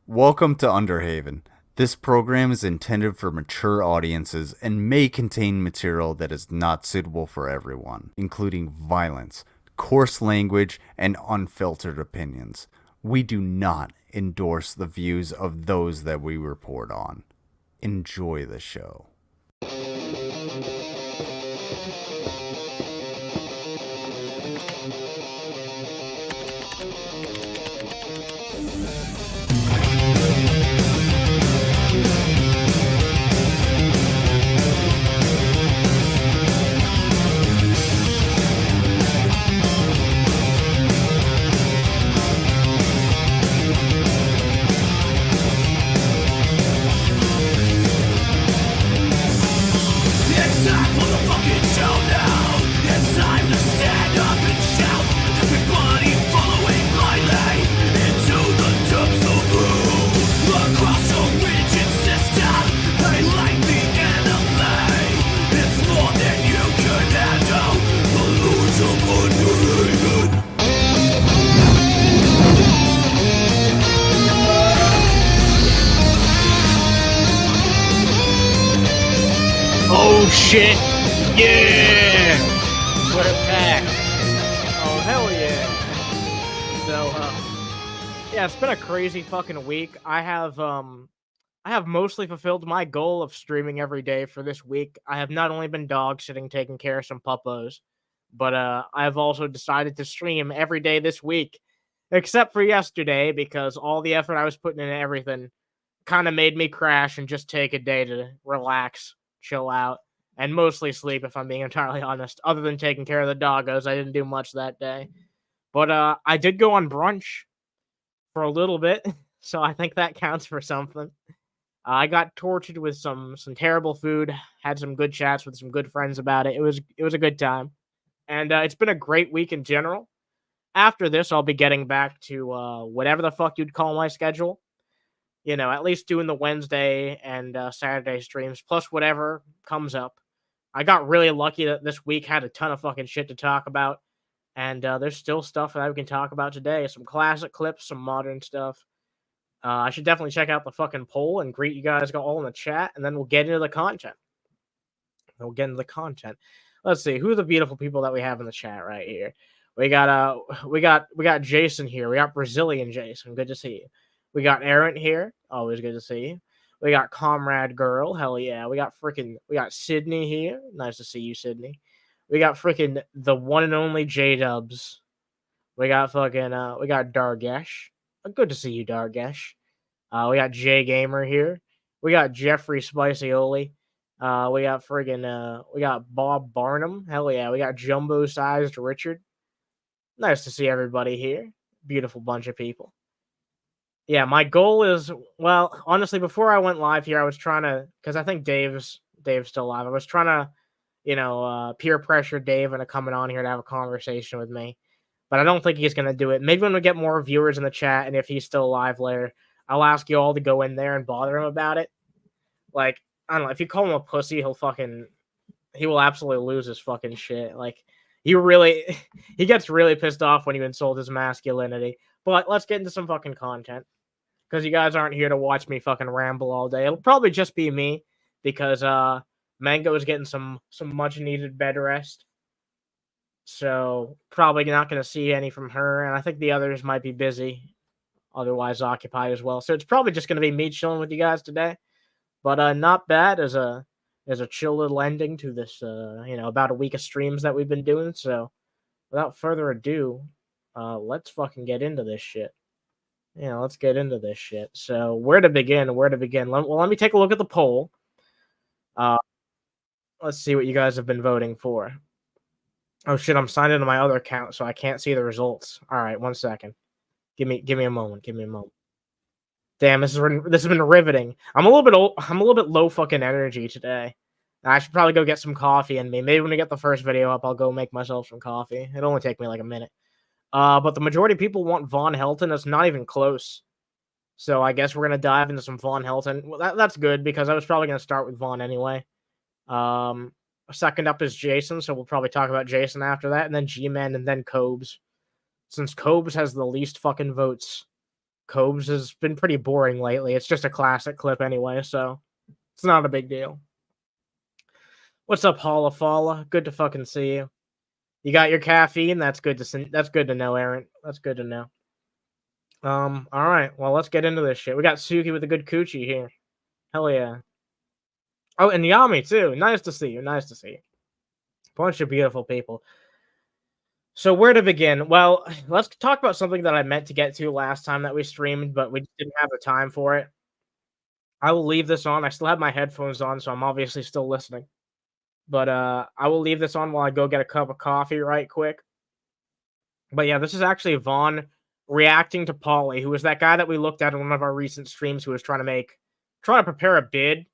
Welcome to Underhaven. This program is intended for mature audiences and may contain material that is not suitable for everyone, including violence, coarse language, and unfiltered opinions. We do not endorse the views of those that we report on. Enjoy the show. Oh shit! Yeah! What a pack! Oh hell yeah! So yeah, it's been a crazy fucking week. I have mostly fulfilled my goal of streaming every day for this week. I have not only been dog sitting, taking care of some puppos, but I have also decided to stream every day this week, except for yesterday because all the effort I was putting into everything kind of made me crash and just take a day to relax, chill out, and mostly sleep, if I'm being entirely honest. Other than taking care of the doggos, I didn't do much that day. But I did go on brunch for a little bit, so I think that counts for something. I got tortured with some terrible food, had some good chats with some good friends about it. It was a good time, and it's been a great week in general. After this, I'll be getting back to whatever the fuck you'd call my schedule. You know, at least doing the Wednesday and Saturday streams, plus whatever comes up. I got really lucky that this week had a ton of fucking shit to talk about, and there's still stuff that we can talk about today. Some classic clips, some modern stuff. I should definitely check out the fucking poll and greet you guys all in the chat, and then we'll get into the content. Let's see who are the beautiful people that we have in the chat right here. We got Jason here. We got Brazilian Jason. Good to see you. We got Aaron here. Always good to see you. We got Comrade Girl. Hell yeah. We got Sydney here. Nice to see you, Sydney. We got freaking the one and only J Dubs. We got Dargesh. Good to see you, Dargesh. We got J Gamer here. We got Jeffrey Spicioli. We got Bob Barnum. Hell yeah. We got Jumbo Sized Richard. Nice to see everybody here. Beautiful bunch of people. Yeah, my goal is, well, honestly, before I went live here, I was trying to, because I think Dave's still live. I was trying to, peer pressure Dave into coming on here to have a conversation with me. But I don't think he's going to do it. Maybe when we get more viewers in the chat, and if he's still alive later, I'll ask you all to go in there and bother him about it. Like, I don't know, if you call him a pussy, he will absolutely lose his fucking shit. Like, he gets really pissed off when you insult his masculinity. But let's get into some fucking content. Because you guys aren't here to watch me fucking ramble all day. It'll probably just be me, because Mango is getting some much needed bed rest. So probably not going to see any from her, and I think the others might be busy, otherwise occupied as well. So it's probably just going to be me chilling with you guys today. But not bad as a chill little ending to this about a week of streams that we've been doing. So without further ado, let's fucking get into this shit. Let's get into this shit. So where to begin? Let me take a look at the poll. Let's see what you guys have been voting for. Oh shit, I'm signed into my other account, so I can't see the results. All right, 1 second. Give me a moment. Damn, this has been riveting. I'm a little bit low fucking energy today. I should probably go get some coffee in me. Maybe when we get the first video up, I'll go make myself some coffee. It'll only take me like a minute. But the majority of people want Von Helton. It's not even close. So I guess we're gonna dive into some Von Helton. Well, that's good, because I was probably gonna start with Von anyway. Second up is Jason, so we'll probably talk about Jason after that, and then G-Man, and then Cobes. Since Cobes has the least fucking votes Cobes has been pretty boring lately. It's just a classic clip anyway, so it's not a big deal. What's up, Holla Falla? Good to fucking see you. You got your caffeine? That's good to know, Aaron. That's good to know. All right. Well, let's get into this shit. We got Suki with a good coochie here. Hell yeah. Oh, and Yami too. Nice to see you. Nice to see you. Bunch of beautiful people. So where to begin? Well, let's talk about something that I meant to get to last time that we streamed, but we didn't have the time for it. I will leave this on. I still have my headphones on, so I'm obviously still listening. But I will leave this on while I go get a cup of coffee right quick. But yeah, this is actually Vaughn reacting to Paulie, who was that guy that we looked at in one of our recent streams who was trying to prepare a bid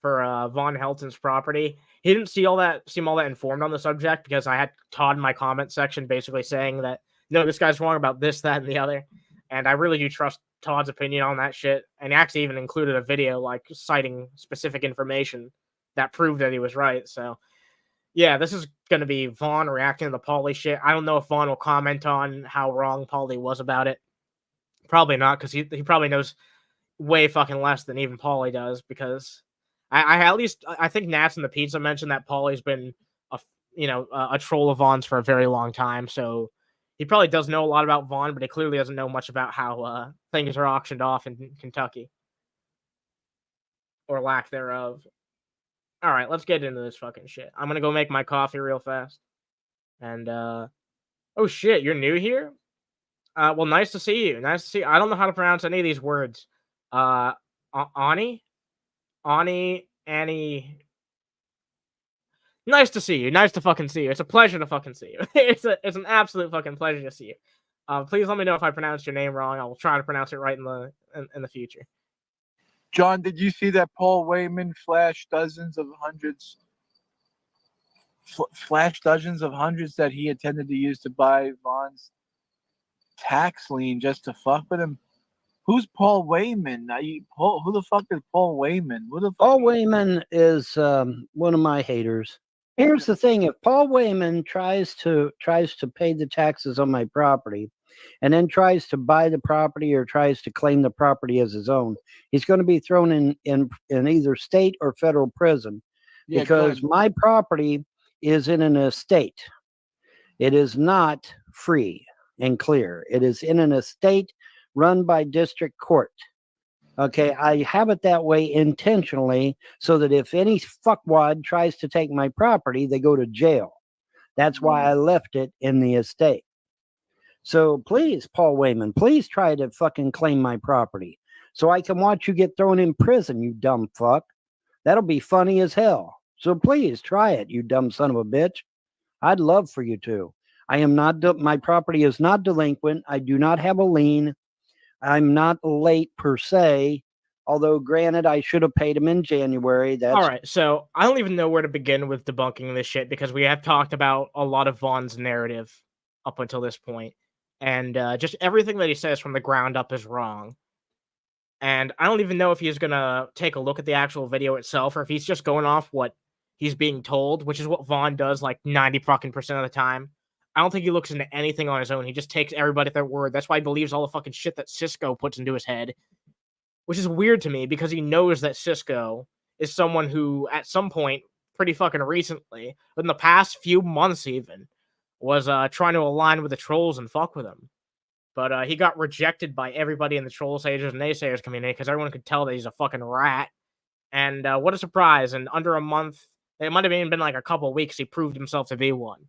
for Von Helton's property. He didn't seem all that informed on the subject because I had Todd in my comment section basically saying that, no, this guy's wrong about this, that, and the other. And I really do trust Todd's opinion on that shit. And he actually even included a video like citing specific information that proved that he was right. So yeah, this is going to be Vaughn reacting to the Paulie shit. I don't know if Vaughn will comment on how wrong Paulie was about it. Probably not, because he probably knows way fucking less than even Paulie does, because I think Nats and the Pizza mentioned that Paulie's been a troll of Vaughn's for a very long time, so he probably does know a lot about Vaughn, but he clearly doesn't know much about how things are auctioned off in Kentucky. Or lack thereof. Alright, let's get into this fucking shit. I'm gonna go make my coffee real fast. And, oh shit, you're new here? Well, nice to see you. Nice to see you. I don't know how to pronounce any of these words. Ani? Ani, Annie. Nice to see you. Nice to fucking see you. It's a pleasure to fucking see you. It's an absolute fucking pleasure to see you. Please let me know if I pronounced your name wrong. I will try to pronounce it right in the future. John, did you see that Paul Wayman flashed dozens of hundreds that he intended to use to buy Vaughn's tax lien just to fuck with him? Who's Paul Wayman? Who the fuck is Paul Wayman? Paul Wayman is one of my haters. Here's the thing: if Paul Wayman tries to pay the taxes on my property, and then tries to buy the property or tries to claim the property as his own, he's going to be thrown in either state or federal prison, because my property is in an estate. It is not free and clear. It is in an estate run by district court. Okay, I have it that way intentionally so that if any fuckwad tries to take my property, they go to jail. That's why I left it in the estate. So please, Paul Wayman, please try to fucking claim my property so I can watch you get thrown in prison, you dumb fuck. That'll be funny as hell. So please try it, you dumb son of a bitch. I'd love for you to. My property is not delinquent. I do not have a lien. I'm not late per se, although granted I should have paid him in January. All right, so I don't even know where to begin with debunking this shit, because we have talked about a lot of Vaughn's narrative up until this point, and just everything that he says from the ground up is wrong. And I don't even know if he's gonna take a look at the actual video itself, or if he's just going off what he's being told, which is what Vaughn does like 90% of the time. I don't think he looks into anything on his own. He just takes everybody at their word. That's why he believes all the fucking shit that Cisco puts into his head, which is weird to me, because he knows that Cisco is someone who, at some point, pretty fucking recently, in the past few months even, was trying to align with the trolls and fuck with them. But he got rejected by everybody in the troll sagers and naysayers community, because everyone could tell that he's a fucking rat. And what a surprise. And under a month, it might have even been like a couple weeks, he proved himself to be one.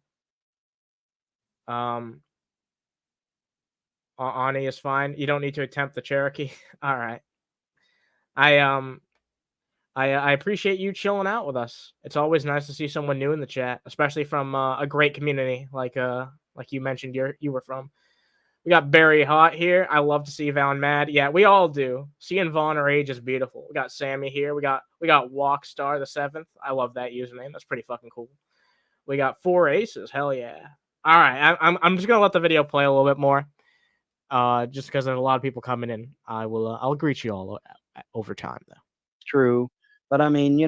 Ani is fine. You don't need to attempt the Cherokee. All right. I appreciate you chilling out with us. It's always nice to see someone new in the chat, especially from a great community like you mentioned you were from. We got Barry Hot here. I love to see Vaughn mad. Yeah, we all do. Seeing Vaughn rage is beautiful. We got Sammy here. We got Walkstar the 7th. I love that username. That's pretty fucking cool. We got 4 aces. Hell yeah. All right, I'm just gonna let the video play a little bit more, just because there's a lot of people coming in. I'll greet you all over time though. True, but I mean,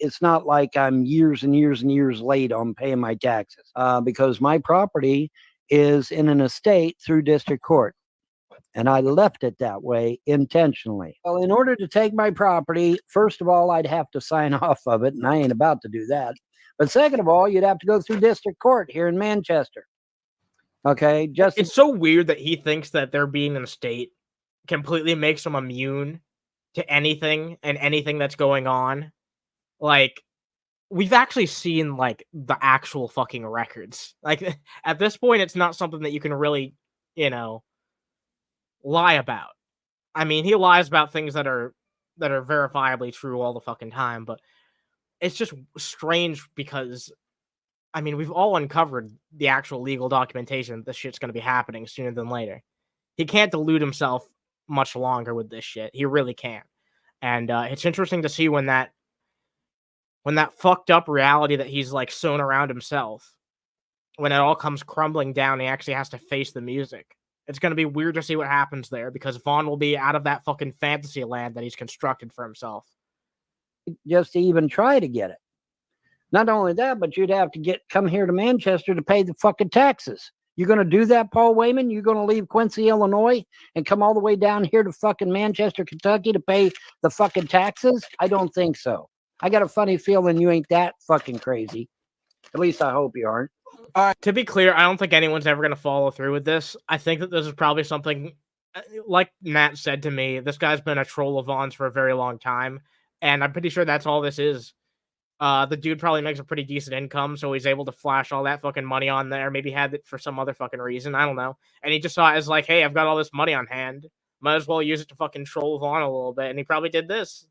it's not like I'm years and years and years late on paying my taxes, because my property is in an estate through district court, and I left it that way intentionally. Well, in order to take my property, first of all, I'd have to sign off of it, and I ain't about to do that. But second of all, you'd have to go through district court here in Manchester. Okay, just It's so weird that he thinks that there being an estate completely makes him immune to anything and anything that's going on. Like, we've actually seen like the actual fucking records. Like at this point, it's not something that you can really, lie about. I mean, he lies about things that are verifiably true all the fucking time, but it's just strange because I mean, we've all uncovered the actual legal documentation that this shit's going to be happening sooner than later. He can't delude himself much longer with this shit. He really can't. And it's interesting to see when that fucked up reality that he's like sewn around himself, when it all comes crumbling down, he actually has to face the music. It's going to be weird to see what happens there because Vaughn will be out of that fucking fantasy land that he's constructed for himself. just to even try to get it. Not only that, but you'd have to come here to Manchester to pay the fucking taxes. You're going to do that, Paul Wayman? You're going to leave Quincy, Illinois and come all the way down here to fucking Manchester, Kentucky to pay the fucking taxes? I don't think so. I got a funny feeling you ain't that fucking crazy. At least I hope you aren't. To be clear, I don't think anyone's ever going to follow through with this. I think that this is probably something, like Nat said to me, this guy's been a troll of Vaughn's for a very long time, and I'm pretty sure that's all this is. The dude probably makes a pretty decent income, so he's able to flash all that fucking money on there. Maybe had it for some other fucking reason. I don't know. And he just saw it as like, hey, I've got all this money on hand. Might as well use it to fucking troll Vaughn a little bit. And he probably did this.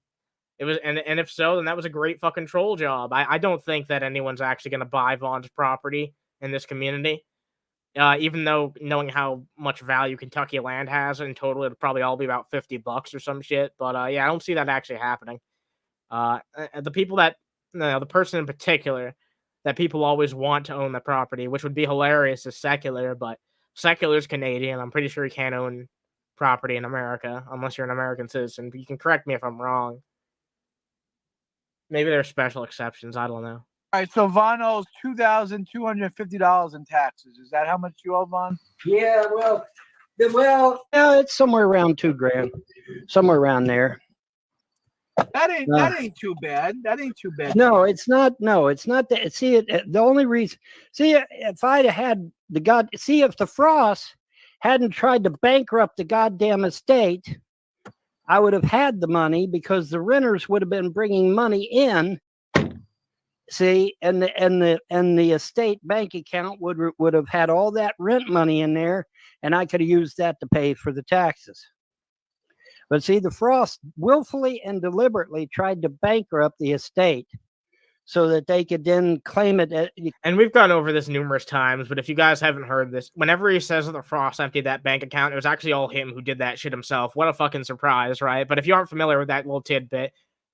It was, and if so, then that was a great fucking troll job. I don't think that anyone's actually going to buy Vaughn's property in this community. Even though knowing how much value Kentucky land has in total, it'll probably all be about $50 or some shit. But yeah, I don't see that actually happening. The people that, the person in particular that people always want to own the property, which would be hilarious, is Secular, but Secular's Canadian. I'm pretty sure he can't own property in America unless you're an American citizen. But you can correct me if I'm wrong. Maybe there are special exceptions. I don't know. All right, so Vaughn owes $2,250 in taxes. Is that how much you owe, Vaughn? Yeah, well, yeah, it's somewhere around $2,000, somewhere around there. That ain't too bad. That ain't too bad. No, it's not. No, it's not that. See, the only reason. See, if I'd had if the Frosts hadn't tried to bankrupt the goddamn estate, I would have had the money because the renters would have been bringing money in. See, and the estate bank account would have had all that rent money in there, and I could have used that to pay for the taxes. But see, the Frost willfully and deliberately tried to bankrupt the estate so that they could then claim it. And we've gone over this numerous times, but if you guys haven't heard this, whenever he says that the Frost emptied that bank account, it was actually all him who did that shit himself. What a fucking surprise, right? But if you aren't familiar with that little tidbit,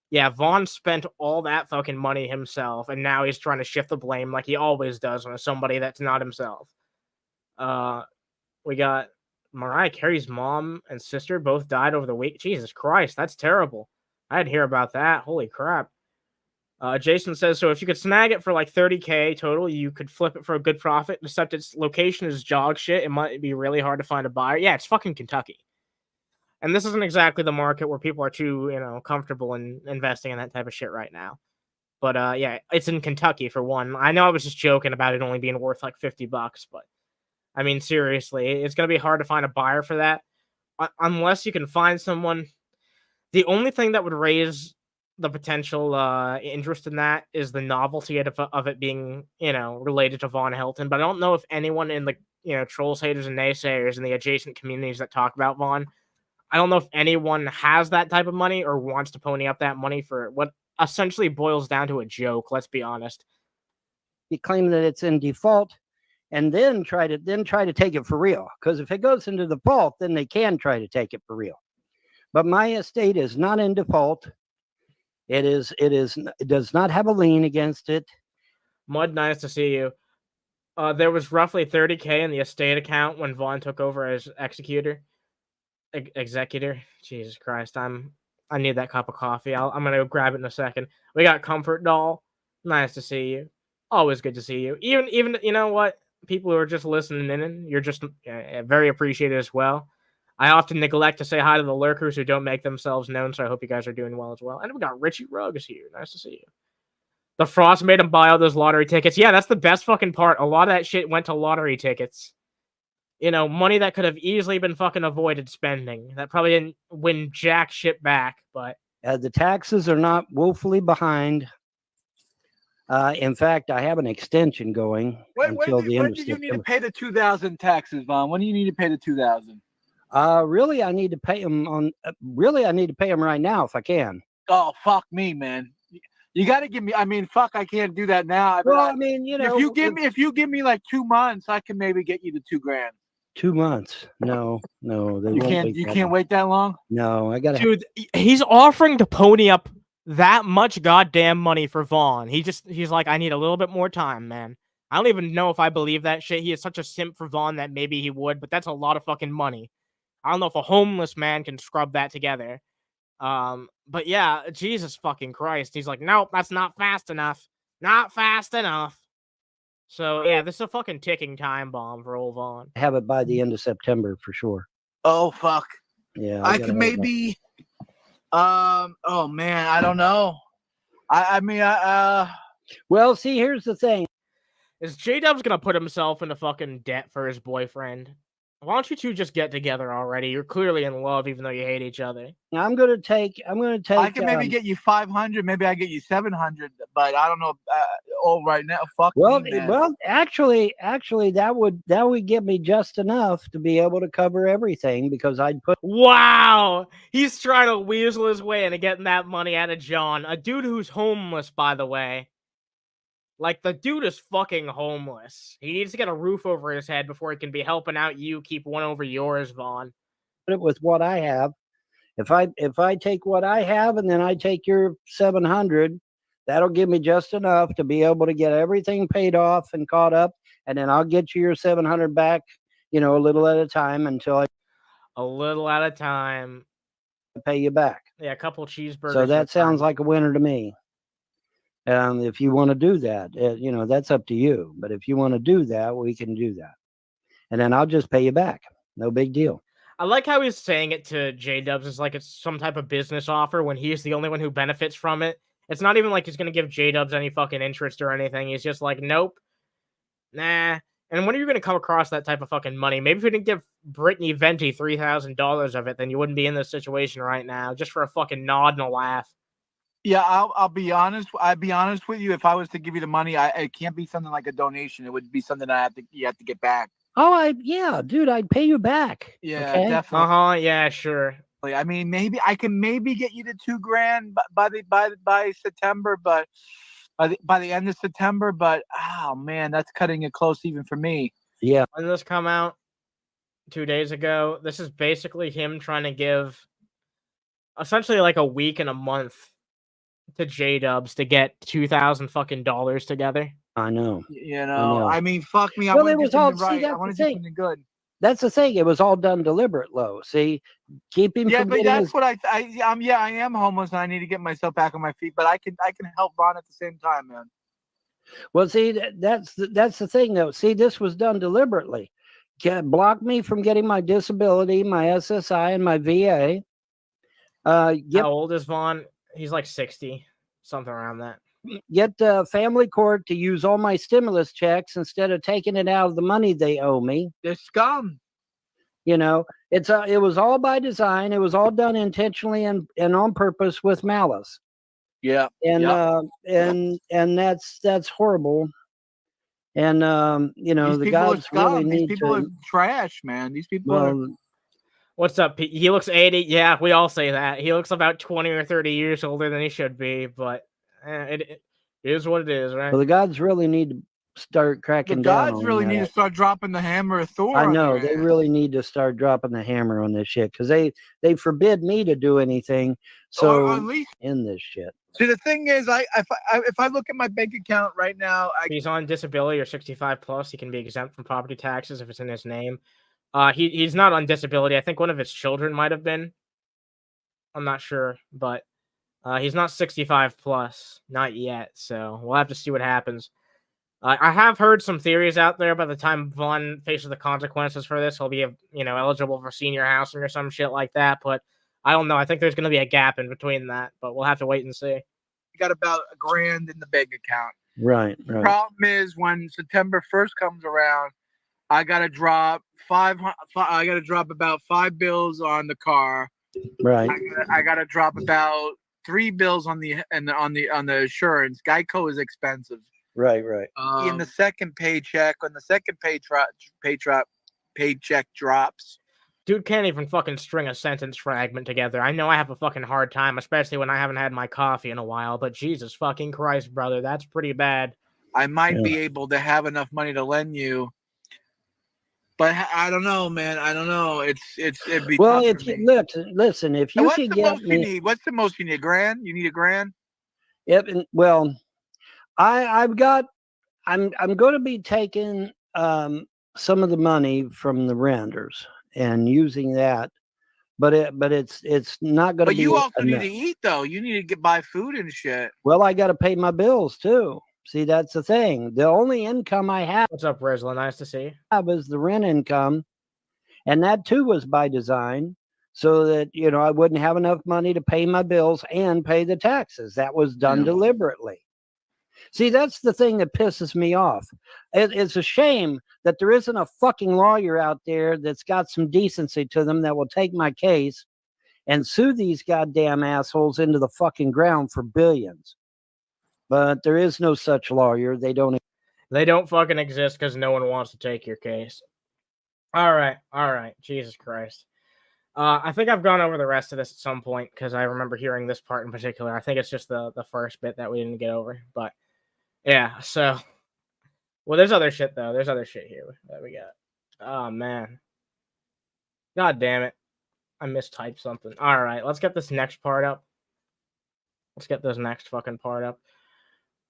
yeah, Vaughn spent all that fucking money himself, and now he's trying to shift the blame like he always does on somebody that's not himself. We got Mariah Carey's mom and sister both died over the week. Jesus Christ, that's terrible. I didn't hear about that. Holy crap. Jason says, so if you could snag it for like $30K total, you could flip it for a good profit, except its location is jog shit. It might be really hard to find a buyer. Yeah, it's fucking Kentucky. And this isn't exactly the market where people are too, comfortable in investing in that type of shit right now. But yeah, it's in Kentucky for one. I know I was just joking about it only being worth like $50, but I mean, seriously, it's going to be hard to find a buyer for that unless you can find someone. The only thing that would raise the potential interest in that is the novelty of it being, related to Von Helton. But I don't know if anyone in the, trolls, haters, and naysayers in the adjacent communities that talk about Vaughn, I don't know if anyone has that type of money or wants to pony up that money for what essentially boils down to a joke. Let's be honest. You claim that it's in default. And then try to take it for real. Because if it goes into default, then they can try to take it for real. But my estate is not in default. It does not have a lien against it. Mud, nice to see you. There was roughly $30K in the estate account when Vaughn took over as executor. Jesus Christ, I need that cup of coffee. I'm gonna go grab it in a second. We got Comfort Doll. Nice to see you. Always good to see you. Even you know what? People who are just listening in, you're just very appreciated as well. I often neglect to say hi to the lurkers who don't make themselves known, so I hope you guys are doing well as well. And we got Richie Ruggs here. Nice to see you. The Frost made him buy all those lottery tickets. Yeah, that's the best fucking part. A lot of that shit went to lottery tickets. You know, money that could have easily been fucking avoided spending. That probably didn't win jack shit back, but... The taxes are not woefully behind. In fact, I have an extension going until the end When of do you need to September. pay the 2,000 taxes, Vaughn? When do you need to pay the 2,000? Really, I need to pay them on. Really, I need to pay them right now if I can. Oh, fuck me, man. You got to give me. I mean, fuck, I can't do that now. Well, I mean, you know, if you give me like 2 months, I can maybe get you the $2,000. 2 months. No, they won't. You can't wait that long. No, I gotta. Dude, he's offering to pony up that much goddamn money for Vaughn. He's like, I need a little bit more time, man. I don't even know if I believe that shit. He is such a simp for Vaughn that maybe he would, but that's a lot of fucking money. I don't know if a homeless man can scrub that together. But yeah, Jesus fucking Christ. He's like, nope, that's not fast enough. Not fast enough. So yeah, this is a fucking ticking time bomb for old Vaughn. Have it by the end of September for sure. Oh fuck. Yeah, I could maybe. Oh man, I don't know. Well, see, here's the thing. Is J-Dub's gonna put himself into fucking debt for his boyfriend? Why don't you two just get together already? You're clearly in love, even though you hate each other. I'm gonna take. I can maybe get you 500. Maybe I get you 700. But I don't know. Right now, fuck. Well, me, man. well, actually, that would get me just enough to be able to cover everything because I'd put. Wow, he's trying to weasel his way into getting that money out of John, a dude who's homeless, by the way. Like, the dude is fucking homeless. He needs to get a roof over his head before he can be helping out you keep one over yours, Vaughn. It with what I have. If I take what I have and then I take your 700, that'll give me just enough to be able to get everything paid off and caught up, and then I'll get you your 700 back, a little at a time until I pay you back. Yeah, a couple cheeseburgers. So that sounds like a winner to me. If you want to do that, that's up to you. But if you want to do that, we can do that. And then I'll just pay you back. No big deal. I like how he's saying it to J-Dubs as like it's some type of business offer when he's the only one who benefits from it. It's not even like he's going to give J-Dubs any fucking interest or anything. He's just like, nope. Nah. And when are you going to come across that type of fucking money? Maybe if you didn't give Brittany Venti $3,000 of it, then you wouldn't be in this situation right now, just for a fucking nod and a laugh. Yeah, I'll be honest. I'd be honest with you. If I was to give you the money, it can't be something like a donation. It would be something that you have to get back. Oh, dude, I'd pay you back. Yeah, okay? definitely. Yeah, sure. I mean, maybe I can get you to $2,000 by September, but by the end of September. But oh man, that's cutting it close even for me. Yeah. When this come out 2 days ago, this is basically him trying to give essentially like a week and a month to J-Dubs to get $2,000 fucking dollars together. I know. I mean, fuck me. I Well, want it to do was all. something right. See, I that's want the to do thing. something good. That's the thing. It was all done deliberate, low. See, keep him. Yeah, from but getting that's his... what I am homeless and I need to get myself back on my feet. But I can help Vaughn at the same time, man. Well, see, that's the thing, though. See, this was done deliberately. Block me from getting my disability, my SSI, and my VA. How old is Vaughn? He's like 60, something around that. Get family court to use all my stimulus checks instead of taking it out of the money they owe me. They're scum. It was all by design. It was all done intentionally and on purpose with malice. Yeah. And that's horrible. And the gods really need These people to. are trash, man. These people are. What's up, Pete? He looks 80. Yeah, we all say that. He looks about 20 or 30 years older than he should be, but it is what it is, right? Well, the gods really need to start cracking down. The gods really need to start dropping the hammer of Thor. I know they really need to start dropping the hammer on this shit because they forbid me to do anything. So or at least in this shit. See, the thing is, if I look at my bank account right now, he's on disability or 65 plus. He can be exempt from property taxes if it's in his name. He's not on disability. I think one of his children might have been. I'm not sure, but he's not 65 plus, not yet. So we'll have to see what happens. I have heard some theories out there. By the time Vaughn faces the consequences for this, he'll be, eligible for senior housing or some shit like that. But I don't know. I think there's going to be a gap in between that, but we'll have to wait and see. You got about $1,000 in the bank account. Right. Problem is, when September 1st comes around, I gotta drop about 5 bills on the car. Right. I gotta drop about 3 bills on the insurance. Geico is expensive. Right. In the second paycheck, when the second paycheck drops, Dude can't even fucking string a sentence fragment together. I know I have a fucking hard time, especially when I haven't had my coffee in a while, but Jesus fucking Christ, brother, that's pretty bad. I might be able to have enough money to lend you. But I don't know, man. I don't know. It'd be well. tough If for you me. listen, if you What's could the get most me, you need? What's the most you need? $1,000? You need $1,000? yep. Well, I'm going to be taking some of the money from the renters and using that, but it's not going to But be. you also need enough. to eat, though. You need to buy food and shit. Well, I got to pay my bills too. See, that's the thing. The only income I What's up, Rizla? Nice to see you. have is the rent income, and that too was by design, so that I wouldn't have enough money to pay my bills and pay the taxes. That was done deliberately. See, that's the thing that pisses me off. It's a shame that there isn't a fucking lawyer out there that's got some decency to them that will take my case and sue these goddamn assholes into the fucking ground for billions. But there is no such lawyer. They don't fucking exist because no one wants to take your case. All right. Jesus Christ. I think I've gone over the rest of this at some point because I remember hearing this part in particular. I think it's just the first bit that we didn't get over. But yeah, so there's other shit though. There's other shit here that we got. Oh man. God damn it. I mistyped something. All right, let's get this next part up. Let's get this next fucking part up.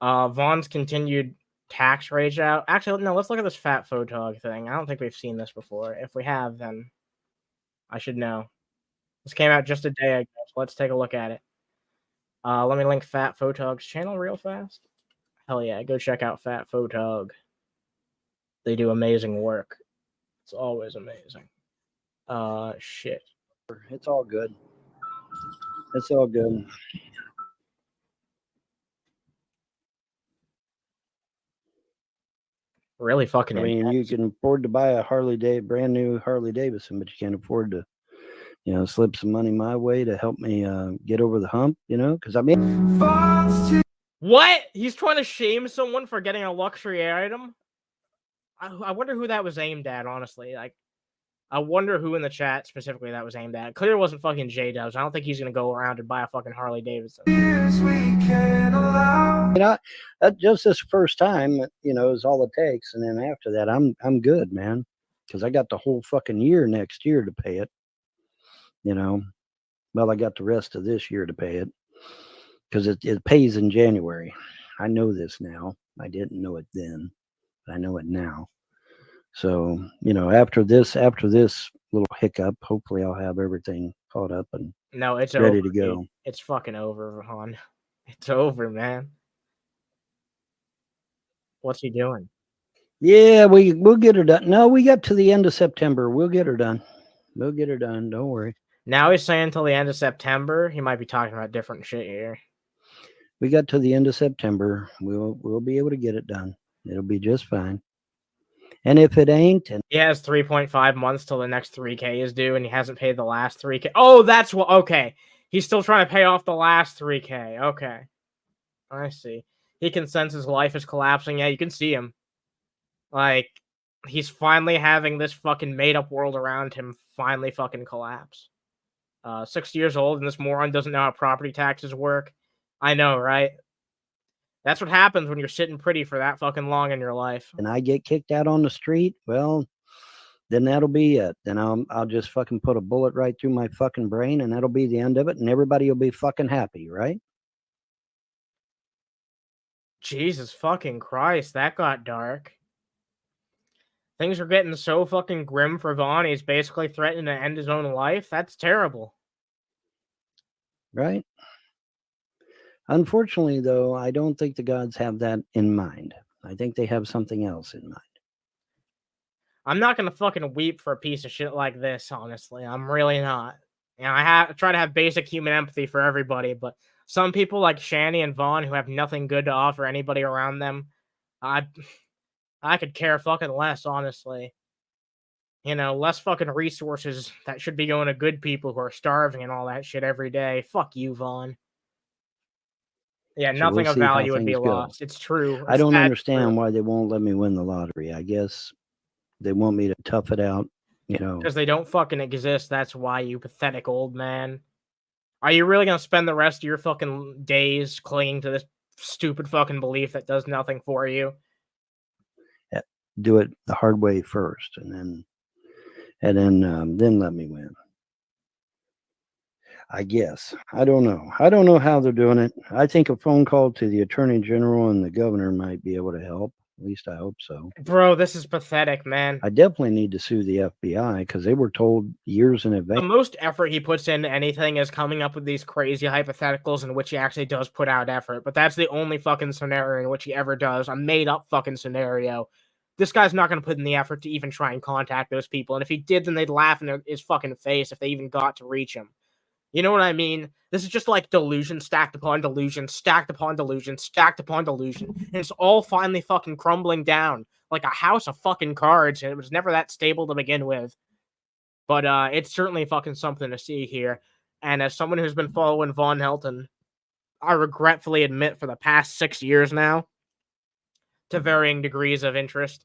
Vaughn's continued tax Rageout. Actually, no, let's look at this fat Fotog thing. I don't think we've seen this before. If we have, then I should know. This came out just a day ago, so let's take a look at it. Let me link Fat Fotog's channel real fast. Hell yeah, go check out Fat Fotog. They do amazing work. It's always amazing. Shit. It's all good. It's all good. Really fucking I mean, intense. you can afford to buy a brand new Harley Davidson, but you can't afford to, slip some money my way to help me get over the hump, because I mean, What? He's trying to shame someone for getting a luxury item? I wonder who that was aimed at, honestly. Like, I wonder who in the chat specifically that was aimed at. Clear wasn't fucking J-Dubs. I don't think he's gonna go around and buy a fucking Harley Davidson. Just this first time, is all it takes, and then after that, I'm good, man, because I got the whole fucking year next year to pay it. Well, I got the rest of this year to pay it because it pays in January. I know this now. I didn't know it then, but I know it now. So, after this little hiccup, hopefully I'll have everything caught up and No, it's ready over, to go. dude. It's fucking over, Vaughn. It's over, man. What's he doing? Yeah, we'll get her done. No, we got to the end of September. We'll get her done. We'll get her done. Don't worry. Now he's saying until the end of September. He might be talking about different shit here. We got to the end of September. We'll be able to get it done. It'll be just fine. And if it ain't, and he has 3.5 months till the next 3K is due, and he hasn't paid the last 3K. Oh, that's what. Okay, he's still trying to pay off the last 3K. Okay, I see. He can sense his life is collapsing. Yeah, you can see him. Like, he's finally having this fucking made-up world around him finally fucking collapse. 6 years old, and this moron doesn't know how property taxes work. I know, right? That's what happens when you're sitting pretty for that fucking long in your life. and I get kicked out on the street, well, then that'll be it. Then I'll just fucking put a bullet right through my fucking brain, and that'll be the end of it, and everybody will be fucking happy, right? Jesus fucking Christ, that got dark. Things are getting so fucking grim for Vaughn. He's basically threatening to end his own life. That's terrible. Right? Unfortunately, though, I don't think the gods have that in mind. I think they have something else in mind. I'm not gonna fucking weep for a piece of shit like this, honestly. I'm really not. You know, I try to have basic human empathy for everybody, but some people like Shanny and Vaughn who have nothing good to offer anybody around them, I could care fucking less, honestly. You know, less fucking resources that should be going to good people who are starving and all that shit every day. Fuck you, Vaughn. Yeah, So nothing we'll of see how value would be things go. lost. It's true. I It's don't sad, understand true. why they won't let me win the lottery. I guess they want me to tough it out, you know. Because they don't fucking exist. That's why, you pathetic old man. Are you really gonna spend the rest of your fucking days clinging to this stupid fucking belief that does nothing for you? Do it the hard way first, and then let me win. I guess. I don't know. I don't know how they're doing it. I think a phone call to the Attorney General and the governor might be able to help. At least I hope so. Bro, this is pathetic, man. I definitely need to sue the FBI because they were told years in The advance. most effort he puts into anything is coming up with these crazy hypotheticals in which he actually does put out effort. But that's the only fucking scenario in which he ever does. A made up fucking scenario. This guy's not going to put in the effort to even try and contact those people. And if he did, then they'd laugh in his fucking face if they even got to reach him. You know what I mean? This is just like delusion stacked upon delusion, stacked upon delusion, stacked upon delusion. And it's all finally fucking crumbling down like a house of fucking cards. And it was never that stable to begin with. But it's certainly fucking something to see here. And as someone who's been following Von Helton, I regretfully admit for the past 6 years now, to varying degrees of interest,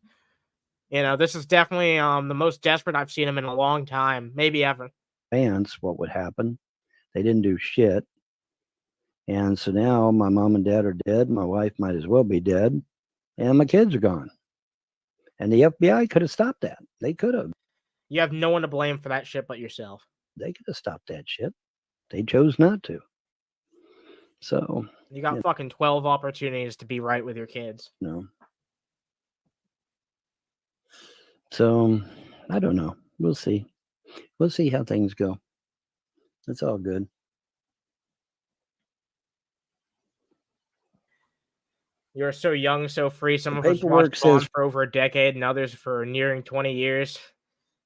you know, this is definitely the most desperate I've seen him in a long time, maybe ever. What would happen? They didn't do shit. And so now my mom and dad are dead. My wife might as well be dead. And my kids are gone. And the FBI could have stopped that. They could have. You have no one to blame for that shit but yourself. They could have stopped that shit. They chose not to. So you got fucking 12 opportunities to be right with your kids. No. So I don't know. We'll see. We'll see how things go. It's all good. You're so young, so free. Some of us watched Bond for over a decade, and others for nearing 20 years.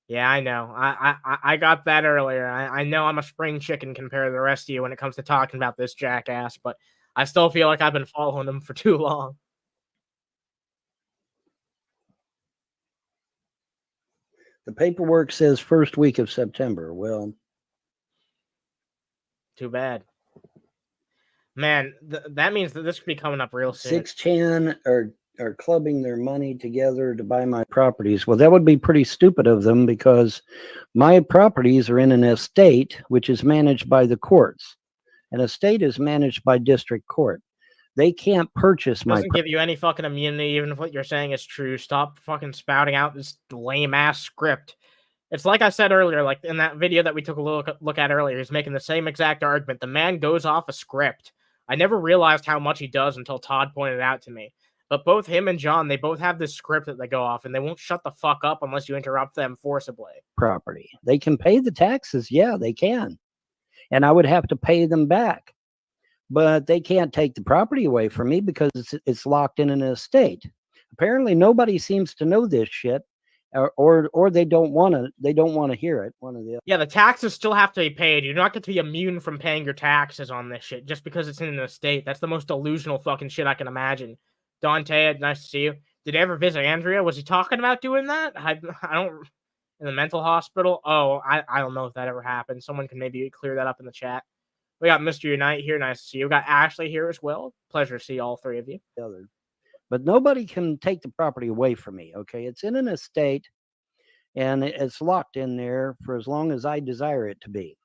Yeah, I know. I got that earlier. I know I'm a spring chicken compared to the rest of you when it comes to talking about this jackass, but I still feel like I've been following him for too long. The paperwork says first week of September. Well, too bad. Man, that means that this could be coming up real soon. 6chan are clubbing their money together to buy my properties. Well, that would be pretty stupid of them because my properties are in an estate which is managed by the courts. An estate is managed by district court. They can't purchase my. Doesn't give you any fucking immunity, even if what you're saying is true. Stop fucking spouting out this lame ass script. It's like I said earlier, like in that video that we took a look at earlier, he's making the same exact argument. The man goes off a script. I never realized how much he does until Todd pointed it out to me. But both him and John, they both have this script that they go off, and they won't shut the fuck up unless you interrupt them forcibly. Property. They can pay the taxes. Yeah, they can. And I would have to pay them back. But they can't take the property away from me because it's locked in an estate. Apparently, nobody seems to know this shit, or they don't want to hear it. One of the other. Yeah, the taxes still have to be paid. You do not get to be immune from paying your taxes on this shit just because it's in an estate. That's the most delusional fucking shit I can imagine. Dante, nice to see you. Did you ever visit Andrea? Was he talking about doing that? I don't. In the mental hospital? Oh, I don't know if that ever happened. Someone can maybe clear that up in the chat. We got Mr. Unite here. Nice to see you. We got Ashley here as well. Pleasure to see all three of you. But nobody can take the property away from me, okay? It's in an estate, and it's locked in there for as long as I desire it to be.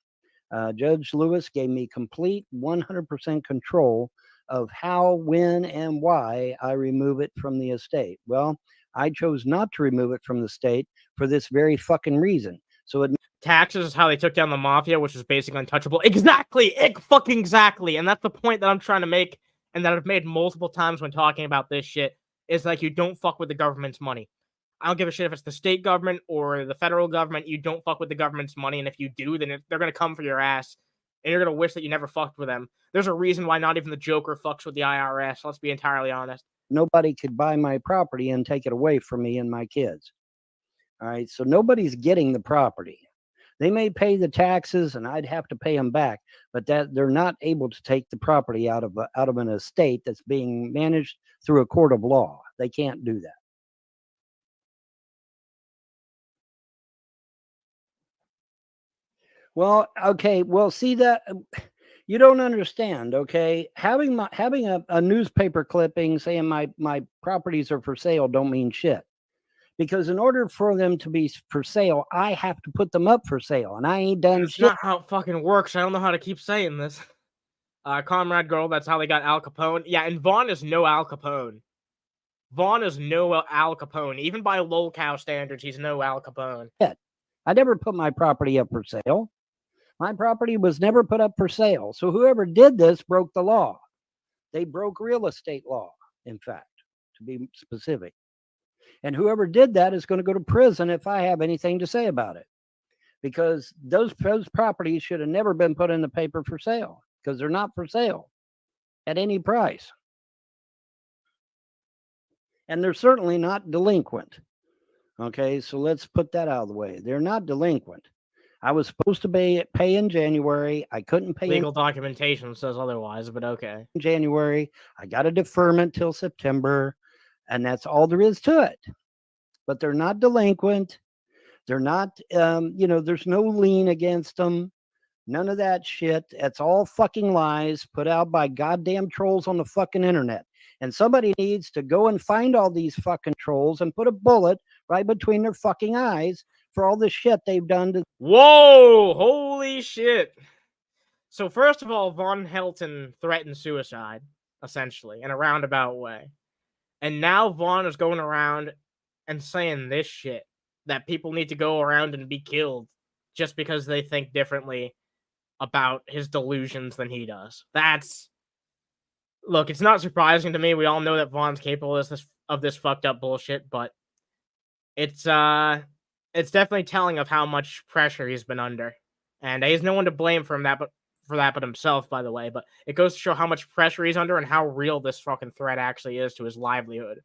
Judge Lewis gave me complete 100% control of how, when, and why I remove it from the estate. Well, I chose not to remove it from the state for this very fucking reason. So it taxes is how they took down the mafia, which was basically untouchable. Exactly, fucking exactly. And that's the point that I'm trying to make, and that I've made multiple times when talking about this shit, is like you don't fuck with the government's money. I don't give a shit if it's the state government or the federal government. You don't fuck with the government's money, and if you do, then they're going to come for your ass, and you're going to wish that you never fucked with them. There's a reason why not even the Joker fucks with the IRS, let's be entirely honest. nobody could buy my property and take it away from me and my kids. All right, so nobody's getting the property. They may pay the taxes, and I'd have to pay them back, but that they're not able to take the property out of an estate that's being managed through a court of law. They can't do that. Well, okay. Well, see that you don't understand. Okay, having a newspaper clipping saying my properties are for sale don't mean shit. Because in order for them to be for sale, I have to put them up for sale, and I ain't done That's shit. not how it fucking works. I don't know how to keep saying this. Comrade Girl, that's how they got Al Capone. Yeah, and Vaughn is no Al Capone. Vaughn is no Al Capone. Even by lolcow standards, he's no Al Capone. I never put my property up for sale. My property was never put up for sale. So whoever did this broke the law. They broke real estate law, in fact, to be specific. And whoever did that is going to go to prison if I have anything to say about it. Because those properties should have never been put in the paper for sale, because they're not for sale at any price. And they're certainly not delinquent. Okay, so let's put that out of the way. They're not delinquent. I was supposed to pay in January. I couldn't pay. Legal documentation says otherwise, but okay. In January, I got a deferment till September, and that's all there is to it. But they're not delinquent. They're not, there's no lien against them. None of that shit. That's all fucking lies put out by goddamn trolls on the fucking internet. And somebody needs to go and find all these fucking trolls and put a bullet right between their fucking eyes for all the shit they've done to. Whoa! Holy shit! So first of all, Von Helton threatened suicide, essentially, in a roundabout way. And now Vaughn is going around and saying this shit, that people need to go around and be killed just because they think differently about his delusions than he does. Look, it's not surprising to me. We all know that Vaughn's capable of this fucked up bullshit, but it's definitely telling of how much pressure he's been under. And he has no one to blame for that but himself, by the way. But it goes to show how much pressure he's under and how real this fucking threat actually is to his livelihood.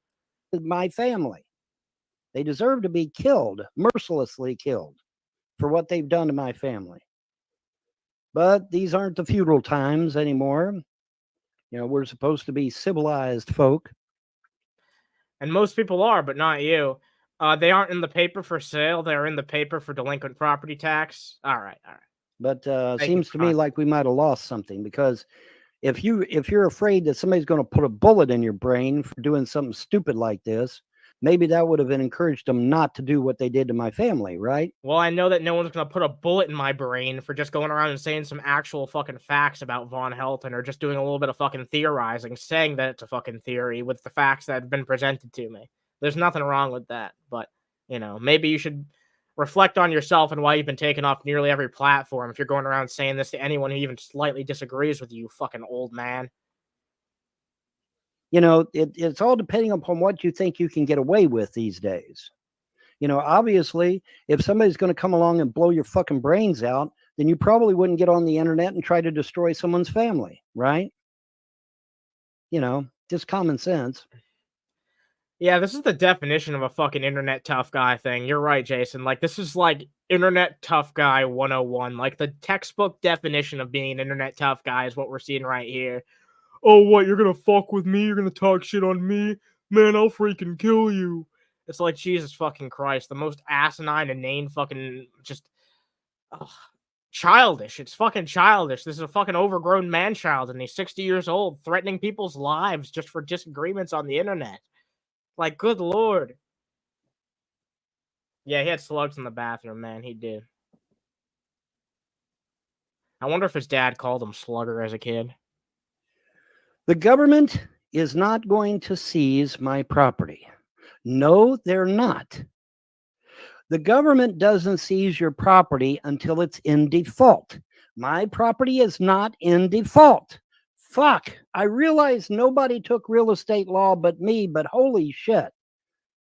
My family. They deserve to be killed, mercilessly killed, for what they've done to my family. But these aren't the feudal times anymore. We're supposed to be civilized folk. And most people are, but not you. They aren't in the paper for sale. They're in the paper for delinquent property tax. All right. But seems to me like we might have lost something, because if you're afraid that somebody's going to put a bullet in your brain for doing something stupid like this, maybe that would have encouraged them not to do what they did to my family, right? Well, I know that no one's going to put a bullet in my brain for just going around and saying some actual fucking facts about Von Helton, or just doing a little bit of fucking theorizing, saying that it's a fucking theory with the facts that have been presented to me. There's nothing wrong with that, but, maybe you should reflect on yourself and why you've been taken off nearly every platform if you're going around saying this to anyone who even slightly disagrees with you, fucking old man. It's all depending upon what you think you can get away with these days. Obviously, if somebody's going to come along and blow your fucking brains out, then you probably wouldn't get on the internet and try to destroy someone's family, right? Just common sense. Yeah, this is the definition of a fucking internet tough guy thing. You're right, Jason. This is like internet tough guy 101. Like the textbook definition of being an internet tough guy is what we're seeing right here. Oh, what? You're gonna fuck with me? You're gonna talk shit on me? Man, I'll freaking kill you. It's like, Jesus fucking Christ. The most asinine, inane fucking just childish. It's fucking childish. This is a fucking overgrown man-child, and he's 60 years old, threatening people's lives just for disagreements on the internet. Like, good lord. Yeah, he had slugs in the bathroom, man. He did. I wonder if his dad called him Slugger as a kid. The government is not going to seize my property. No, they're not. The government doesn't seize your property until it's in default. My property is not in default. Fuck, I realize nobody took real estate law but me, but holy shit.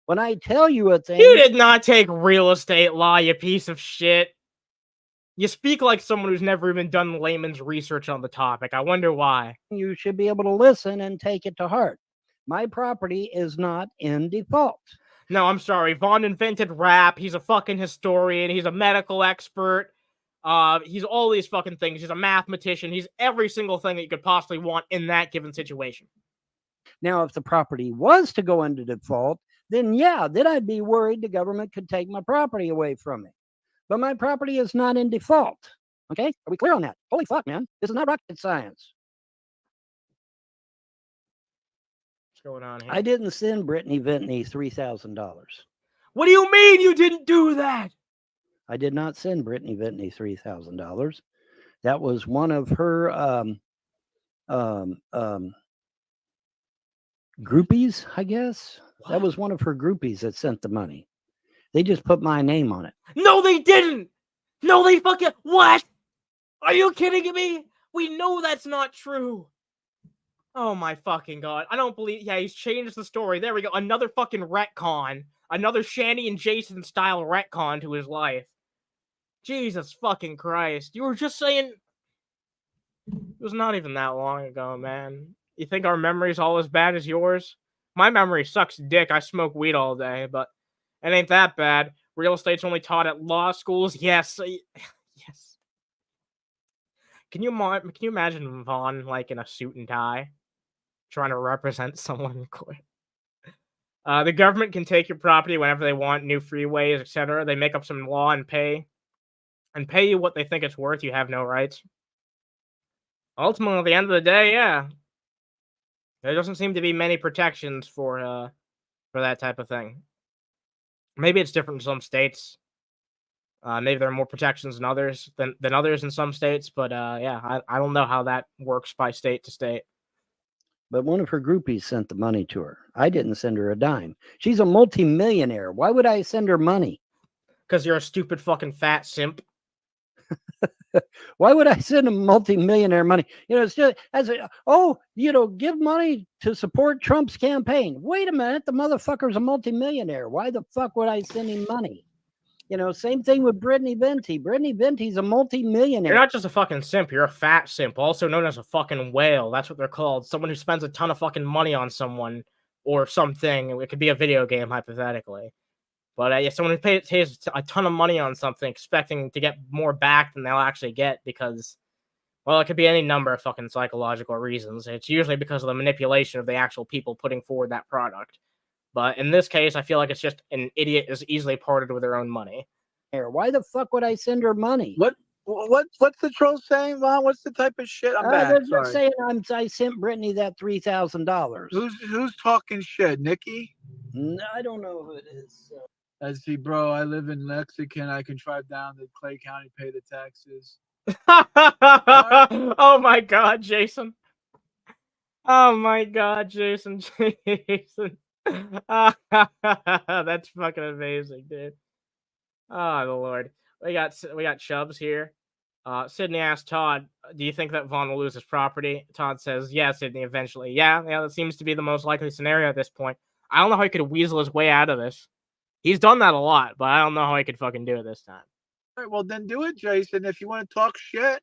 When I tell you a thing... You did not take real estate law, you piece of shit. You speak like someone who's never even done layman's research on the topic. I wonder why. You should be able to listen and take it to heart. My property is not in default. No, I'm sorry. Vaughn invented rap. He's a fucking historian. He's a medical expert. He's all these fucking things. He's a mathematician. He's every single thing that you could possibly want in that given situation. Now, if the property was to go into default, then yeah, then I'd be worried the government could take my property away from me. But my property is not in default. Okay? Are we clear on that? Holy fuck, man. This is not rocket science. What's going on here? I didn't send Brittany Ventney $3,000. What do you mean you didn't do that? I did not send Brittany Ventney $3,000. That was one of her groupies, I guess. What? That was one of her groupies that sent the money. They just put my name on it. No, they didn't. No, they fucking what? Are you kidding me? We know that's not true. Oh my fucking god. I don't believe. Yeah, he's changed the story. There we go. Another fucking retcon. Another Shanny and Jason style retcon to his life. Jesus fucking Christ. You were just saying. It was not even that long ago, man. You think our memory's all as bad as yours? My memory sucks dick. I smoke weed all day, but it ain't that bad. Real estate's only taught at law schools. Yes. Yes. Can you imagine Vaughn like in a suit and tie trying to represent someone in court? The government can take your property whenever they want, new freeways, etc. They make up some law and pay you what they think it's worth. You have no rights. Ultimately, at the end of the day, yeah, there doesn't seem to be many protections for that type of thing. Maybe it's different in some states. Maybe there are more protections than others in some states, but yeah, I don't know how that works by state to state. But one of her groupies sent the money to her. I didn't send her a dime. She's a multimillionaire. Why would I send her money? Because you're a stupid fucking fat simp. Why would I send a multimillionaire money? You know, it's just as a, give money to support Trump's campaign. Wait a minute, the motherfucker's a multimillionaire. Why the fuck would I send him money? You know, same thing with Brittany Ventney. Brittany Ventney's a multimillionaire. You're not just a fucking simp. You're a fat simp, also known as a fucking whale. That's what they're called. Someone who spends a ton of fucking money on someone or something. It could be a video game, hypothetically. But yeah, someone who pays a ton of money on something, expecting to get more back than they'll actually get because, well, it could be any number of fucking psychological reasons. It's usually because of the manipulation of the actual people putting forward that product. But in this case, I feel like it's just an idiot is easily parted with their own money. Why the fuck would I send her money? What's the troll saying, Vaughn? What's the type of shit? I'm back. They're just saying I sent Brittany that $3,000. Who's talking shit? Nikki? No, I don't know who it is. Let's see, bro. I live in Lexington. I can drive down to Clay County, pay the taxes. Oh my god, Jason. Oh my god, Jason. Jason. That's fucking amazing, dude. Oh the Lord. We got Chubbs here. Sydney asked Todd, do you think that Vaughn will lose his property? Todd says, yeah, Sydney, eventually. Yeah, that seems to be the most likely scenario at this point. I don't know how he could weasel his way out of this. He's done that a lot, but I don't know how he could fucking do it this time. All right, well, then do it, Jason. If you want to talk shit,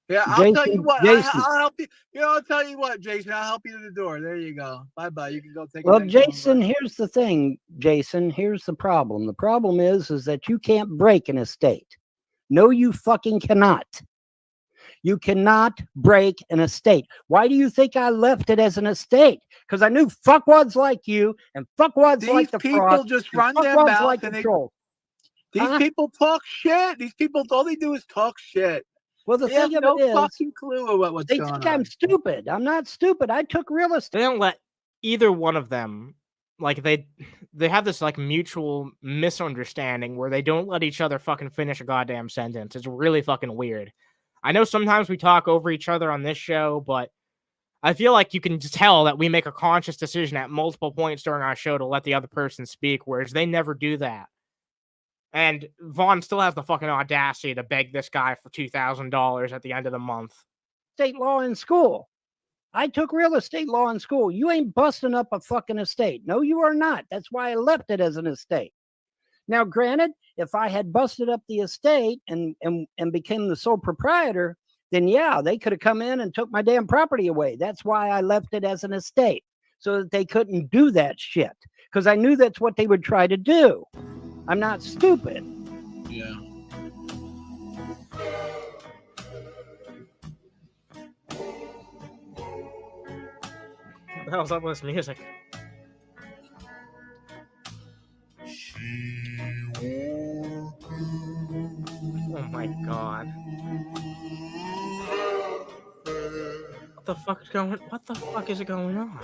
yeah, Jason, I'll tell you what. Jason. I'll help you. I'll tell you what, Jason. I'll help you to the door. There you go. Bye-bye. You can go take. Well, Jason, here's the thing, Jason. Here's the problem. The problem is that you can't break an estate. No, you fucking cannot. You cannot break an estate. Why do you think I left it as an estate? Because I knew fuckwads like you and fuckwads like the people Frost, just run their mouth like and the troll. These people talk shit. These people, all they do is talk shit. Well, the they thing have of no it is, fucking clue of what's they going think on. I'm stupid. I'm not stupid. I took real estate. They don't let either one of them, like they have this like mutual misunderstanding where they don't let each other fucking finish a goddamn sentence. It's really fucking weird. I know sometimes we talk over each other on this show, but I feel like you can tell that we make a conscious decision at multiple points during our show to let the other person speak, whereas they never do that. And Vaughn still has the fucking audacity to beg this guy for $2,000 at the end of the month. State law in school. I took real estate law in school. You ain't busting up a fucking estate. No, you are not. That's why I left it as an estate. Now, granted, if I had busted up the estate and became the sole proprietor, then yeah, they could have come in and took my damn property away. That's why I left it as an estate. so that they couldn't do that shit. Because I knew that's what they would try to do. I'm not stupid. Yeah. What the hell's up with this music? Oh my god. What the fuck is going? What the fuck is going on?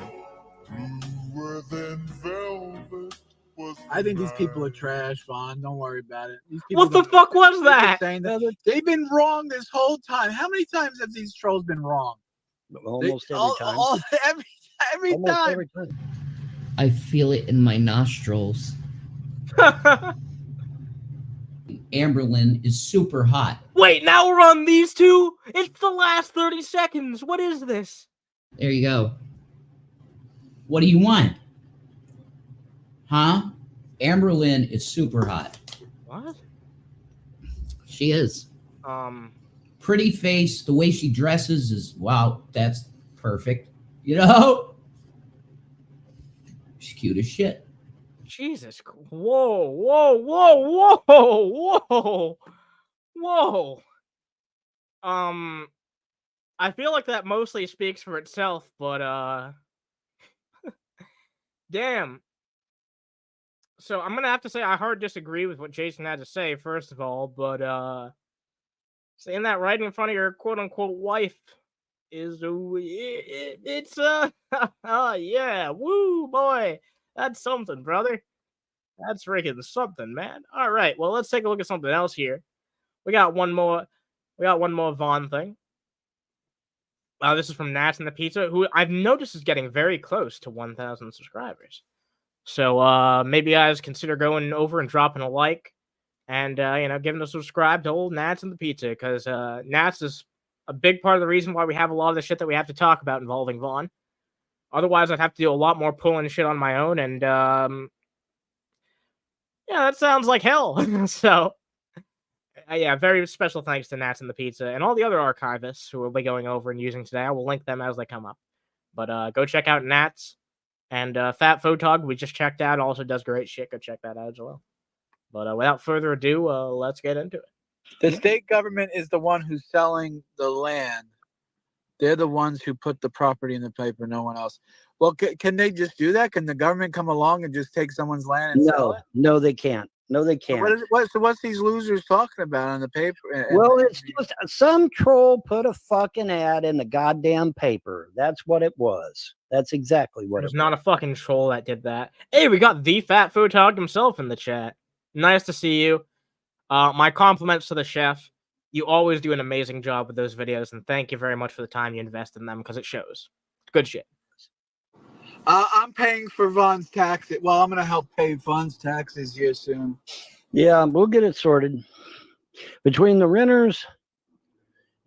I think these people are trash, Vaughn. Don't worry about it. These people What the fuck was they're just that? saying that they've been wrong this whole time. How many times have these trolls been wrong? Almost every time. Every Almost time. every time. I feel it in my nostrils. Amberlynn is super hot. Wait, now we're on these two? It's the last 30 seconds. What is this? There you go. What do you want? Huh? Amberlynn is super hot. What? She is. Pretty face, the way she dresses is, wow, that's perfect. You know? She's cute as shit. Jesus. Whoa, whoa, whoa, whoa, whoa, whoa. I feel like that mostly speaks for itself, but, damn. So I'm gonna have to say I hard disagree with what Jason had to say, first of all, but, saying that right in front of your quote-unquote wife is, it's, yeah, woo, boy. That's something, brother. That's freaking something, man. All right, well, let's take a look at something else here. We got one more Vaughn thing. This is from Nats and the Pizza, who I've noticed is getting very close to 1,000 subscribers. So maybe you guys consider going over and dropping a like and, giving a subscribe to old Nats and the Pizza, because Nats is a big part of the reason why we have a lot of the shit that we have to talk about involving Vaughn. Otherwise, I'd have to do a lot more pulling shit on my own, and, yeah, that sounds like hell. So, yeah, very special thanks to Nats and the Pizza and all the other archivists who we'll be going over and using today. I will link them as they come up. But go check out Nats. And Fat Fotog, we just checked out, also does great shit. Go check that out as well. But without further ado, let's get into it. The state government is the one who's selling the land. They're the ones who put the property in the paper, no one else. Well, can they just do that? Can the government come along and just take someone's land and sell it? No, they can't. No, they can't. So what's these losers talking about on the paper? Well, it's just some troll put a fucking ad in the goddamn paper. That's what it was. That's exactly what it was. There's not a fucking troll that did that. Hey, we got the Fat Fotog himself in the chat. Nice to see you. My compliments to the chef. You always do an amazing job with those videos, and thank you very much for the time you invest in them, because it shows. Good shit. I'm paying for Vaughn's taxes. Well, I'm going to help pay Vaughn's taxes here soon. Yeah, we'll get it sorted. Between the renters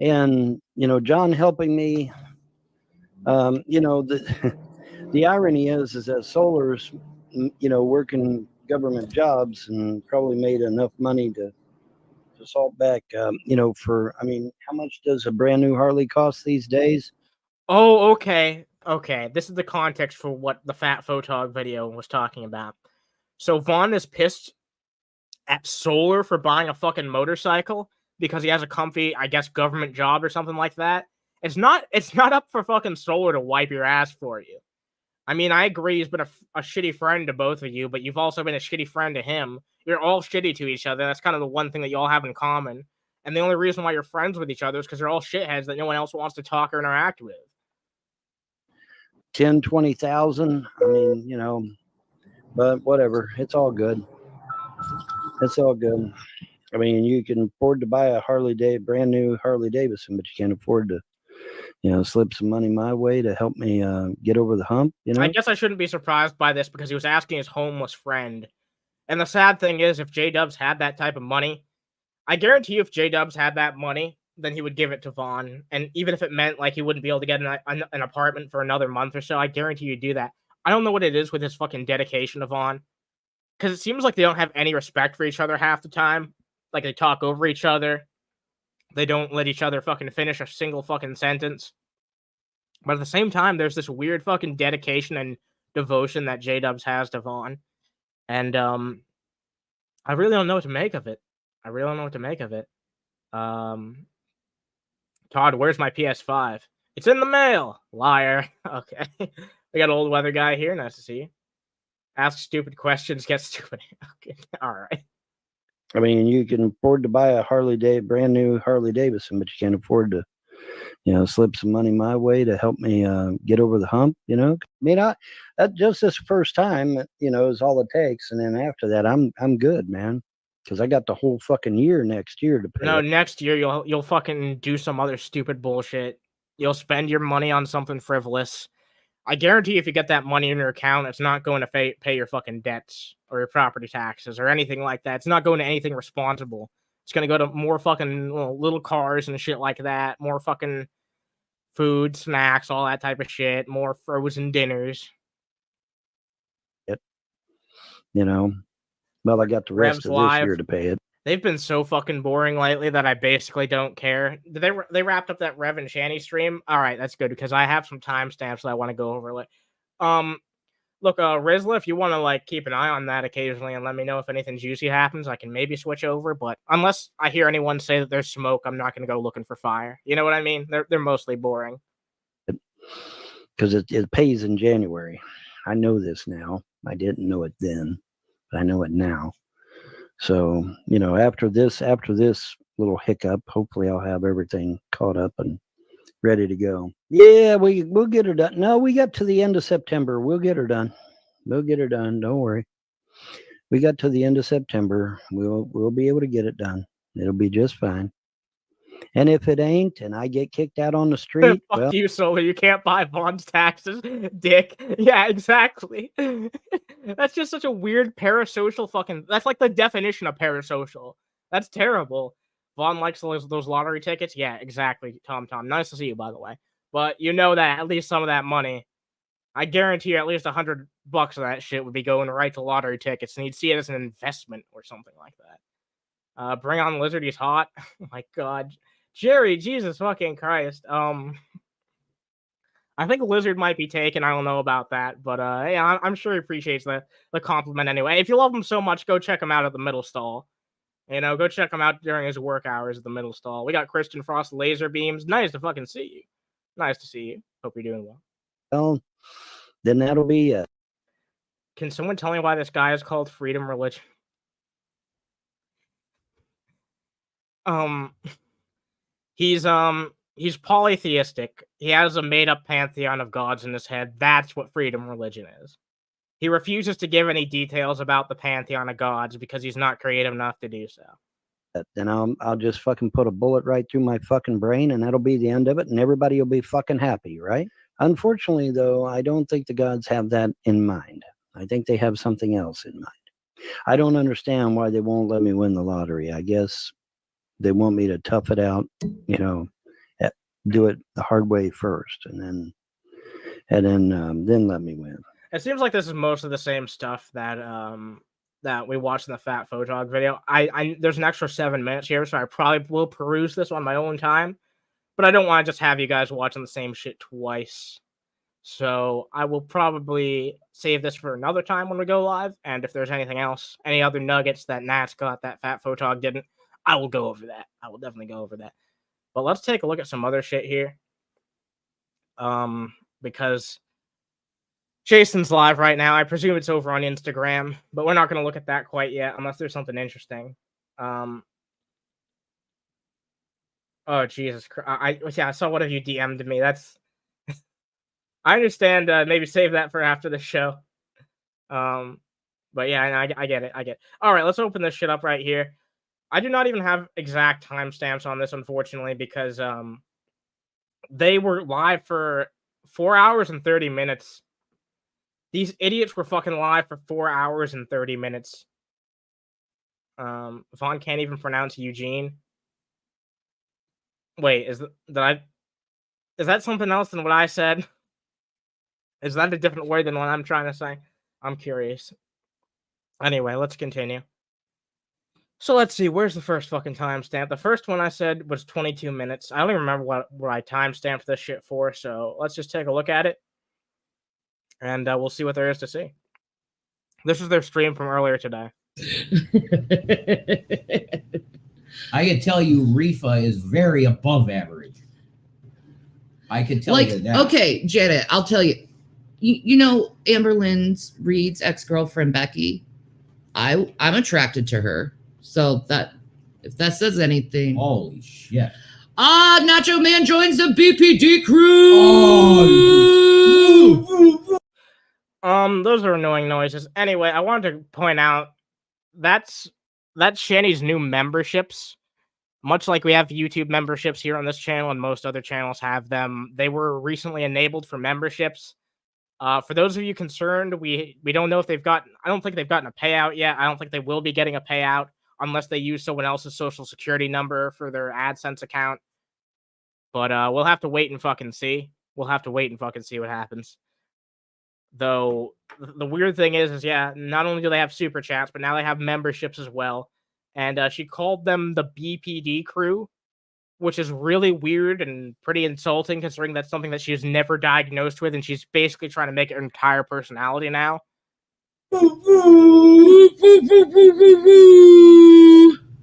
and, John helping me, the irony is that Solar's, working government jobs and probably made enough money to salt back, how much does a brand new Harley cost these days? Oh, okay. Okay, this is the context for what the Fat Fotog video was talking about. So Vaughn is pissed at Solar for buying a fucking motorcycle because he has a comfy, I guess, government job or something like that. It's not up for fucking Solar to wipe your ass for you. I mean, I agree he's been a shitty friend to both of you, but you've also been a shitty friend to him. You're all shitty to each other. That's kind of the one thing that you all have in common. And the only reason why you're friends with each other is because you're all shitheads that no one else wants to talk or interact with. 10, 20,000. I mean, but whatever. It's all good. It's all good. I mean, you can afford to buy a brand new Harley Davidson, but you can't afford to, slip some money my way to help me get over the hump. I guess I shouldn't be surprised by this because he was asking his homeless friend. And the sad thing is, if J-Dubs had that type of money, I guarantee you if J-Dubs had that money, then he would give it to Vaughn. And even if it meant like he wouldn't be able to get an apartment for another month or so, I guarantee you'd do that. I don't know what it is with his fucking dedication to Vaughn. Because it seems like they don't have any respect for each other half the time. Like, they talk over each other. They don't let each other fucking finish a single fucking sentence. But at the same time, there's this weird fucking dedication and devotion that J-Dubs has to Vaughn. And I really don't know what to make of it. Todd, where's my PS5? It's in the mail. Liar. Okay. We got old weather guy here. Nice to see you. Ask stupid questions, get stupid. Okay. All right. I mean, you can afford to buy a brand new Harley Davidson, but you can't afford to, slip some money my way to help me get over the hump. I mean, that just this first time, is all it takes, and then after that, I'm good, man, because I got the whole fucking year next year to pay. No, next year you'll fucking do some other stupid bullshit. You'll spend your money on something frivolous. I guarantee if you get that money in your account, it's not going to pay your fucking debts or your property taxes or anything like that. It's not going to anything responsible. It's going to go to more fucking little cars and shit like that. More fucking food, snacks, all that type of shit. More frozen dinners. Well, I got the rest Revs of Live. this year to pay it. They've been so fucking boring lately that I basically don't care. They wrapped up that Rev and Shanny stream? All right, that's good because I have some timestamps that I want to go over. Look, Rizla, if you want to keep an eye on that occasionally and let me know if anything juicy happens, I can maybe switch over. But unless I hear anyone say that there's smoke, I'm not going to go looking for fire. You know what I mean? They're mostly boring. Because it pays in January. I know this now. I didn't know it then, but I know it now. So, after this little hiccup, hopefully I'll have everything caught up and ready to go. Yeah, we'll get her done. No, we got to the end of September. We'll get her done. Don't worry. We got to the end of September. We'll be able to get it done. It'll be just fine. And if it ain't, and I get kicked out on the street, fuck you, Solar. You can't buy Vaughn's taxes, dick. Yeah, exactly. That's just such a weird parasocial fucking. That's like the definition of parasocial. That's terrible. Vaughn likes those lottery tickets. Yeah, exactly. Tom. Nice to see you, by the way. But you know that at least some of that money, I guarantee you, at least $100 of that shit would be going right to lottery tickets, and you'd see it as an investment or something like that. Bring on Lizard. He's hot. Oh my god. Jerry, Jesus fucking Christ. I think Lizard might be taken. I don't know about that, but yeah, I'm sure he appreciates the compliment anyway. If you love him so much, go check him out at the middle stall. Go check him out during his work hours at the middle stall. We got Christian Frost laser beams. Nice to fucking see you. Nice to see you. Hope you're doing well. Well, then that'll be it. Can someone tell me why this guy is called Freedom Religion? He's polytheistic. He has a made-up pantheon of gods in his head. That's what freedom religion is. He refuses to give any details about the pantheon of gods because he's not creative enough to do so. Then I'll just fucking put a bullet right through my fucking brain, and that'll be the end of it, and everybody will be fucking happy, right? Unfortunately, though, I don't think the gods have that in mind. I think they have something else in mind. I don't understand why they won't let me win the lottery. I guess they want me to tough it out, do it the hard way first, and then let me win. It seems like this is most of the same stuff that we watched in the Fat Fotog video. There's an extra 7 minutes here, so I probably will peruse this on my own time, but I don't want to just have you guys watching the same shit twice. So I will probably save this for another time when we go live, and if there's anything else, any other nuggets that Nat's got that Fat Fotog didn't, I will go over that. I will definitely go over that. But let's take a look at some other shit here. Because Jason's live right now. I presume it's over on Instagram, but we're not going to look at that quite yet unless there's something interesting. Oh, Jesus Christ. I saw one of you DM'd me. That's... I understand. Maybe save that for after the show. But yeah, I get it. All right, let's open this shit up right here. I do not even have exact timestamps on this, unfortunately, because they were live for 4 hours and 30 minutes. These idiots were fucking live for 4 hours and 30 minutes. Vaughn can't even pronounce Eugene. Wait, is that something else than what I said? Is that a different word than what I'm trying to say? I'm curious. Anyway, let's continue. So let's see, where's the first fucking timestamp? The first one I said was 22 minutes. I don't even remember what I timestamped this shit for, so let's just take a look at it. And we'll see what there is to see. This is their stream from earlier today. I can tell you Rifa is very above average. I can tell you that. Okay, Janet, I'll tell you. You know Amber Lynn's Reed's ex-girlfriend Becky? I'm attracted to her. So that if that says anything. Holy shit. Nacho Man joins the BPD crew. Oh. Those are annoying noises. Anyway, I wanted to point out that's Shanny's new memberships. Much like we have YouTube memberships here on this channel and most other channels have them, they were recently enabled for memberships. For those of you concerned, we don't know if they've gotten. I don't think they've gotten a payout yet. I don't think they will be getting a payout unless they use someone else's social security number for their AdSense account. But we'll have to wait and fucking see. We'll have to wait and fucking see what happens. Though the weird thing is yeah, not only do they have super chats, but now they have memberships as well. And she called them the BPD crew, which is really weird and pretty insulting considering that's something that she's never diagnosed with, and she's basically trying to make it her entire personality now.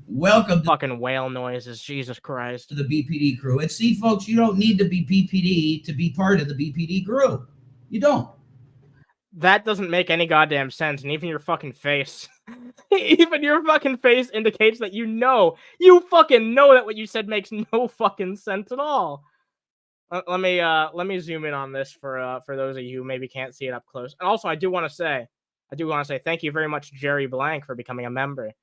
Welcome to Fucking whale noises, Jesus Christ. the BPD crew. And see, folks, you don't need to be BPD to be part of the BPD crew. You don't. That doesn't make any goddamn sense, and even your fucking face. Even your fucking face indicates that you fucking know that what you said makes no fucking sense at all. Let me zoom in on this for those of you who maybe can't see it up close. And also, I do want to say thank you very much, Jerry Blank, for becoming a member.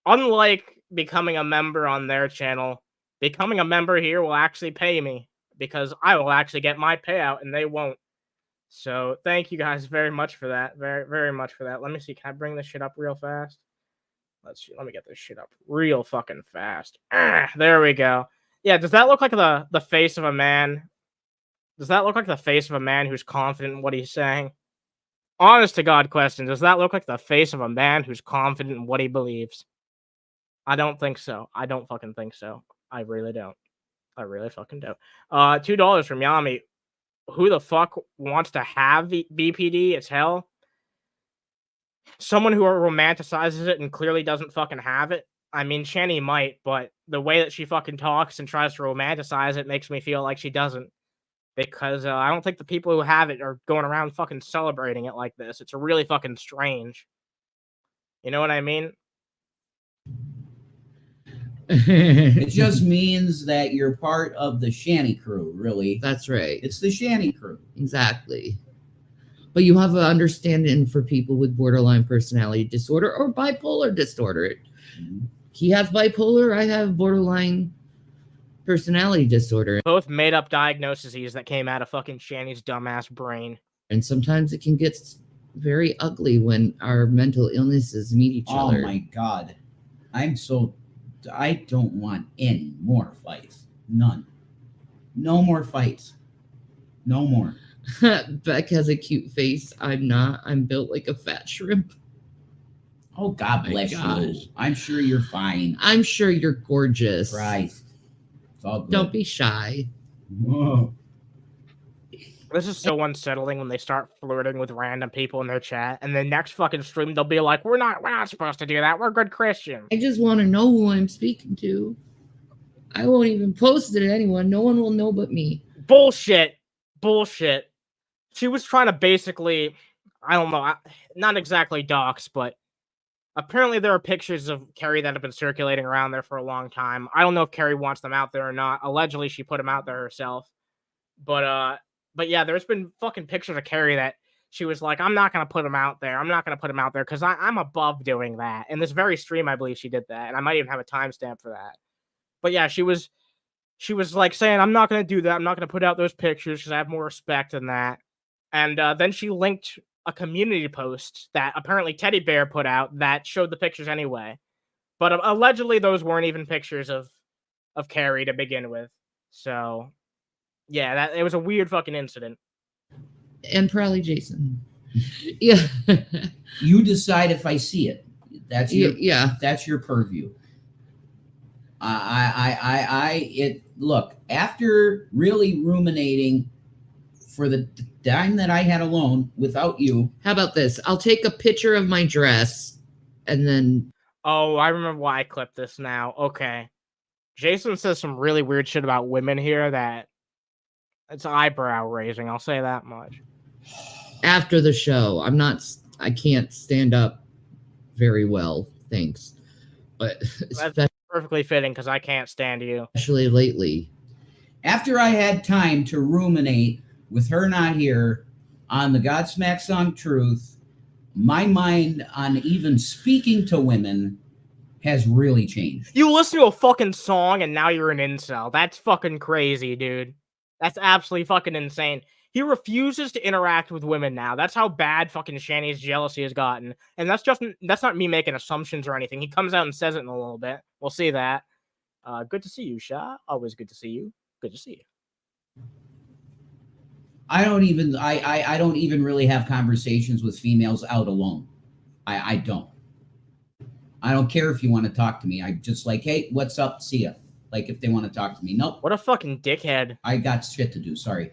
Unlike becoming a member on their channel, becoming a member here will actually pay me because I will actually get my payout and they won't. So thank you guys very much for that. Very, very much for that. Let me see. Can I bring this shit up real fast? Let's see. Let me get this shit up real fucking fast. There we go. Yeah, does that look like the face of a man? Does that look like the face of a man who's confident in what he's saying? Honest to God question. Does that look like the face of a man who's confident in what he believes? I don't think so. I don't fucking think so. I really don't. I really fucking don't. $2 from Yami. Who the fuck wants to have BPD? It's hell. Someone who romanticizes it and clearly doesn't fucking have it. I mean, Shanny might, but the way that she fucking talks and tries to romanticize it makes me feel like she doesn't. Because I don't think the people who have it are going around fucking celebrating it like this. It's really fucking strange. You know what I mean? It just means that you're part of the Shanny crew, really. That's right. It's the Shanny crew. Exactly. But you have an understanding for people with borderline personality disorder or bipolar disorder. Mm-hmm. He has bipolar, I have borderline personality disorder. Both made up diagnoses that came out of fucking Shanny's dumbass brain. And sometimes it can get very ugly when our mental illnesses meet each other. Oh my God. I don't want any more fights. None. No more fights. No more. Beck has a cute face. I'm not. I'm built like a fat shrimp. Oh, God bless you. I'm sure you're fine. I'm sure you're gorgeous. Christ. It's all good. Don't be shy. Whoa. This is so unsettling when they start flirting with random people in their chat, and the next fucking stream they'll be like, "We're not supposed to do that. We're good Christians." I just want to know who I'm speaking to. I won't even post it to anyone. No one will know but me. Bullshit. She was trying to basically, I don't know, not exactly dox, but apparently there are pictures of Carrie that have been circulating around there for a long time. I don't know if Carrie wants them out there or not. Allegedly, she put them out there herself, But yeah, there's been fucking pictures of Carrie that she was like, I'm not going to put them out there. I'm not going to put them out there because I'm above doing that. In this very stream, I believe she did that. And I might even have a timestamp for that. But yeah, she was like saying, I'm not going to do that. I'm not going to put out those pictures because I have more respect than that. And then she linked a community post that apparently Teddy Bear put out that showed the pictures anyway. But allegedly, those weren't even pictures of Carrie to begin with. So... yeah, it was a weird fucking incident. And probably Jason. Yeah. You decide if I see it. That's your Yeah. That's your purview. Look, after really ruminating for the time that I had alone without you. How about this? I'll take a picture of my dress and then. Oh, I remember why I clipped this now. Okay. Jason says some really weird shit about women here that it's eyebrow raising. I'll say that much. After the show, I can't stand up very well, thanks. But That's perfectly fitting because I can't stand you. Especially lately. After I had time to ruminate with her not here on the Godsmack song Truth, my mind on even speaking to women has really changed. You listen to a fucking song and now you're an incel. That's fucking crazy, dude. That's absolutely fucking insane. He refuses to interact with women now. That's how bad fucking Shanny's jealousy has gotten. And that's not me making assumptions or anything. He comes out and says it in a little bit. We'll see that. Good to see you, Sha. Always good to see you. Good to see you. I don't even really have conversations with females out alone. I don't. I don't care if you want to talk to me. I just like, hey, what's up? See ya. Like if they want to talk to me. Nope. What a fucking dickhead. I got shit to do. Sorry.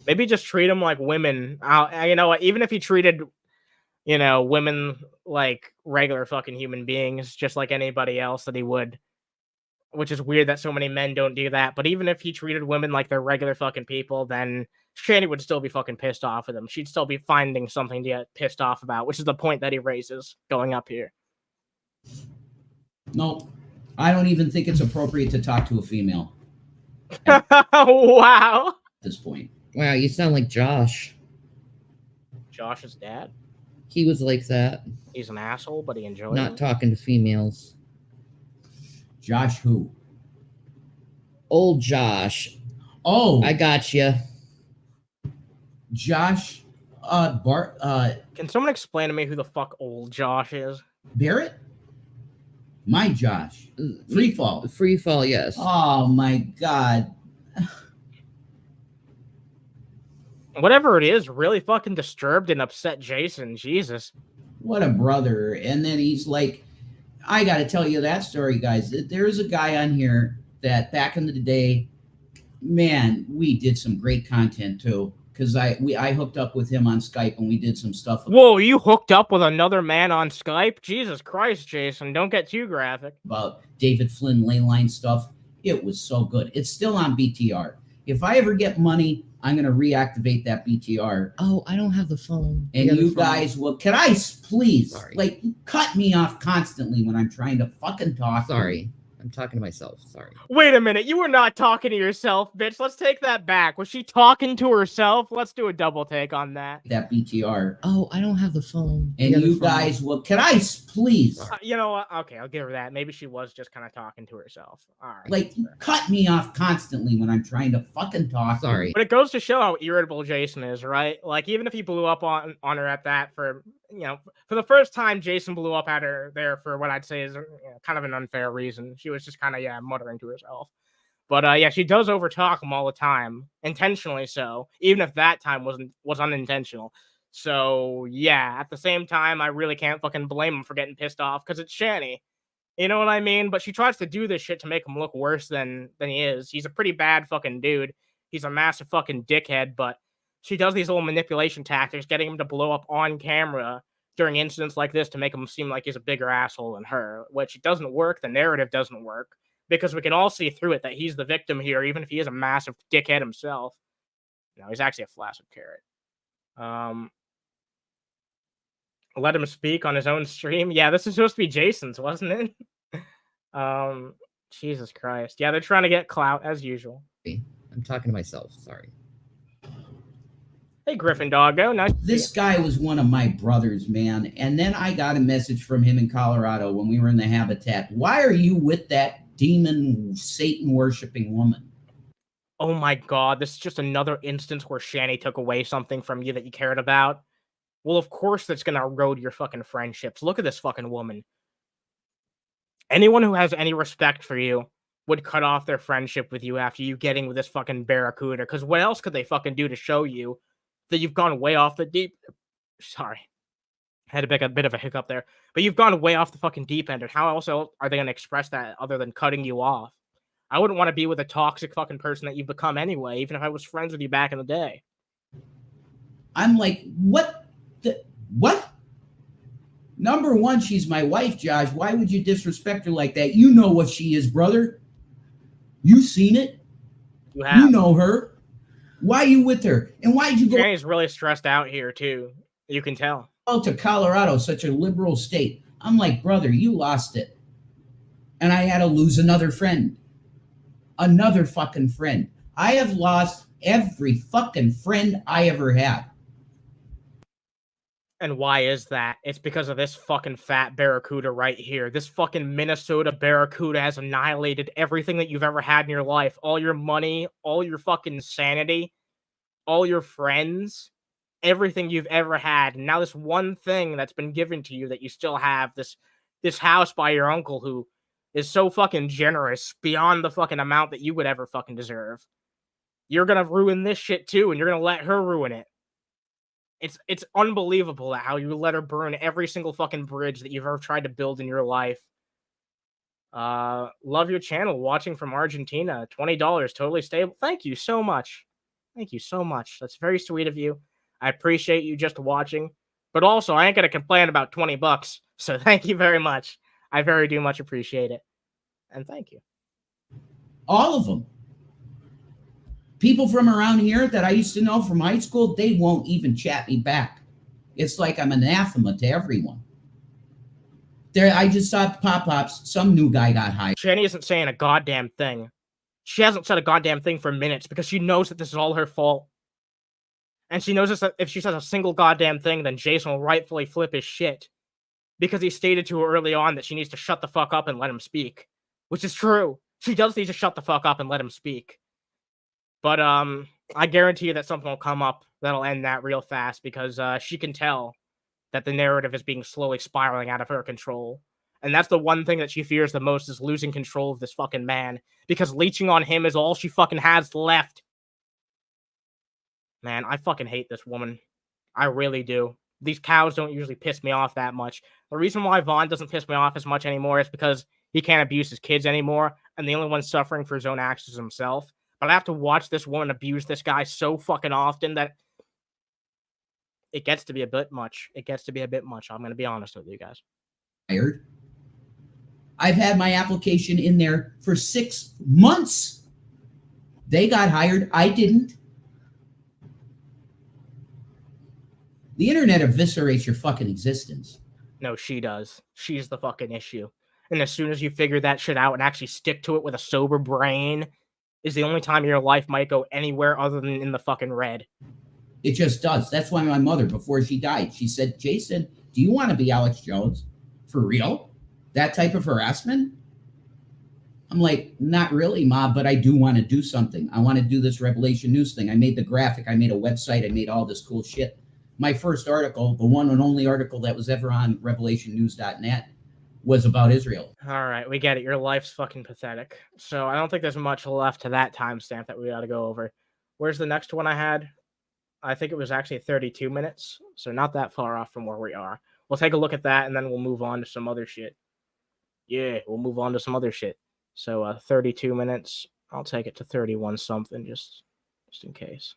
Maybe just treat them like women. You know what? Even if he treated, women like regular fucking human beings, just like anybody else that he would, which is weird that so many men don't do that. But even if he treated women like they're regular fucking people, then Shanny would still be fucking pissed off with him. She'd still be finding something to get pissed off about, which is the point that he raises going up here. Nope. I don't even think it's appropriate to talk to a female. Wow. At this point. Wow, you sound like Josh. Josh's dad? He was like that. He's an asshole, but he enjoys Not it. talking to females. Josh who? Old Josh. Oh. I got you. Josh Can someone explain to me who the fuck old Josh is? Barrett? My Josh. Free fall. Free fall, yes. Oh my God. Whatever it is, really fucking disturbed and upset Jason. Jesus. What a brother. And then he's like, I got to tell you that story, guys. There's a guy on here that back in the day, man, we did some great content too. Because I hooked up with him on Skype and we did some stuff. Whoa, you hooked up with another man on Skype? Jesus Christ, Jason, don't get too graphic. About David Flynn leyline stuff. It was so good. It's still on BTR. If I ever get money, I'm going to reactivate that BTR. Oh, I don't have the phone. And you guys will, can I please, Sorry. like, cut me off constantly when I'm trying to fucking talk. Sorry. I'm talking to myself. Sorry. Wait a minute. You were not talking to yourself, bitch. Let's take that back. Was she talking to herself? Let's do a double take on that. That BTR. Oh, I don't have the phone. And you guys will, can I please? You know what? Okay, I'll give her that. Maybe she was just kind of talking to herself. All right. Like, cut me off constantly when I'm trying to fucking talk. Sorry. But it goes to show how irritable Jason is, right? Like, even if he blew up on her at that for the first time, Jason blew up at her there for what I'd say is kind of an unfair reason. She was just kind of, muttering to herself. But she does overtalk him all the time, intentionally so, even if that time was unintentional. So, yeah, at the same time, I really can't fucking blame him for getting pissed off because it's Shanny. You know what I mean? But she tries to do this shit to make him look worse than he is. He's a pretty bad fucking dude. He's a massive fucking dickhead, but she does these little manipulation tactics, getting him to blow up on camera during incidents like this to make him seem like he's a bigger asshole than her, which doesn't work. The narrative doesn't work because we can all see through it that he's the victim here, even if he is a massive dickhead himself. No, he's actually a flaccid carrot. Let him speak on his own stream. Yeah, this is supposed to be Jason's, wasn't it? Jesus Christ. Yeah, they're trying to get clout as usual. I'm talking to myself. Sorry. Hey, Griffin Doggo. Nice. This guy was one of my brothers, man. And then I got a message from him in Colorado when we were in the habitat. Why are you with that demon, Satan worshipping woman? Oh my God, this is just another instance where Shanny took away something from you that you cared about. Well, of course that's going to erode your fucking friendships. Look at this fucking woman. Anyone who has any respect for you would cut off their friendship with you after you getting with this fucking barracuda. Because what else could they fucking do to show you that you've gone way off the deep... Sorry. Had a bit of a hiccup there. But you've gone way off the fucking deep end. And how else are they going to express that other than cutting you off? I wouldn't want to be with a toxic fucking person that you've become anyway, even if I was friends with you back in the day. I'm like, what? What? Number one, she's my wife, Josh. Why would you disrespect her like that? You know what she is, brother. You seen it. You have. You know her. Why are you with her? And why did you go Shanny's really stressed out here, too. You can tell. to Colorado, such a liberal state? I'm like, brother, you lost it. And I had to lose another friend. Another fucking friend. I have lost every fucking friend I ever had. And why is that? It's because of this fucking fat barracuda right here. This fucking Minnesota barracuda has annihilated everything that you've ever had in your life. All your money, all your fucking sanity, all your friends, everything you've ever had. And now this one thing that's been given to you that you still have, this house by your uncle who is so fucking generous beyond the fucking amount that you would ever fucking deserve. You're gonna ruin this shit too, and you're gonna let her ruin it. It's unbelievable how you let her burn every single fucking bridge that you've ever tried to build in your life. Love your channel. Watching from Argentina. $20. Totally stable. Thank you so much. Thank you so much. That's very sweet of you. I appreciate you just watching. But also, I ain't going to complain about $20. So thank you very much. I very do much appreciate it. And thank you. All of them. People from around here that I used to know from high school, they won't even chat me back. It's like I'm anathema to everyone. There, I just saw pop-ups. Some new guy got hired. Shanny isn't saying a goddamn thing. She hasn't said a goddamn thing for minutes because she knows that this is all her fault. And she knows that if she says a single goddamn thing, then Jason will rightfully flip his shit. Because he stated to her early on that she needs to shut the fuck up and let him speak. Which is true. She does need to shut the fuck up and let him speak. But I guarantee you that something will come up that'll end that real fast because she can tell that the narrative is being slowly spiraling out of her control. And that's the one thing that she fears the most is losing control of this fucking man. Because leeching on him is all she fucking has left. Man, I fucking hate this woman. I really do. These cows don't usually piss me off that much. The reason why Vaughn doesn't piss me off as much anymore is because he can't abuse his kids anymore. And the only one suffering for his own actions is himself. But I have to watch this woman abuse this guy so fucking often that it gets to be a bit much. It gets to be a bit much. I'm going to be honest with you guys. Hired. I've had my application in there for 6 months. They got hired. I didn't. The internet eviscerates your fucking existence. No, she does. She's the fucking issue. And as soon as you figure that shit out and actually stick to it with a sober brain, is the only time your life might go anywhere other than in the fucking red. It just does. That's why my mother, before she died, she said, Jason, do you want to be Alex Jones? For real? That type of harassment? I'm like, not really, Ma, but I do want to do something. I want to do this Revelation News thing. I made the graphic. I made a website. I made all this cool shit. My first article, the one and only article that was ever on revelationnews.net, was about Israel. All right, we get it. Your life's fucking pathetic. So I don't think there's much left to that timestamp that we got to go over. Where's the next one I had? I think it was actually 32 minutes, so not that far off from where we are. We'll take a look at that, and then we'll move on to some other shit. Yeah, we'll move on to some other shit. So 32 minutes. I'll take it to 31 something, just in case.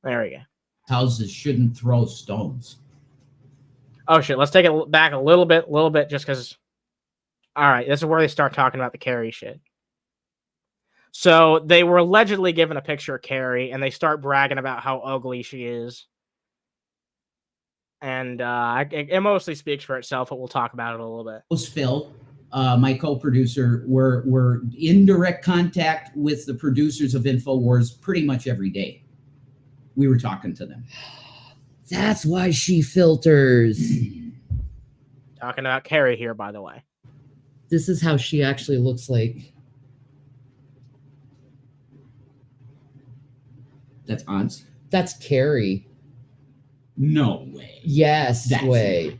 There we go. Houses shouldn't throw stones. Oh, shit. Let's take it back a little bit, just because... All right, this is where they start talking about the Carrie shit. So they were allegedly given a picture of Carrie, and they start bragging about how ugly she is. And it mostly speaks for itself, but we'll talk about it a little bit. Was Phil, my co-producer, were in direct contact with the producers of InfoWars pretty much every day. We were talking to them. That's why she filters. Talking about Carrie here, by the way. This is how she actually looks like. That's Ansja? That's Carrie. No way. Yes, That's way.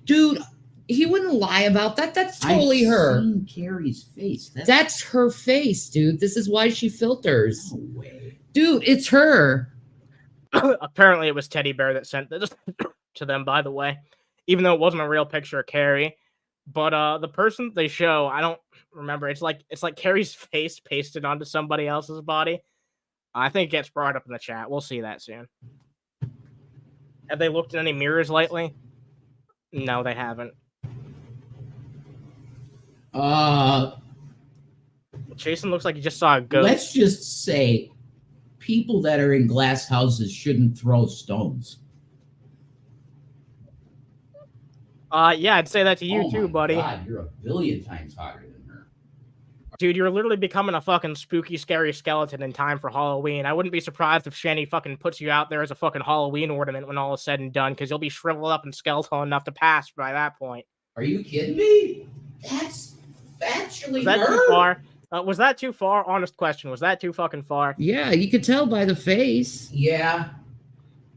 Dude, he wouldn't lie about that. That's totally her. I've seen Carrie's face. That's her face, dude. This is why she filters. No way. Dude, it's her. Apparently it was Teddy Bear that sent this to them, by the way. even though it wasn't a real picture of Carrie. But the person that they show, I don't remember. It's like Carrie's face pasted onto somebody else's body. I think it gets brought up in the chat. We'll see that soon. Have they looked in any mirrors lately? No, they haven't. Jason looks like he just saw a ghost. Let's just say people that are in glass houses shouldn't throw stones. Yeah, I'd say that to you too, buddy. God, you're a billion times hotter than her. Dude, you're literally becoming a fucking spooky, scary skeleton in time for Halloween. I wouldn't be surprised if Shanny fucking puts you out there as a fucking Halloween ornament when all is said and done, because you'll be shriveled up and skeletal enough to pass by that point. Are you kidding me? That's actually Was that too far? Was that too far? Honest question. Was that too fucking far? Yeah, you could tell by the face. Yeah.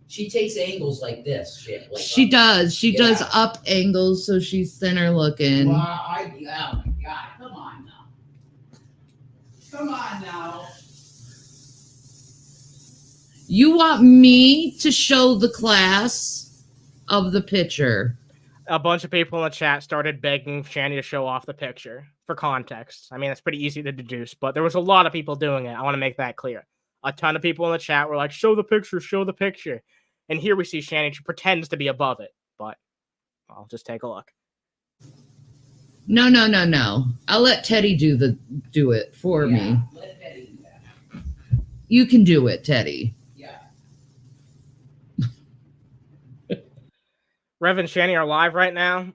She takes angles like this. Shit. Like She does. She does Yeah. up angles, so she's thinner looking. Well, oh my God. Come on now. Come on now. You want me to show the class of the picture? A bunch of people in the chat started begging Shanny to show off the picture for context. I mean, it's pretty easy to deduce, but there was a lot of people doing it. I want to make that clear. A ton of people in the chat were like, show the picture, show the picture. And here we see Shanny pretends to be above it, but I'll just take a look. No. I'll let Teddy do it for me. Let Eddie do that. You can do it, Teddy. Yeah. Rev and Shanny are live right now.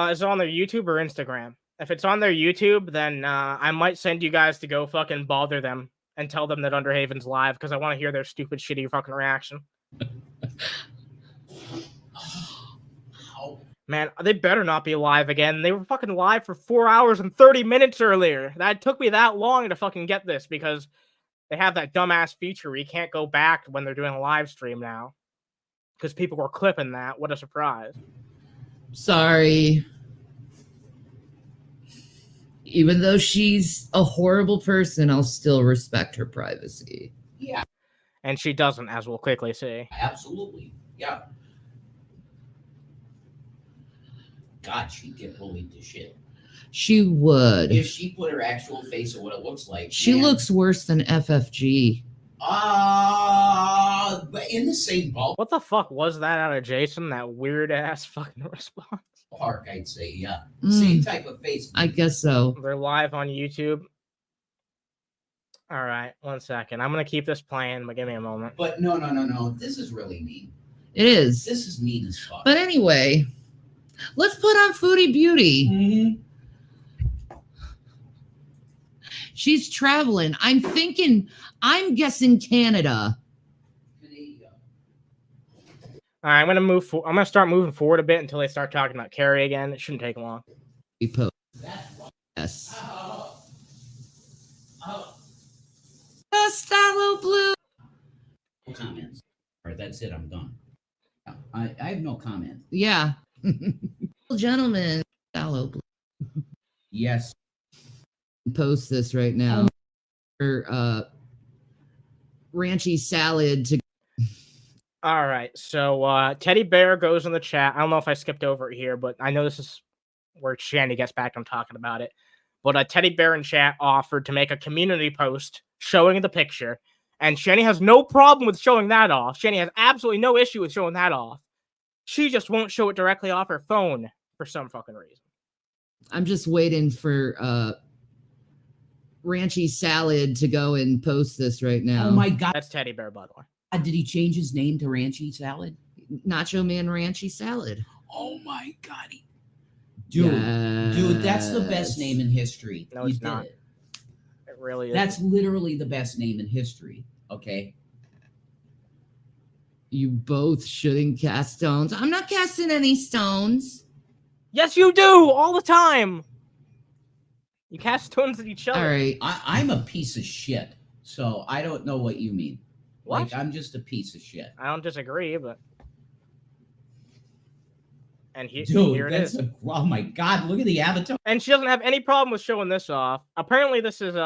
Is it on their YouTube or Instagram? If it's on their YouTube, then I might send you guys to go fucking bother them and tell them that Underhaven's live, because I want to hear their stupid, shitty fucking reaction. Man, they better not be live again. They were fucking live for 4 hours and 30 minutes earlier. That took me that long to fucking get this, because they have that dumbass feature where you can't go back when they're doing a live stream now. Because people were clipping that. What a surprise. Sorry. Even though she's a horrible person, I'll still respect her privacy. Yeah. And she doesn't, as we'll quickly see. Absolutely. Yeah. God, she'd get bullied to shit. She would. If she put her actual face on what it looks like. She man. looks worse than FFG. But in the same ballpark, What the fuck was that out of Jason? That weird ass fucking response. I'd say, yeah. Same type of face. I guess so. They're live on YouTube. All right, 1 second. I'm gonna keep this playing, but give me a moment. But no. This is really mean. It is. This is mean as fuck. But anyway, let's put on Foodie Beauty. Mhm. She's traveling. I'm guessing Canada. All right, I'm gonna start moving forward a bit until they start talking about Carrie again. It shouldn't take long. We post. Yes. Stallo Blue. No comments. All right, that's it. I'm done. I have no comment. Yeah. Gentlemen, Stallo Blue. Yes. Post this right now. For ranchy salad to. All right, so Teddy Bear goes in the chat. I don't know if I skipped over it here, but I know this is where Shanny gets back on talking about it. But Teddy Bear in chat offered to make a community post showing the picture, and Shanny has no problem with showing that off. Shanny has absolutely no issue with showing that off. She just won't show it directly off her phone for some fucking reason. I'm just waiting for ranchy salad to go and post this right now. Oh my God. That's Teddy Bear, by the way. Did he change his name to Ranchy Salad? Nacho Man Ranchy Salad. Oh my God. Dude, that's the best name in history. No, You it's did not. it. It really is. That's literally the best name in history. Okay. You both shouldn't cast stones. I'm not casting any stones. Yes, you do all the time. You cast stones at each other. All right. I'm a piece of shit. So I don't know what you mean. What? Like, I'm just a piece of shit. I don't disagree, but and here Dude, it that's is. oh my God, look at the avatar. And she doesn't have any problem with showing this off. Apparently, this is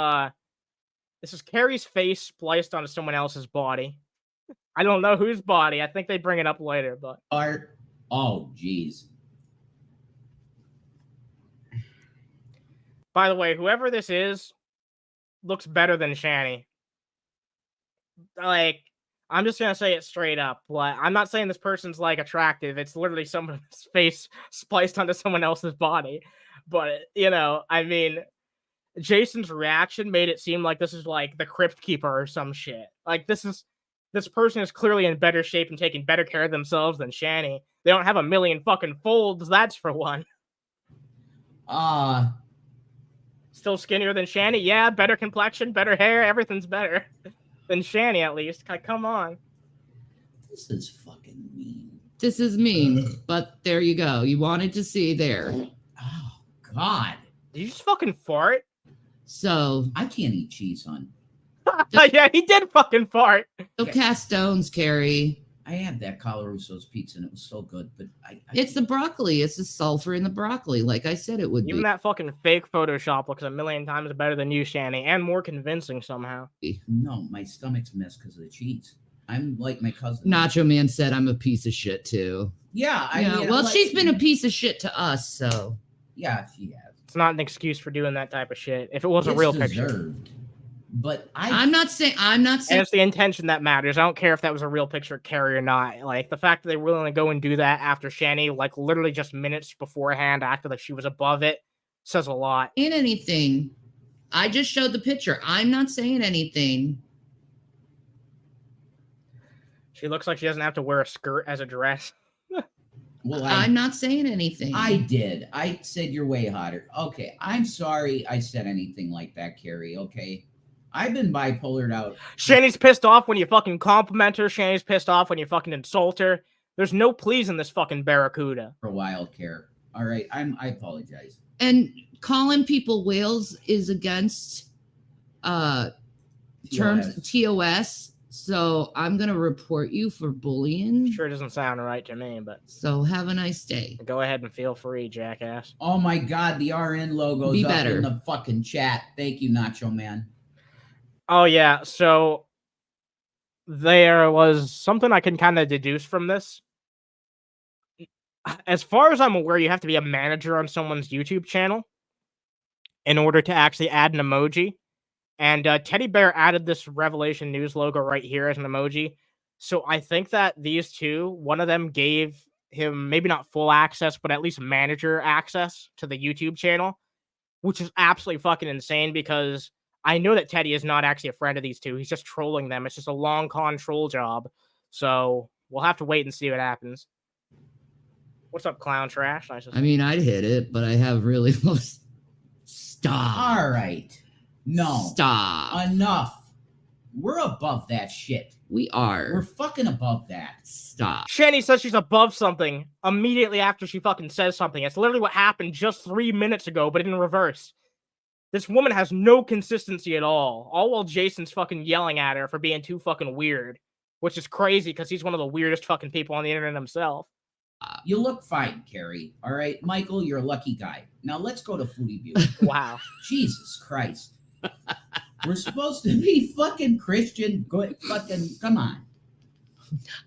Carrie's face spliced onto someone else's body. I don't know whose body. I think they bring it up later, but Oh, jeez. By the way, whoever this is looks better than Shanny. Like, I'm just gonna say it straight up. Like, I'm not saying this person's like attractive. It's literally someone's face spliced onto someone else's body. But I mean, Jason's reaction made it seem like this is like the Crypt Keeper or some shit. Like, this person is clearly in better shape and taking better care of themselves than Shanny. They don't have a million fucking folds, that's for one. Still skinnier than Shanny? Yeah, better complexion, better hair, everything's better than Shanny at least. Come on. This is fucking mean. This is mean, but there you go. You wanted to see there. Oh, God. Did you just fucking fart? So I can't eat cheese, hon. Yeah, he did fucking fart. cast stones, Carrie. I had that Calarusso's pizza and it was so good, but It's the broccoli. It's the sulfur in the broccoli, like I said it would Even be. that fucking fake Photoshop looks a million times better than you, Shanny, and more convincing somehow. No, my stomach's messed because of the cheese. I'm like my cousin. Nacho Man said I'm a piece of shit too. Yeah, Well, she's been a piece of shit to us, so. Yeah, she has. It's not an excuse for doing that type of shit. If it was a It's real deserved. picture. But I'm not saying. And it's the intention that matters. I don't care if that was a real picture of Carrie or not. Like, the fact that they were willing to go and do that after Shanny, like, literally just minutes beforehand, acted like she was above it, says a lot. Ain't anything. I just showed the picture. I'm not saying anything. She looks like she doesn't have to wear a skirt as a dress. Well, I'm not saying anything. I did. I said you're way hotter. Okay, I'm sorry I said anything like that, Carrie. Okay, I've been bipolared out. Shanny's pissed off when you fucking compliment her. Shanny's pissed off when you fucking insult her. There's no pleasing this fucking barracuda. For a while, Care. All right, I apologize. And calling people whales is against terms TOS. So I'm gonna report you for bullying. Sure doesn't sound right to me, but so have a nice day. Go ahead and feel free, jackass. Oh my God, the RN logo's Be up better. in the fucking chat. Thank you, Nacho Man. Oh yeah, so there was something I can kind of deduce from this. As far as I'm aware, you have to be a manager on someone's YouTube channel in order to actually add an emoji. And Teddy Bear added this Revelation News logo right here as an emoji. So I think that these two, one of them gave him maybe not full access, but at least manager access to the YouTube channel, which is absolutely fucking insane because I know that Teddy is not actually a friend of these two. He's just trolling them. It's just a long con troll job. So we'll have to wait and see what happens. What's up, Clown Trash? Nice to see I mean, I'd hit it, but I have really low. Stop. All right. No. Stop. Enough. We're above that shit. We are. We're fucking above that. Stop. Shanny says she's above something immediately after she fucking says something. It's literally what happened just 3 minutes ago, but in reverse. This woman has no consistency at all while Jason's fucking yelling at her for being too fucking weird, which is crazy because he's one of the weirdest fucking people on the internet himself. You look fine, Carrie. All right, Michael, you're a lucky guy. Now let's go to Foodie View. Wow. Jesus Christ. We're supposed to be fucking Christian. Good fucking, come on.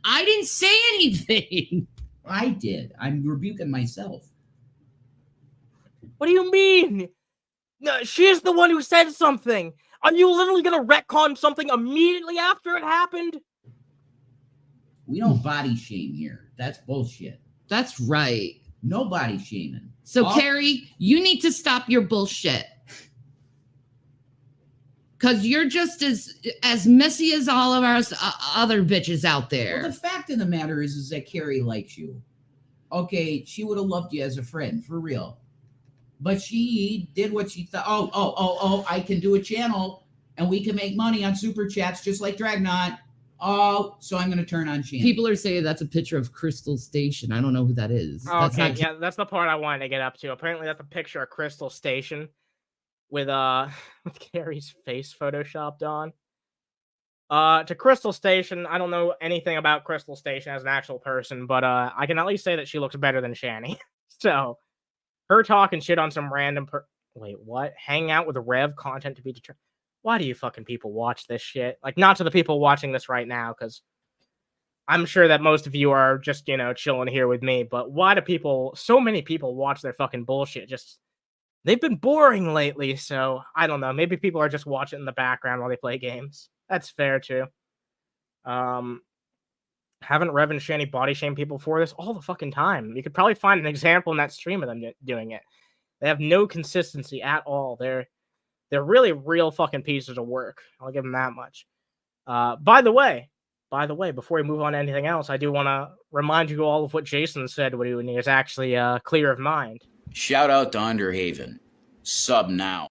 I didn't say anything. I did. I'm rebuking myself. What do you mean? No, she's the one who said something. Are you literally gonna retcon something immediately after it happened? We don't body shame here. That's bullshit. That's right. No body shaming. So, Carrie, you need to stop your bullshit. Because you're just as messy as all of our other bitches out there. Well, the fact of the matter is that Carrie likes you. Okay, she would have loved you as a friend, for real. But she did what she thought. Oh, I can do a channel and we can make money on super chats just like Dragnot. Oh, so I'm going to turn on Shanny. People are saying that's a picture of Crystal Station. I don't know who that is. Oh, That's okay, not- yeah, that's the part I wanted to get up to. Apparently, that's a picture of Crystal Station with with Carrie's face photoshopped on. To Crystal Station, I don't know anything about Crystal Station as an actual person, but I can at least say that she looks better than Shanny. So, her talking shit on some random wait, what? Hang out with Rev content to be determined. Why do you fucking people watch this shit? Like, not to the people watching this right now, because I'm sure that most of you are just, chilling here with me, but why do so many people watch their fucking bullshit? They've been boring lately, so I don't know. Maybe people are just watching in the background while they play games. That's fair too. Haven't Rev and Shanny body shame people for this all the fucking time. You could probably find an example in that stream of them doing it. They have no consistency at all. They're really real fucking pieces of work. I'll give them that much. By the way, before we move on to anything else, I do want to remind you all of what Jason said when he was actually clear of mind. Shout out to Underhaven. Sub now.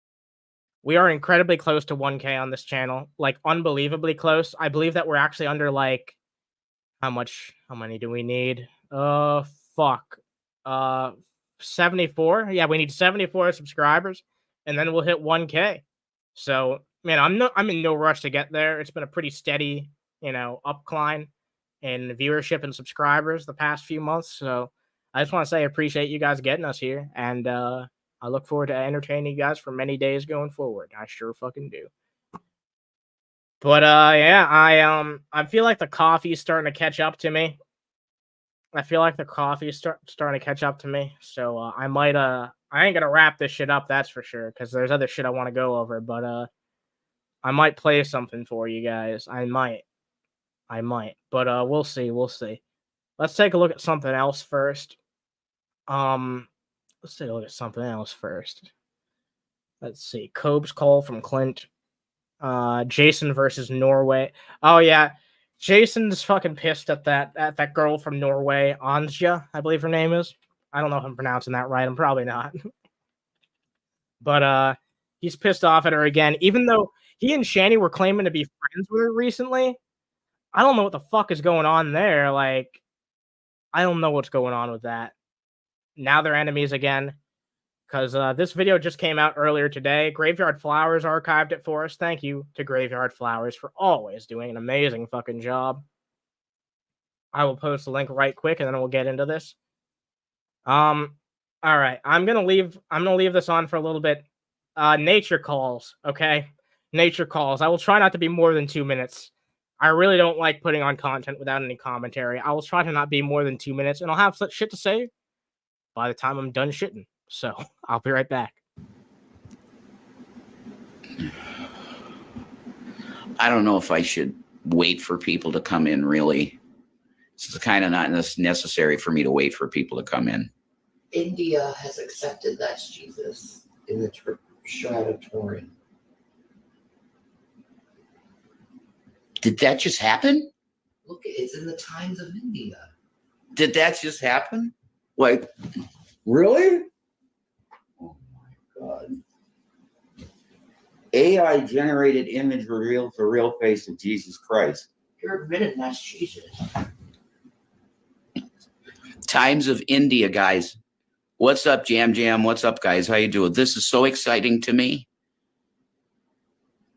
We are incredibly close to 1K on this channel. Like, unbelievably close. I believe that we're actually under, like, how many do we need? 74? Yeah, we need 74 subscribers, and then we'll hit 1K. So, man, I'm in no rush to get there. It's been a pretty steady, upcline in viewership and subscribers the past few months. So I just want to say I appreciate you guys getting us here, and I look forward to entertaining you guys for many days going forward. I sure fucking do. But yeah, I feel like the coffee is starting to catch up to me. So I might I ain't gonna wrap this shit up, that's for sure, because there's other shit I want to go over. But I might play something for you guys. I might. But we'll see. Let's take a look at something else first. Let's see. Cobes call from Clint. Jason versus Norway. Oh yeah, Jason's fucking pissed at that girl from Norway, Ansja, I believe her name is. I don't know if I'm pronouncing that right. I'm probably not. But he's pissed off at her again, even though he and Shanny were claiming to be friends with her recently. I don't know what the fuck is going on there. Like, I don't know what's going on with that. Now they're enemies again. Because this video just came out earlier today. Graveyard Flowers archived it for us. Thank you to Graveyard Flowers for always doing an amazing fucking job. I will post the link right quick, and then we'll get into this. All right, I'm gonna leave this on for a little bit. Nature calls, okay? Nature calls. I will try not to be more than 2 minutes. I really don't like putting on content without any commentary. I will try to not be more than 2 minutes, and I'll have such shit to say by the time I'm done shitting. So I'll be right back. I don't know if I should wait for people to come in, really. It's kind of not necessary for me to wait for people to come in. India has accepted that's Jesus in the Shroud of Turin. Did that just happen? Look, it's in the Times of India. Did that just happen? Like, really? Oh my God. AI generated image reveals the real face of Jesus Christ. You're admitting that's Jesus. Times of India, guys. What's up, Jam Jam? What's up, guys? How you doing? This is so exciting to me.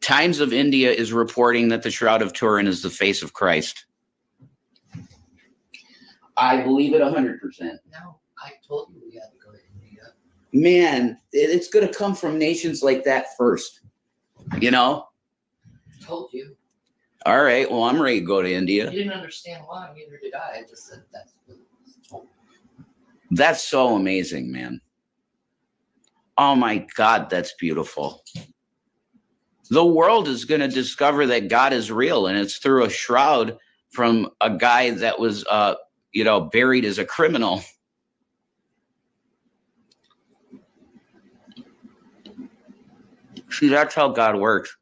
Times of India is reporting that the Shroud of Turin is the face of Christ. I believe it 100%. No, I told you we had to go to India. Man, it's going to come from nations like that first. You know? I told you. All right, well, I'm ready to go to India. You didn't understand why, neither did I. I just said that's what was told. That's so amazing, man. Oh my God, that's beautiful. The world is going to discover that God is real, and it's through a shroud from a guy that was, buried as a criminal. See, that's how God works.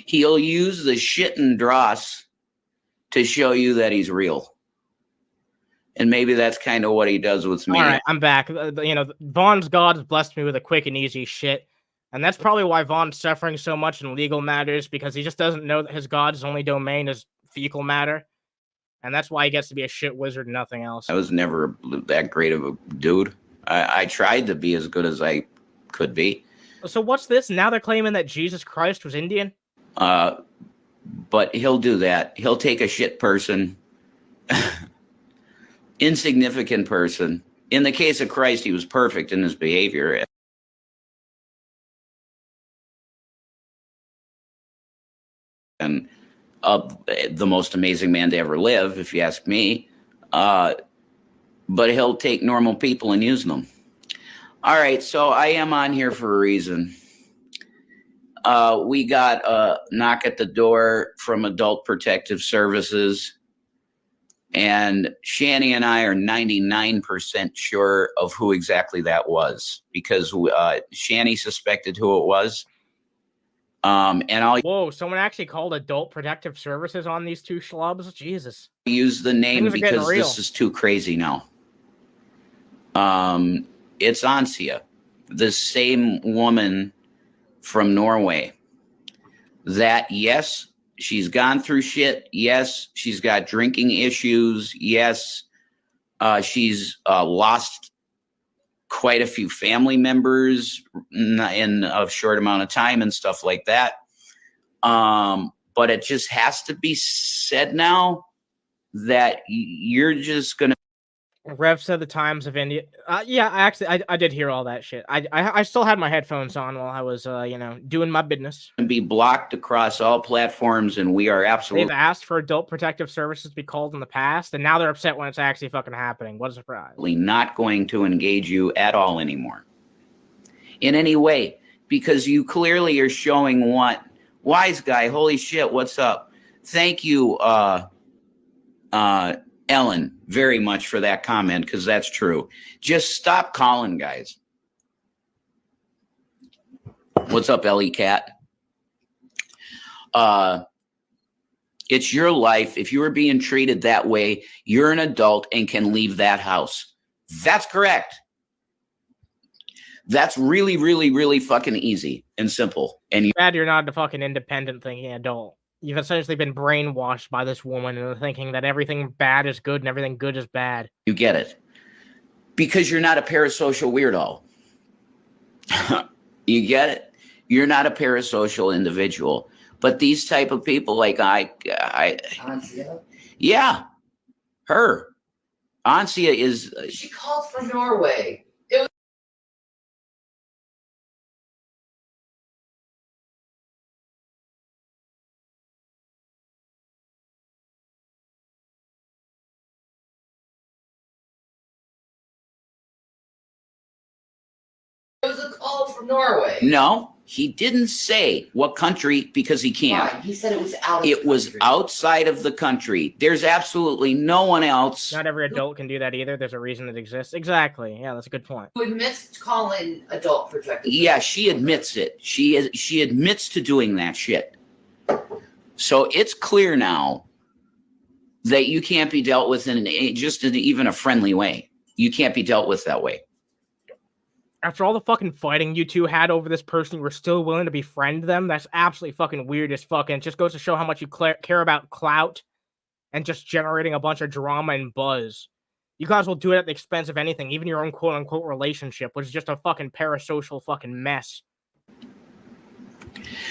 He'll use the shit and dross to show you that he's real. And maybe that's kind of what he does with me. All right, I'm back. Vaughn's God has blessed me with a quick and easy shit. And that's probably why Vaughn's suffering so much in legal matters, because he just doesn't know that his God's only domain is fecal matter. And that's why he gets to be a shit wizard and nothing else. I was never that great of a dude. I tried to be as good as I could be. So what's this? Now they're claiming that Jesus Christ was Indian? But he'll do that. He'll take a shit person, insignificant person. In the case of Christ, he was perfect in his behavior. And the most amazing man to ever live, if you ask me. But he'll take normal people and use them. All right, so I am on here for a reason. We got a knock at the door from Adult Protective Services, and Shanny and I are 99% sure of who exactly that was, because Shanny suspected who it was. Whoa, someone actually called Adult Protective Services on these two schlubs? Jesus. Use the name Things are getting because real. this is too crazy now. It's Ansja, the same woman from Norway. That, yes, she's gone through shit. Yes, she's got drinking issues. Yes, she's lost quite a few family members in a short amount of time and stuff like that. But it just has to be said now that you're just going to. Rev said the Times of India. Yeah, I did hear all that shit. I still had my headphones on while I was, doing my business. Be blocked across all platforms, and we are absolutely. They've asked for Adult Protective Services to be called in the past, and now they're upset when it's actually fucking happening. What a surprise. Not going to engage you at all anymore in any way, because you clearly are showing what. Wise guy, holy shit, what's up? Thank you, Ellen, very much for that comment, because that's true. Just stop calling, guys. What's up, Ellie Cat? It's your life. If you are being treated that way, you're an adult and can leave that house. That's correct. That's really, really, really fucking easy and simple. And Bad you're not a fucking independent thinking adult. You've essentially been brainwashed by this woman into thinking that everything bad is good and everything good is bad. You get it. Because you're not a parasocial weirdo. You get it? You're not a parasocial individual. But these type of people, like Ansja? Yeah, her. Ansja is. She called from Norway. It was a call from Norway. No, he didn't say what country because he can't. Right. He said it was out of It the was country. outside of the country. There's absolutely no one else. Not every adult can do that either. There's a reason it exists. Exactly. Yeah, that's a good point. Who admits to calling Adult Protective. Yeah, she admits it. She admits to doing that shit. So it's clear now that you can't be dealt with in even a friendly way. You can't be dealt with that way. After all the fucking fighting you two had over this person, you were still willing to befriend them? That's absolutely fucking weird as fucking. It just goes to show how much you care about clout and just generating a bunch of drama and buzz. You guys will do it at the expense of anything, even your own quote-unquote relationship, which is just a fucking parasocial fucking mess.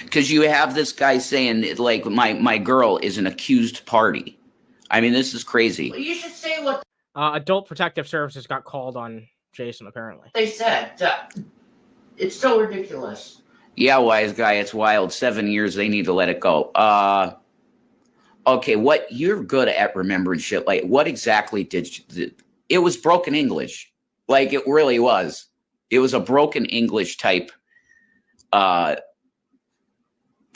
Because you have this guy saying, like, my girl is an accused party. I mean, this is crazy. Well, you should say what Adult Protective Services got called on Jason, apparently. they said. It's so ridiculous. Yeah, wise guy, it's wild. 7 years, they need to let it go. Okay, what you're good at remembering shit. Like, what exactly it was broken English. Like, it really was. It was a broken English type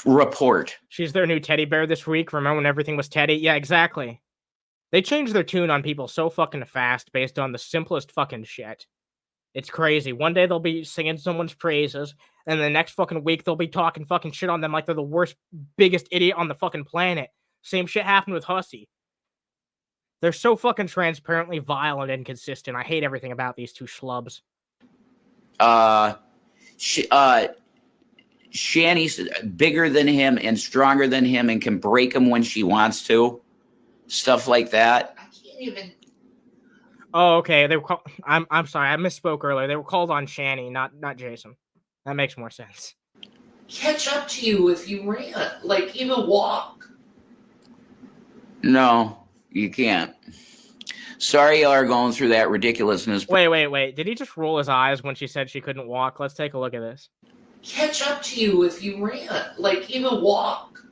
report. She's their new teddy bear this week. Remember when everything was Teddy? Yeah, exactly. They changed their tune on people so fucking fast based on the simplest fucking shit. It's crazy. One day they'll be singing someone's praises, and the next fucking week they'll be talking fucking shit on them like they're the worst, biggest idiot on the fucking planet. Same shit happened with Hussey. They're so fucking transparently vile and inconsistent. I hate everything about these two schlubs. Shanny's bigger than him and stronger than him and can break him when she wants to. Stuff like that. I can't even. Oh, okay. They were I'm sorry. I misspoke earlier. They were called on Shanny, not Jason. That makes more sense. Catch up to you if you ran. Like, even walk. No, you can't. Sorry y'all are going through that ridiculousness. Wait. Did he just roll his eyes when she said she couldn't walk? Let's take a look at this. Catch up to you if you ran. Like, even walk.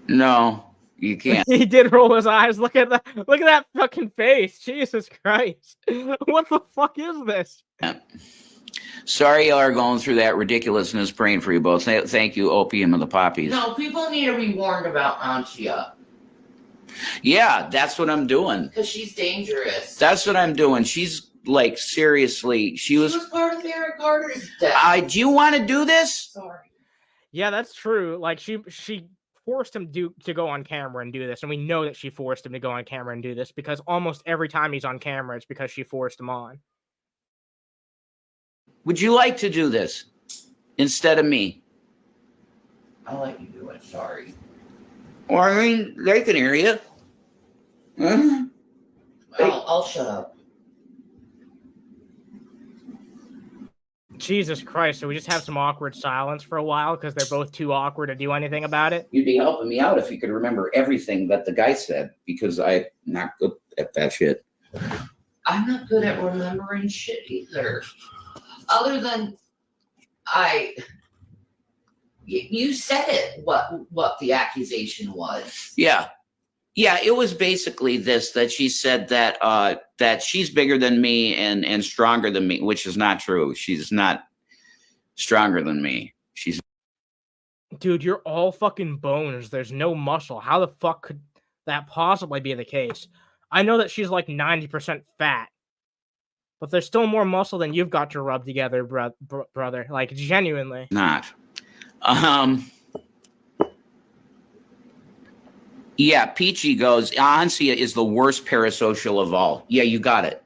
No, you can't. He did roll his eyes. Look at that! Look at that fucking face! Jesus Christ! What the fuck is this? Sorry y'all are going through that ridiculousness. Praying for you both. Thank you, Opium and the Poppies. No, people need to be warned about Ansja. Yeah, that's what I'm doing. Because she's dangerous. That's what I'm doing. She's like, seriously, she was part of Eric Carter's death. Do you want to do this? Sorry. Yeah, that's true. Like she forced him to go on camera and do this, and we know that she forced him to go on camera and do this because almost every time he's on camera, it's because she forced him on. Would you like to do this instead of me? I'll let you do it. Sorry. Well, I mean, they can hear you. Huh? I'll shut up. Jesus Christ! So we just have some awkward silence for a while because they're both too awkward to do anything about it. You'd be helping me out if you could remember everything that the guy said, because I'm not good at that shit. I'm not good at remembering shit either. Other than you said it. What the accusation was? Yeah, it was basically this, that she said that that she's bigger than me and stronger than me, which is not true. She's not stronger than me. She's Dude, you're all fucking bones. There's no muscle. How the fuck could that possibly be the case? I know that she's like 90% fat, but there's still more muscle than you've got to rub together, brother. Like, genuinely. not. Yeah, Peachy goes, Ansja is the worst parasocial of all. Yeah, you got it.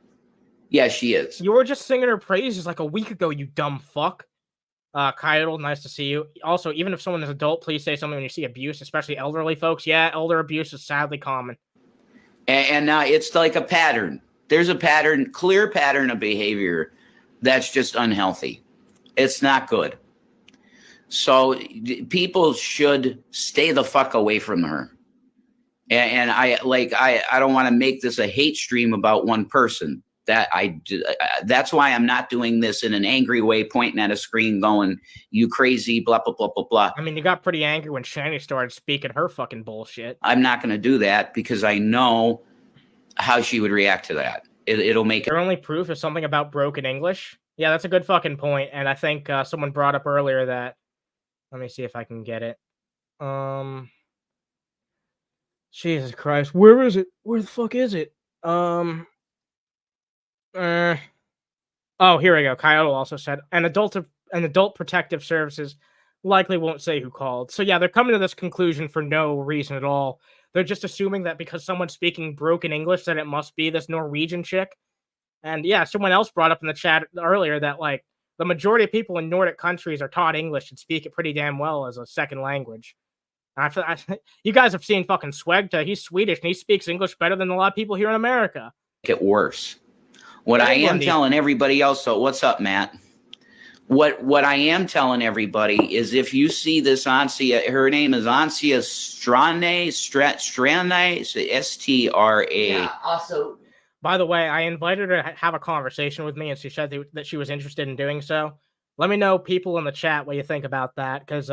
Yeah, she is. You were just singing her praises like a week ago, you dumb fuck. Kyle, nice to see you. Also, even if someone is adult, please say something when you see abuse, especially elderly folks. Yeah, elder abuse is sadly common. And it's like a pattern. There's a pattern, clear pattern of behavior that's just unhealthy. It's not good. So people should stay the fuck away from her. And I don't want to make this a hate stream about one person. That's why I'm not doing this in an angry way, pointing at a screen going, you crazy, blah, blah, blah, blah, blah. I mean, you got pretty angry when Shanny started speaking her fucking bullshit. I'm not going to do that because I know how she would react to that. It'll make it. Your only proof is something about broken English. Yeah, that's a good fucking point. And I think someone brought up earlier that, let me see if I can get it. Jesus Christ, where is it? Where the fuck is it? Oh, here we go. Kyle also said an adult protective services likely won't say who called. So yeah, they're coming to this conclusion for no reason at all. They're just assuming that because someone's speaking broken English, that it must be this Norwegian chick. And yeah, someone else brought up in the chat earlier that like the majority of people in Nordic countries are taught English and speak it pretty damn well as a second language. You guys have seen fucking Swegta. He's Swedish and he speaks English better than a lot of people here in America. Get worse. What I am telling everybody else, so what's up, Matt? What I am telling everybody is if you see this Ansja, her name is Ansja Strane, S-T-R-A. Yeah, also. By the way, I invited her to have a conversation with me and she said that she was interested in doing so. Let me know, people in the chat, what you think about that. Because,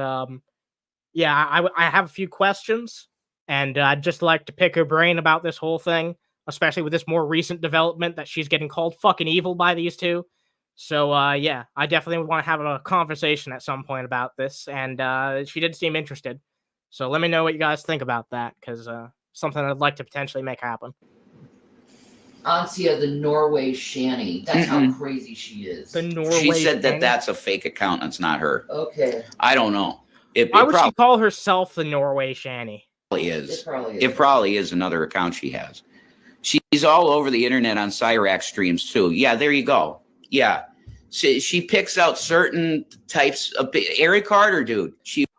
yeah, I have a few questions and I'd just like to pick her brain about this whole thing, especially with this more recent development that she's getting called fucking evil by these two. So, yeah, I definitely would want to have a conversation at some point about this, and she did seem interested. So let me know what you guys think about that, because something I'd like to potentially make happen. Ansja, the Norway Shanny. That's how crazy she is. The Norway She said Shanny? that's a fake account. It's not her. Okay. I don't know. Why would she call herself the Norway Shanny? Is. It probably is. It probably is another account she has. She's all over the internet on Cyrax streams too. Yeah, there you go. Yeah. She picks out certain types of Eric Carter, dude.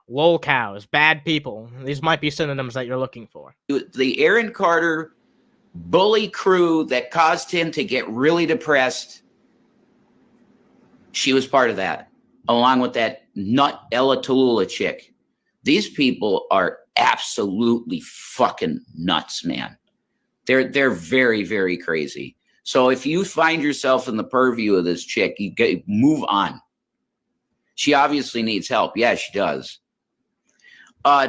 Lol cows, bad people. These might be synonyms that you're looking for. The Aaron Carter bully crew that caused him to get really depressed. She was part of that, along with that nut Ella Tallulah chick. These people are absolutely fucking nuts, man. They're very, very crazy. So if you find yourself in the purview of this chick, you move on. She obviously needs help. Yeah, she does.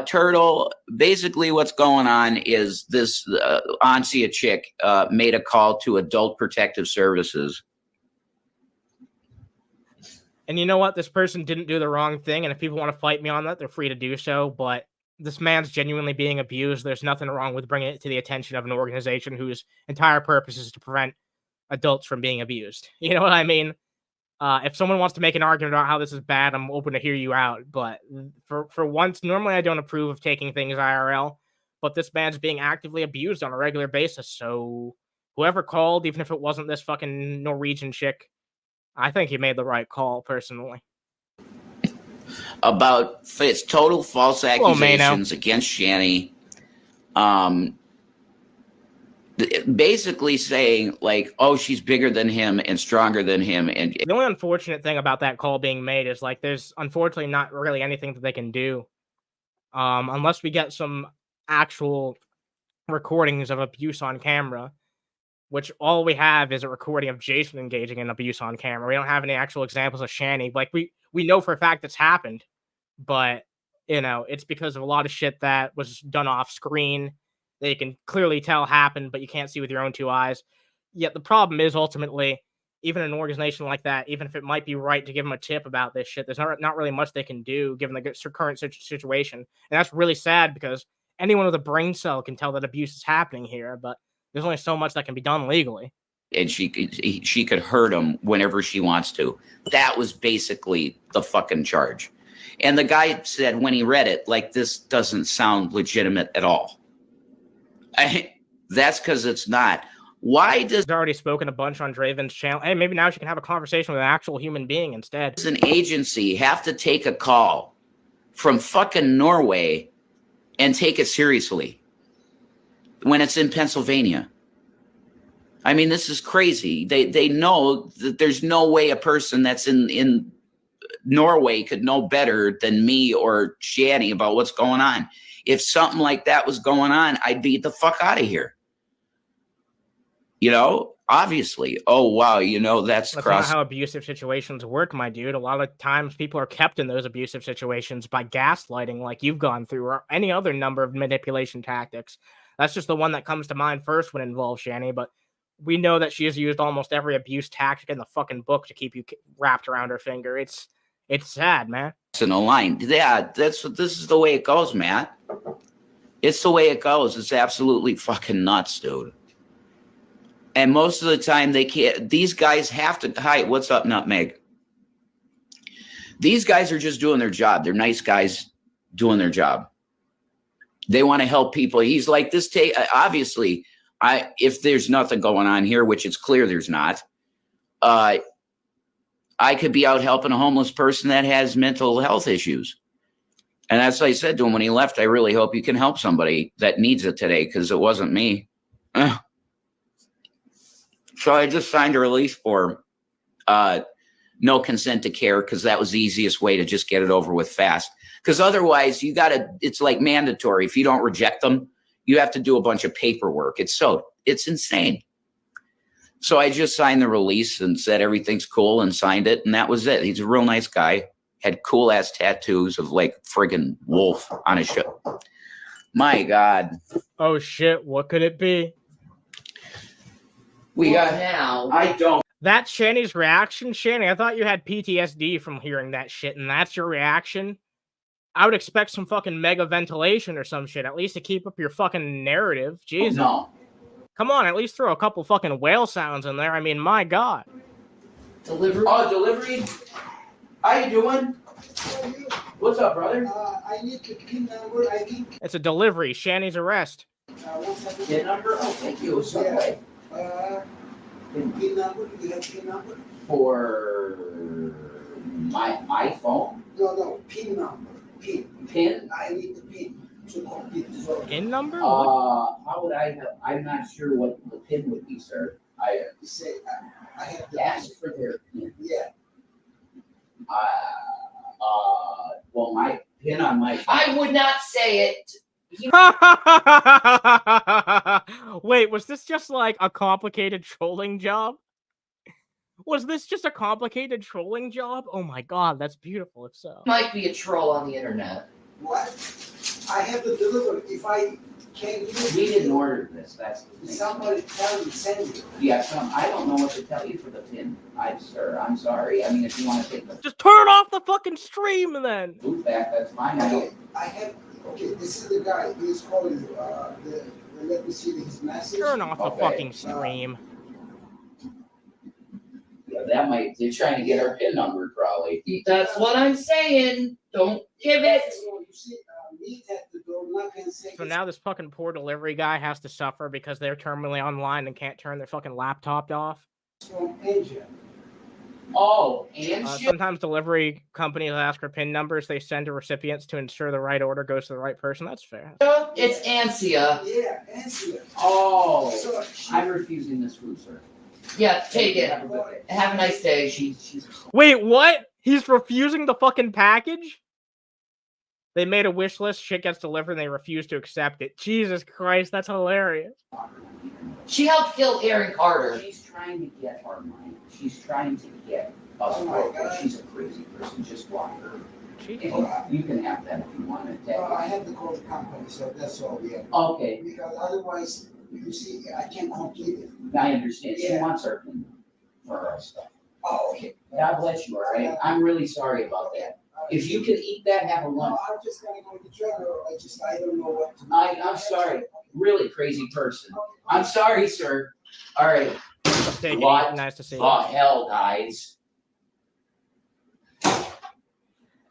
Turtle, basically what's going on is this Ansja chick made a call to Adult Protective Services. And you know what? This person didn't do the wrong thing, and if people want to fight me on that, they're free to do so, but this man's genuinely being abused. There's nothing wrong with bringing it to the attention of an organization whose entire purpose is to prevent adults from being abused. You know what I mean? If someone wants to make an argument about how this is bad, I'm open to hear you out. But for once, normally I don't approve of taking things IRL, but this man's being actively abused on a regular basis. So whoever called, even if it wasn't this fucking Norwegian chick, I think he made the right call, personally. About it's total false accusations against Shanny. Basically saying like, oh, she's bigger than him and stronger than him. And the only unfortunate thing about that call being made is like there's unfortunately not really anything that they can do unless we get some actual recordings of abuse on camera, which all we have is a recording of Jason engaging in abuse on camera. We don't have any actual examples of Shanny. Like we know for a fact it's happened, but you know, it's because of a lot of shit that was done off screen. They can clearly tell happened, but you can't see with your own two eyes. Yet the problem is ultimately, even an organization like that, even if it might be right to give them a tip about this shit, there's not really much they can do given the current situation. And that's really sad because anyone with a brain cell can tell that abuse is happening here, but there's only so much that can be done legally. And she could hurt him whenever she wants to. That was basically the fucking charge. And the guy said when he read it, like, this doesn't sound legitimate at all. That's because it's not. Why does... He's already spoken a bunch on Draven's channel. Hey, maybe now she can have a conversation with an actual human being instead. Does an agency have to take a call from fucking Norway and take it seriously when it's in Pennsylvania? I mean, this is crazy. They know that there's no way a person that's in Norway could know better than me or Shanny about what's going on. If something like that was going on, I'd be the fuck out of here. You know, obviously. Oh, wow. You know, that's not how abusive situations work, my dude. A lot of times people are kept in those abusive situations by gaslighting like you've gone through or any other number of manipulation tactics. That's just the one that comes to mind first when it involves Shanny, but we know that she has used almost every abuse tactic in the fucking book to keep you wrapped around her finger. It's sad, man. It's in a line. Yeah, this is the way it goes, Matt. It's the way it goes. It's absolutely fucking nuts, dude. And most of the time they can't, these guys have to, hi, what's up, Nutmeg? These guys are just doing their job. They're nice guys doing their job. They want to help people. He's like, this obviously, if there's nothing going on here, which it's clear there's not, I could be out helping a homeless person that has mental health issues. And that's what I said to him when he left. I really hope you can help somebody that needs it today, because it wasn't me. So I just signed a release for no consent to care, because that was the easiest way to just get it over with fast. Because otherwise, it's like mandatory. If you don't reject them, you have to do a bunch of paperwork. It's insane. So I just signed the release and said everything's cool and signed it. And that was it. He's a real nice guy. Had cool ass tattoos of like friggin' wolf on his shirt. My God. Oh shit. What could it be? I don't. That's Shanny's reaction. Shanny, I thought you had PTSD from hearing that shit, and that's your reaction? I would expect some fucking mega ventilation or some shit, at least to keep up your fucking narrative. Jesus. No. Come on, at least throw a couple fucking whale sounds in there. I mean, my God. Delivery? Oh, delivery? How you doing? What's up, brother? I need the PIN number, I think. It's a delivery. Shanny's arrest. PIN number? Oh, thank you. Subway. PIN number? You have PIN number? For my phone? No, PIN number. PIN? I need the PIN to complete this order. PIN number? How would I have? I'm not sure what the PIN would be, sir. I say I have the asked for their PIN. Yeah. Well, my PIN on my phone. I would not say it. Wait, was this just like a complicated trolling job? Was this just a complicated trolling job? Oh my God, that's beautiful if so. Might be a troll on the internet. What? I have to deliver. If I can't give We it, didn't order this, that's the thing. somebody tell me, send me. Yeah, I don't know what to tell you for the pin. Sir, I'm sorry. I mean, if you want to take the Just turn off the fucking stream then. boot back, that's fine. I don't. I have, okay, this is the guy, he's calling you, let me see his message. Turn off the Okay. fucking stream. Yeah, they're trying to get our pin number probably. That's what I'm saying. Don't give it. You see, meet at the door, not gonna say. So now this fucking poor delivery guy has to suffer because they're terminally online and can't turn their fucking laptop off. It's from Ansja. Oh, and shit. Sometimes delivery companies ask for PIN numbers they send to recipients to ensure the right order goes to the right person. That's fair. It's Ansja. Yeah, Ansja. Oh, So I'm refusing this food, sir. Yeah, take it. Have a good day. Have a nice day. She's Wait, what? He's refusing the fucking package? They made a wish list, shit gets delivered, and they refuse to accept it. Jesus Christ, that's hilarious. She helped kill Aaron Carter. She's trying to get our money. She's trying to get us Oh my broke. God. She's a crazy person. Just walk her. Jesus. And you can have that if you want to. I have to call the company, so that's all, yeah. Okay, Because otherwise, you see, I can't complete it. I understand. She Yeah. wants our pin for our stuff. Oh, okay. God bless you, all right? I'm really sorry about that. If you could eat that, have a No, lunch. I'm just gonna go to the trailer, I don't know what to do. I'm sorry. Really crazy person. I'm sorry, sir. All right. Take it What easy. Nice to see you. the hell, guys?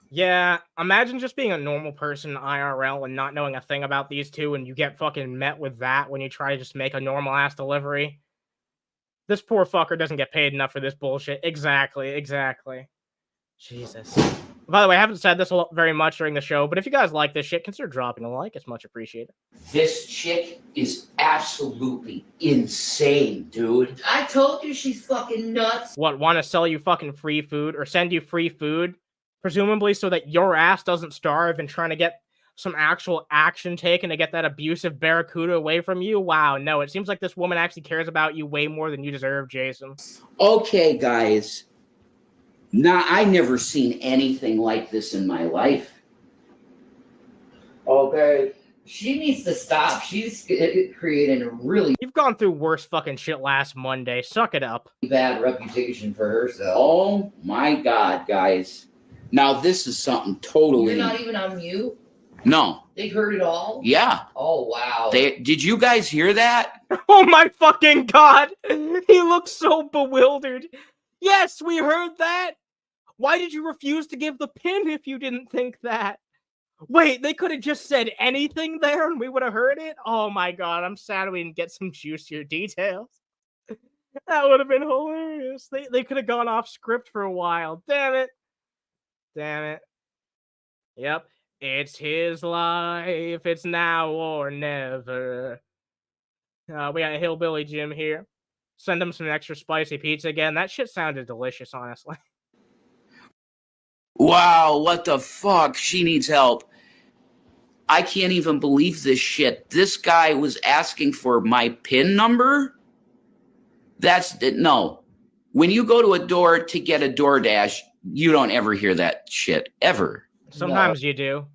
Yeah, imagine just being a normal person IRL and not knowing a thing about these two, and you get fucking met with that when you try to just make a normal ass delivery. This poor fucker doesn't get paid enough for this bullshit. Exactly. Jesus. By the way, I haven't said this very much during the show, but if you guys like this shit, consider dropping a like. It's much appreciated. This chick is absolutely insane, dude. I told you she's fucking nuts. What, want to sell you fucking free food or send you free food? Presumably so that your ass doesn't starve and trying to get some actual action taken to get that abusive barracuda away from you? Wow, no, it seems like this woman actually cares about you way more than you deserve, Jason. Okay, guys. Nah, I never seen anything like this in my life. Okay. She needs to stop. She's creating a really You've gone through worse fucking shit last Monday. Suck it up. bad reputation for herself. Oh my God, guys. Now this is something totally. You're not even on mute? No. They heard it all? Yeah. Oh, wow. Did you guys hear that? Oh my fucking god! He looks so bewildered. Yes, we heard that! Why did you refuse to give the pin if you didn't think that? Wait, they could have just said anything there and we would have heard it? Oh my god, I'm sad we didn't get some juicier details. That would have been hilarious. They could have gone off script for a while. Damn it. Yep. It's his life. It's now or never. We got a hillbilly Jim here. Send him some extra spicy pizza again. That shit sounded delicious, honestly. Wow, what the fuck? She needs help. I can't even believe this shit. This guy was asking for my PIN number? No. When you go to a door to get a DoorDash, you don't ever hear that shit, ever. Sometimes you do.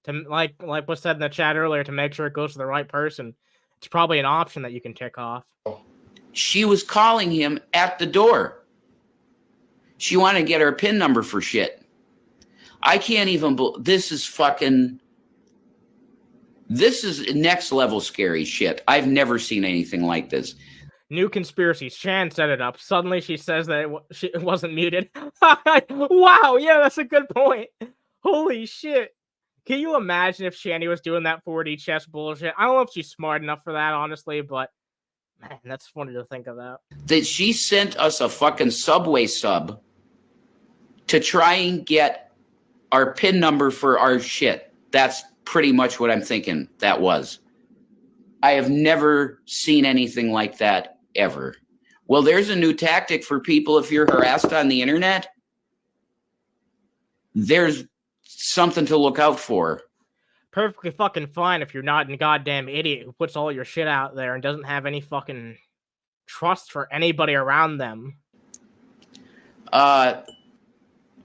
Like was said in the chat earlier, to make sure it goes to the right person. It's probably an option that you can tick off. She was calling him at the door. She wanted to get her PIN number for shit. I can't even this is next level scary shit. I've never seen anything like this. New conspiracy. Shan set it up. Suddenly she says that it wasn't muted. Wow, yeah, that's a good point. Holy shit. Can you imagine if Shanny was doing that 4D chess bullshit? I don't know if she's smart enough for that, honestly, but man, that's funny to think about. That she sent us a fucking Subway sub to try and get our PIN number for our shit. That's pretty much what I'm thinking that was. I have never seen anything like that ever. Well, there's a new tactic for people if you're harassed on the internet. There's something to look out for. Perfectly fucking fine if you're not a goddamn idiot who puts all your shit out there and doesn't have any fucking trust for anybody around them.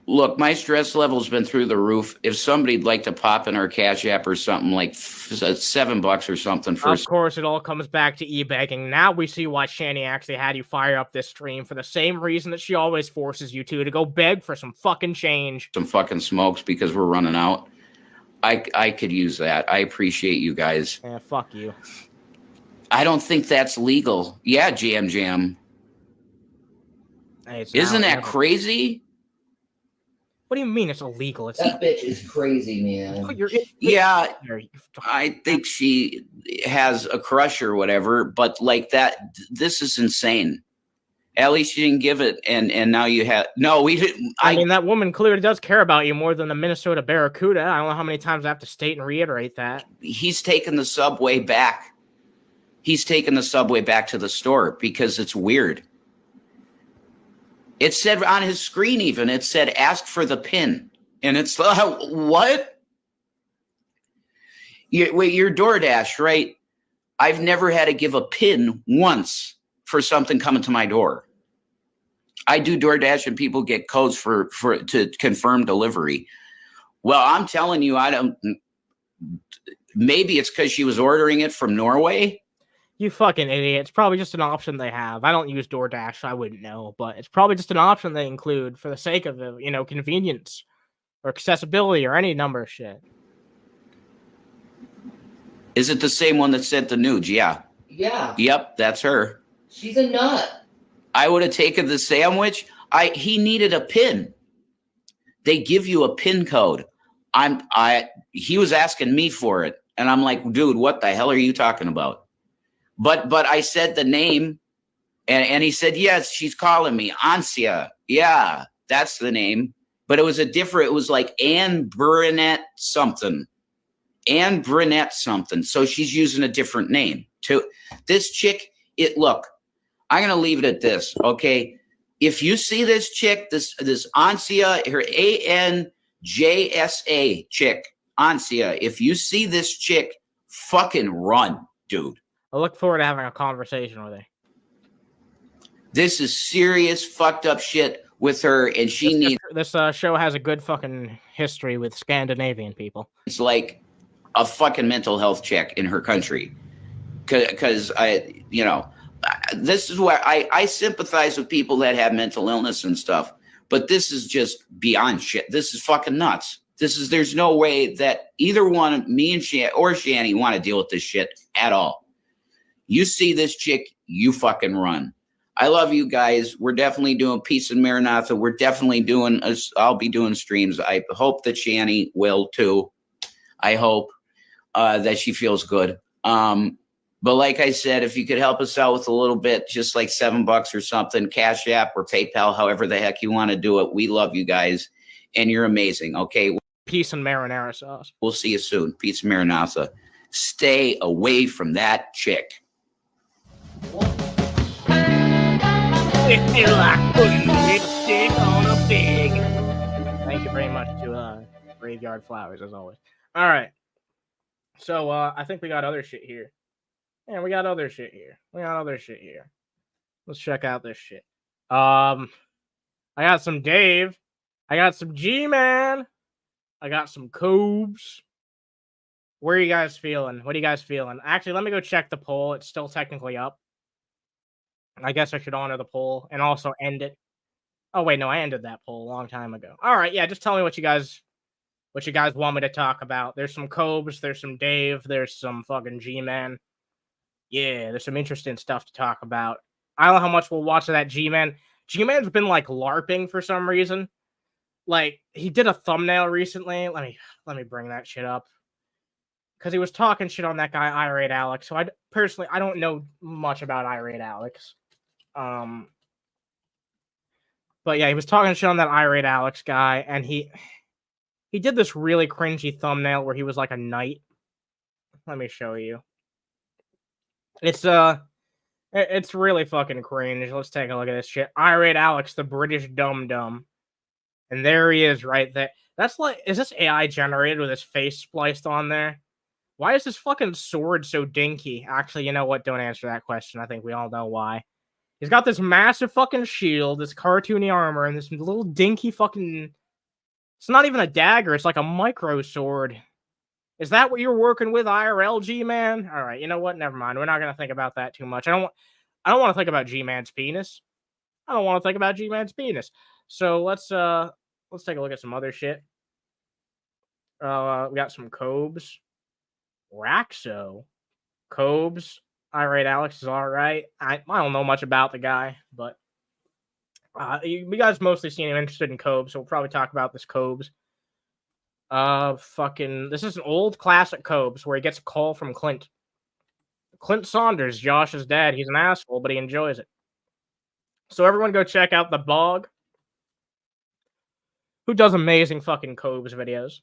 Look, my stress level's been through the roof. If somebody'd like to pop in our Cash App or something, like $7 or something for Of course, it all comes back to e-begging. Now we see why Shanny actually had you fire up this stream for the same reason that she always forces you to go beg for some fucking change. some fucking smokes because we're running out. I could use that. I appreciate you guys. Yeah, fuck you. I don't think that's legal. Yeah, Jam. Hey, Isn't that crazy? What do you mean it's illegal? It's That bitch is crazy, man. Yeah, I think she has a crush or whatever, but like that, this is insane. At least you didn't give it, and now you have. No, we didn't. I mean, that woman clearly does care about you more than the Minnesota Barracuda. I don't know how many times I have to state and reiterate that. He's taken the subway back. He's taken the subway back to the store because it's weird. It said on his screen, even it said, "Ask for the pin," and it's what? You're DoorDash, right? I've never had to give a pin once for something coming to my door. I do DoorDash and people get codes to confirm delivery. Well, I'm telling you, I don't. Maybe it's because she was ordering it from Norway. You fucking idiot. It's probably just an option they have. I don't use DoorDash, so I wouldn't know, but it's probably just an option they include for the sake of, convenience or accessibility or any number of shit. Is it the same one that sent the nudes? Yeah. Yeah. Yep, that's her. She's a nut. I would have taken the sandwich. He needed a pin. They give you a pin code. He was asking me for it, and I'm like, dude, what the hell are you talking about? But I said the name, and he said, yes, she's calling me. Ansja. Yeah, that's the name. But it was it was like Ann Burnett something. Ann Burnett something. So she's using a different name. This chick, look, I'm going to leave it at this, okay? If you see this chick, this Ansja, her ANJSA chick, Ansja, if you see this chick, fucking run, dude. I look forward to having a conversation with her. This is serious fucked up shit with her, and she needs. This show has a good fucking history with Scandinavian people. It's like a fucking mental health check in her country, because this is where I sympathize with people that have mental illness and stuff, but this is just beyond shit. This is fucking nuts. There's no way that either one, me and Shanny, want to deal with this shit at all. You see this chick, you fucking run. I love you guys. We're definitely doing Peace and Maranatha. We're definitely I'll be doing streams. I hope that Shanny will too. I hope that she feels good. But like I said, if you could help us out with a little bit, just like $7 or something, Cash App or PayPal, however the heck you want to do it. We love you guys, and you're amazing. Okay. Peace and marinara sauce. We'll see you soon. Peace and Maranatha. Stay away from that chick. Thank you very much to Graveyard Flowers, as always. All right. So I think we got other shit here. Yeah, we got other shit here. Let's check out this shit. I got some Dave. I got some G-Man. I got some Cobes. Where are you guys feeling? What are you guys feeling? Actually, let me go check the poll. It's still technically up. I guess I should honor the poll and also end it. Oh, wait, no, I ended that poll a long time ago. All right, yeah, just tell me what you guys want me to talk about. There's some Cobes, there's some Dave, there's some fucking G-Man. Yeah, there's some interesting stuff to talk about. I don't know how much we'll watch of that G-Man. G-Man's been, like, LARPing for some reason. Like, he did a thumbnail recently. Let me bring that shit up. Because he was talking shit on that guy, Irate Alex. So I don't know much about Irate Alex. But yeah, he was talking shit on that Irate Alex guy, and he did this really cringy thumbnail where he was like a knight. Let me show you. It's really fucking cringe. Let's take a look at this shit. Irate Alex, the British dum-dum. And there he is right there. That's like, is this AI generated with his face spliced on there? Why is this fucking sword so dinky? Actually, you know what? Don't answer that question. I think we all know why. He's got this massive fucking shield, this cartoony armor, and this little dinky fucking It's not even a dagger. It's like a micro sword. Is that what you're working with, IRL, G-Man? All right, you know what? Never mind. We're not gonna think about that too much. I don't want to think about G-Man's penis. I don't want to think about G-Man's penis. So let's take a look at some other shit. We got some Cobes, Raxo, Cobes. Irate Alex is all right. I don't know much about the guy, but you guys mostly seem interested in Cobes, so we'll probably talk about this Cobes. This is an old classic Cobes where he gets a call from Clint. Clint Saunders, Josh's dad. He's an asshole, but he enjoys it. So everyone go check out the Bog, who does amazing fucking Cobes videos.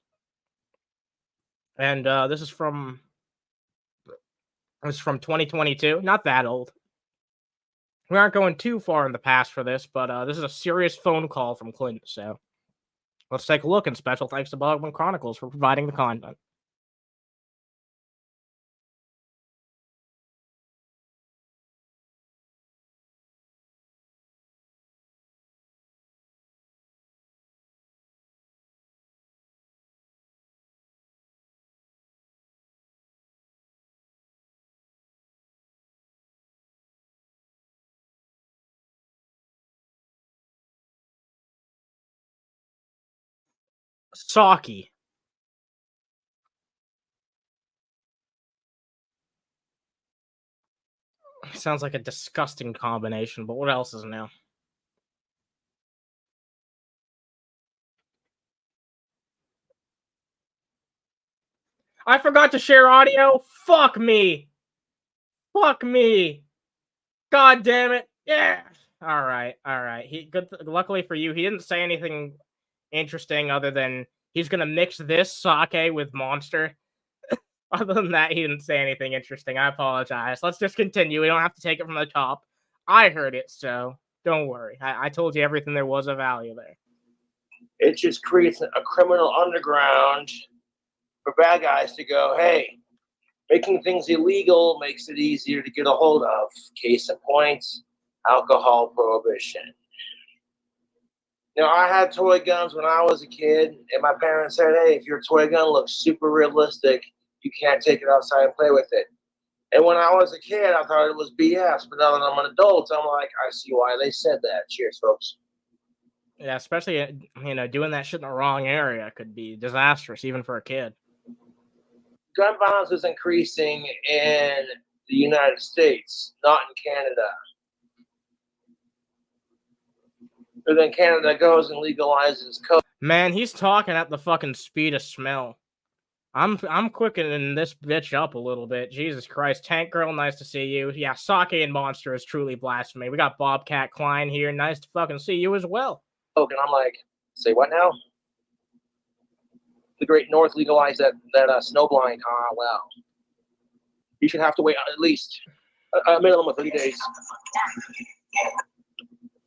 And this is from 2022. Not that old. We aren't going too far in the past for this, but this is a serious phone call from Clint. So let's take a look, and special thanks to Bogman Chronicles for providing the content. Saki. Sounds like a disgusting combination, but what else is new? I forgot to share audio? Fuck me. Fuck me. God damn it. Yeah. All right. Luckily for you, he didn't say anything interesting other than he's gonna mix this sake with Monster. Other than that, he didn't say anything interesting. I apologize. Let's just continue. We don't have to take it from the top. I heard it, so don't worry. I told you everything there was of value there. It just creates a criminal underground for bad guys to go, hey, making things illegal makes it easier to get a hold of. Case in point, alcohol prohibition. You know, I had toy guns when I was a kid, and my parents said, hey, if your toy gun looks super realistic, you can't take it outside and play with it. And when I was a kid, I thought it was BS. But now that I'm an adult, I'm like, I see why they said that. Cheers, folks. Yeah, especially, doing that shit in the wrong area could be disastrous, even for a kid. Gun violence is increasing in the United States, not in Canada. But then Canada goes and legalizes coke. Man, he's talking at the fucking speed of smell. I'm quickening this bitch up a little bit. Jesus Christ. Tank Girl, nice to see you. Yeah, Sake and Monster is truly blasphemy. We got Bobcat Klein here. Nice to fucking see you as well. And I'm like, say what now? The Great North legalized that snowblind. Well, you should have to wait at least a minimum of 30 days.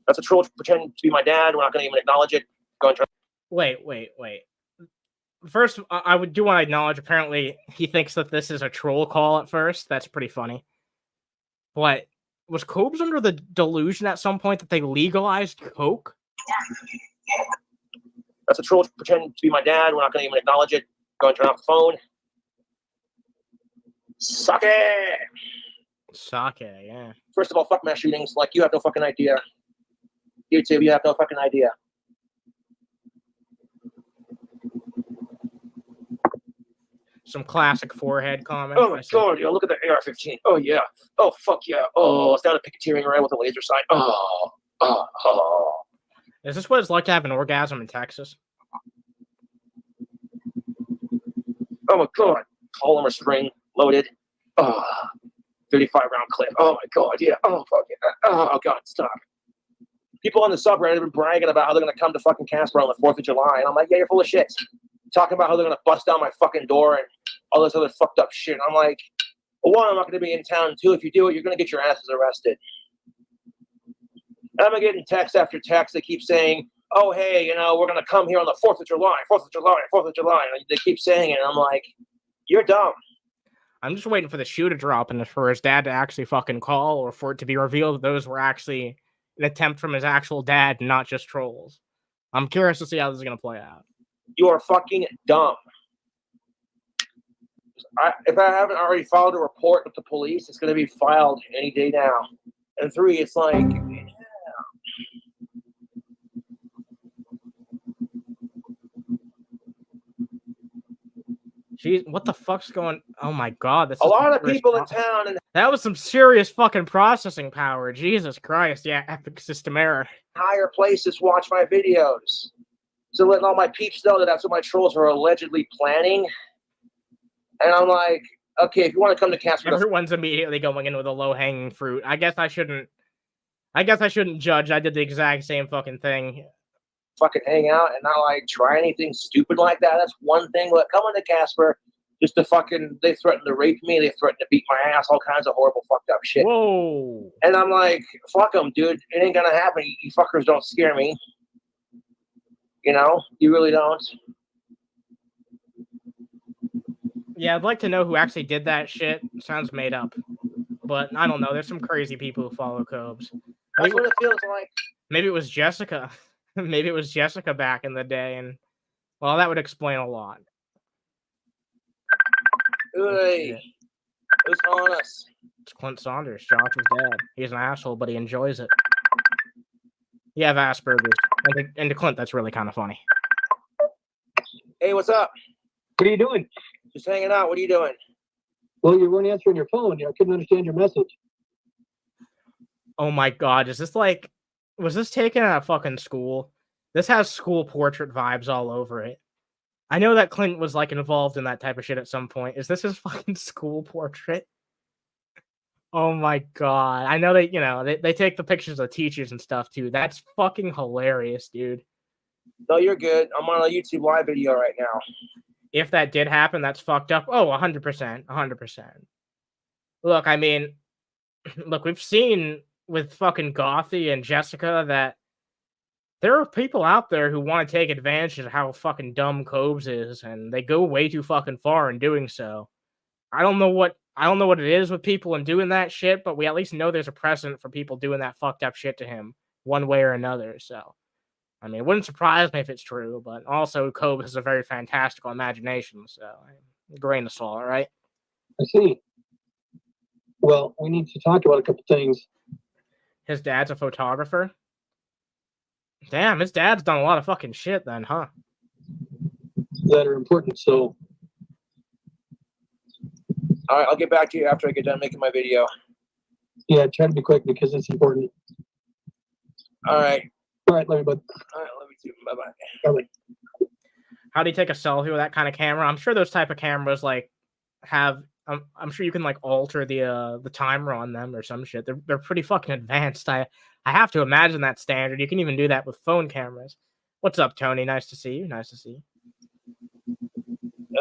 That's a troll pretending to be my dad. We're not going to even acknowledge it. Go and try. Wait. First, I do want to acknowledge, apparently, he thinks that this is a troll call at first. That's pretty funny. But was Cobes under the delusion at some point that they legalized coke? That's a troll pretending to be my dad. We're not going to even acknowledge it. Go and turn off the phone. Sake! Sake, yeah. First of all, fuck mass shootings. Like, you have no fucking idea. YouTube, you have no fucking idea. Some classic forehead comments. Oh my god, yo, look at the AR-15. Oh yeah. Oh fuck yeah. Oh, it's down a Picketeering array with a laser sight. Oh. Is this what it's like to have an orgasm in Texas? Oh my god. Polymer spring loaded. 35 round clip. Oh my god, yeah. Oh fuck yeah. Oh god, stop. People on the subreddit have been bragging about how they're gonna come to fucking Casper on the 4th of July, and I'm like, yeah, you're full of shit. Talking about how they're gonna bust down my fucking door and all this other fucked up shit. I'm like, well, one, I'm not gonna be in town. Two, if you do it, you're gonna get your asses arrested. And I'm getting text after text. They keep saying, oh, hey, we're gonna come here on the 4th of July, 4th of July, 4th of July. And they keep saying it, and I'm like, you're dumb. I'm just waiting for the shoe to drop and for his dad to actually fucking call, or for it to be revealed that those were actually an attempt from his actual dad, not just trolls. I'm curious to see how this is gonna play out. You are fucking dumb. If I haven't already filed a report with the police, it's going to be filed any day now. And 3, it's like, Jeez, what the fuck's going? Oh my god, that's a lot of people in town, and that was some serious fucking processing power. Jesus Christ, yeah, epic system error. higher places watch my videos. So letting all my peeps know that that's what my trolls are allegedly planning. And I'm like, okay, if you want to come to Casper, Everyone's immediately going in with a low-hanging fruit. I guess I shouldn't judge. I did the exact same fucking thing. fucking hang out and not like try anything stupid like that. That's one thing. But coming to Casper just to fucking, they threatened to rape me, they threatened to beat my ass, all kinds of horrible fucked up shit. Whoa. And I'm like, fuck them, dude. It ain't gonna happen. You fuckers don't scare me. You know, you really don't. Yeah, I'd like to know who actually did that shit. Sounds made up. But I don't know. There's some crazy people who follow Cobes. That's what it feels like. Maybe it was Jessica. Maybe it was Jessica back in the day. And, well, that would explain a lot. Hey, who's calling us? It's Clint Saunders, Josh's dad. He's an asshole, but he enjoys it. You have Asperger's. And to Clint, that's really kind of funny. Hey, what's up? What are you doing? Just hanging out. What are you doing? Well, you weren't answering your phone. I couldn't understand your message. Oh my god, is this like... Was this taken at a fucking school? This has school portrait vibes all over it. I know that Clint was like involved in that type of shit at some point. Is this his fucking school portrait? Oh my god. I know they, you know, they take the pictures of teachers and stuff too. That's fucking hilarious, dude. No, you're good. I'm on a YouTube live video right now. If that did happen, that's fucked up. Oh, 100%. 100%. Look, I mean, look, we've seen with fucking Gothy and Jessica that there are people out there who want to take advantage of how fucking dumb Cobes is, and they go way too fucking far in doing so. I don't know what it is with people and doing that shit, but we at least know there's a precedent for people doing that fucked up shit to him one way or another. So, I mean, it wouldn't surprise me if it's true, but also Cobes has a very fantastical imagination, so grain of salt, right? I see. Well, we need to talk about a couple things. His dad's a photographer? Damn, his dad's done a lot of fucking shit then, huh? That are important, so... All right, I'll get back to you after I get done making my video. Yeah, try to be quick because it's important. All right. All right, love you, bud. All right, love you too. Bye-bye. Bye-bye. How do you take a selfie with that kind of camera? I'm sure those type of cameras like have... I'm sure you can like alter the timer on them or some shit. They're pretty fucking advanced. I have to imagine that standard. You can even do that with phone cameras. What's up, Tony? Nice to see you. Nice to see you.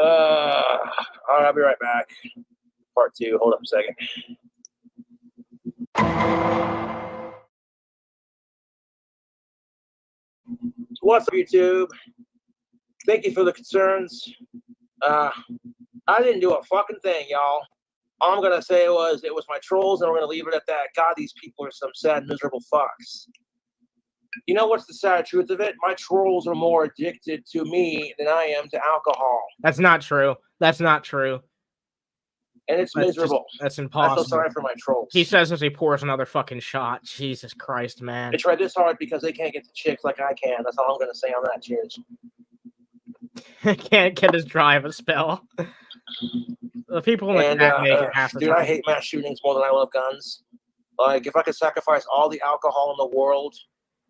All right, I'll be right back. Part 2. Hold up a second. What's up, YouTube? Thank you for the concerns. I didn't do a fucking thing, y'all. All I'm gonna say was it was my trolls, and we're gonna leave it at that. God, these people are some sad, miserable fucks. You know what's the sad truth of it? My trolls are more addicted to me than I am to alcohol. That's not true. That's not true. And it's miserable. That's impossible. I feel sorry for my trolls. He says as he pours another fucking shot. Jesus Christ, man. They try this hard because they can't get the chicks like I can. That's all I'm gonna say on that. Cheers. Can't get his drive a spell. The people in the chat make it half the dude, time. I hate mass shootings more than I love guns. Like, if I could sacrifice all the alcohol in the world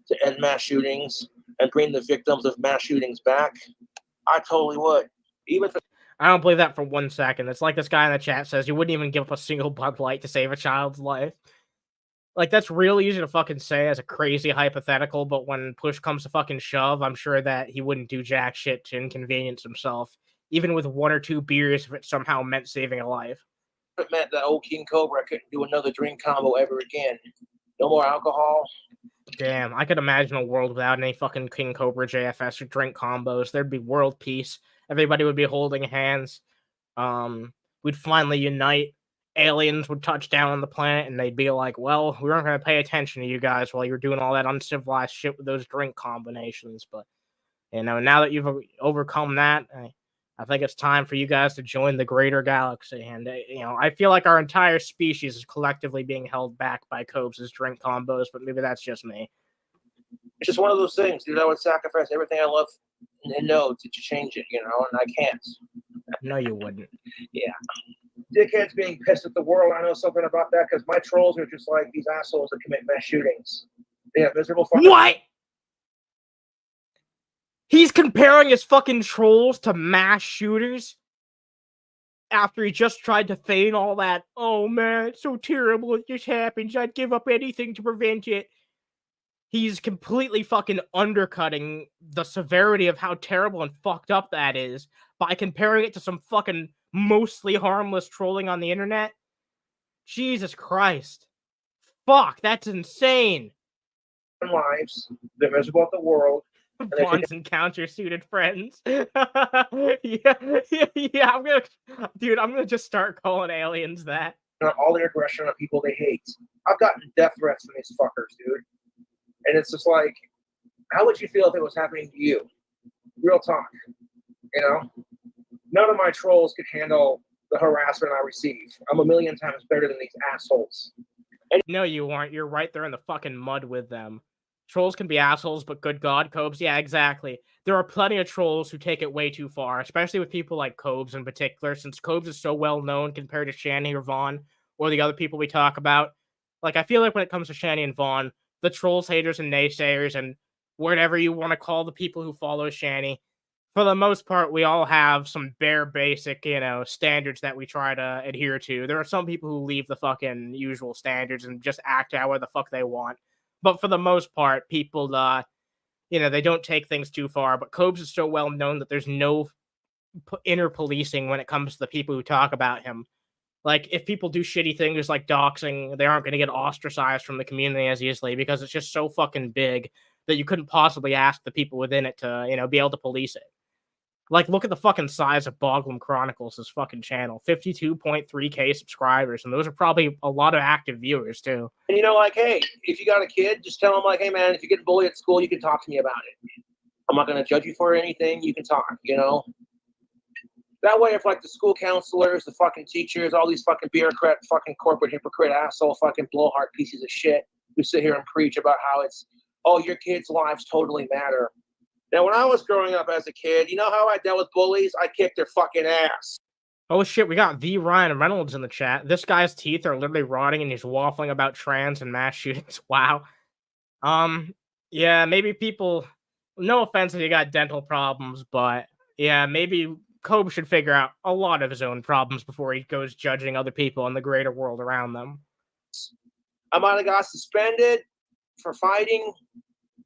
to end mass shootings and bring the victims of mass shootings back, I totally would. Even if I don't believe that for 1 second. It's like this guy in the chat says you wouldn't even give up a single Bud Light to save a child's life. Like, that's real easy to fucking say as a crazy hypothetical, but when push comes to fucking shove, I'm sure that he wouldn't do jack shit to inconvenience himself, even with 1 or 2 beers if it somehow meant saving a life. it meant that old King Cobra couldn't do another drink combo ever again. No more alcohol. Damn, I could imagine a world without any fucking KingCobraJFS or drink combos. There'd be world peace. Everybody would be holding hands. We'd finally unite. Aliens would touch down on the planet, and they'd be like, well, we weren't going to pay attention to you guys while you were doing all that uncivilized shit with those drink combinations. But Now that you've overcome that, I think it's time for you guys to join the greater galaxy. And, I feel like our entire species is collectively being held back by Cobes' drink combos, but maybe that's just me. It's just one of those things, dude. I would sacrifice everything I love and know to change it, and I can't. No, you wouldn't. Yeah. Dickheads being pissed at the world. I know something about that because my trolls are just like these assholes that commit mass shootings. They have miserable fucking. What? He's comparing his fucking trolls to mass shooters after he just tried to feign all that. Oh man, it's so terrible it just happens. I'd give up anything to prevent it. He's completely fucking undercutting the severity of how terrible and fucked up that is by comparing it to some fucking mostly harmless trolling on the internet. Jesus Christ. Fuck, that's insane. Lives. They're miserable at the world. Bonds and counter-suited friends. yeah, I'm gonna just start calling aliens that. All their aggression on people they hate. I've gotten death threats from these fuckers, dude. And it's just like, how would you feel if it was happening to you? Real talk. None of my trolls could handle the harassment I receive. I'm a million times better than these assholes. No, you aren't. You're right there in the fucking mud with them. Trolls can be assholes, but good God, Cobes. Yeah, exactly. There are plenty of trolls who take it way too far, especially with people like Cobes in particular, since Cobes is so well known compared to Shanny or Vaughn or the other people we talk about. Like, I feel like when it comes to Shanny and Vaughn, the trolls, haters, and naysayers, and whatever you want to call the people who follow Shanny, for the most part, we all have some bare basic, standards that we try to adhere to. There are some people who leave the fucking usual standards and just act however the fuck they want. But for the most part, people, they don't take things too far. But Cobes is so well known that there's no inner policing when it comes to the people who talk about him. Like, if people do shitty things like doxing, they aren't going to get ostracized from the community as easily because it's just so fucking big that you couldn't possibly ask the people within it to, be able to police it. Like, look at the fucking size of Boglum Chronicles' fucking channel. 52.3k subscribers, and those are probably a lot of active viewers, too. And hey, if you got a kid, just tell them, hey, man, if you get bullied at school, you can talk to me about it. I'm not going to judge you for anything. You can talk, That way, if, the school counselors, the fucking teachers, all these fucking bureaucrat, fucking corporate hypocrite asshole, fucking blowhard pieces of shit who sit here and preach about how it's, your kids' lives totally matter. Now, when I was growing up as a kid, you know how I dealt with bullies? I kicked their fucking ass. Oh shit, we got the Ryan Reynolds in the chat. This guy's teeth are literally rotting and he's waffling about trans and mass shootings. Wow. Yeah, maybe people, no offense if you got dental problems, but yeah, maybe Cobes should figure out a lot of his own problems before he goes judging other people in the greater world around them. I might have got suspended for fighting,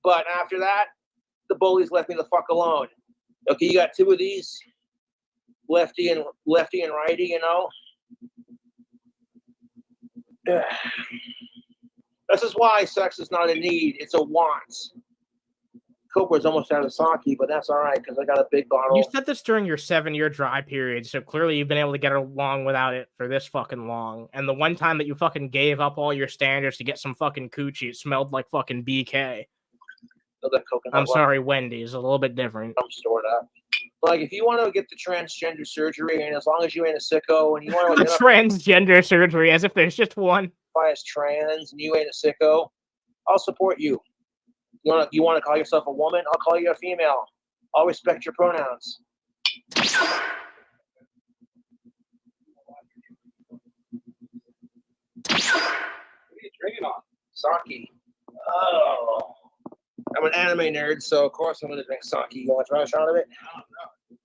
but after that, the bullies left me the fuck alone. Okay, you got two of these, lefty and righty, This is why sex is not a need, it's a want. Cobra's almost out of sake, but that's all right because I got a big bottle. You said this during your 7-year dry period, so clearly you've been able to get along without it for this fucking long. And the one time that you fucking gave up all your standards to get some fucking coochie, it smelled like fucking BK. I'm sorry, Wendy's a little bit different. I'm stored up. If you want to get the transgender surgery, and as long as you ain't a sicko, and you want to transgender surgery, as if there's just one. As trans, and you ain't a sicko, I'll support you. You want to call yourself a woman? I'll call you a female. I'll respect your pronouns. What are you drinking on? Sake. Oh. I'm an anime nerd, so of course I'm going to drink sake. You want to try a shot of it? I don't know.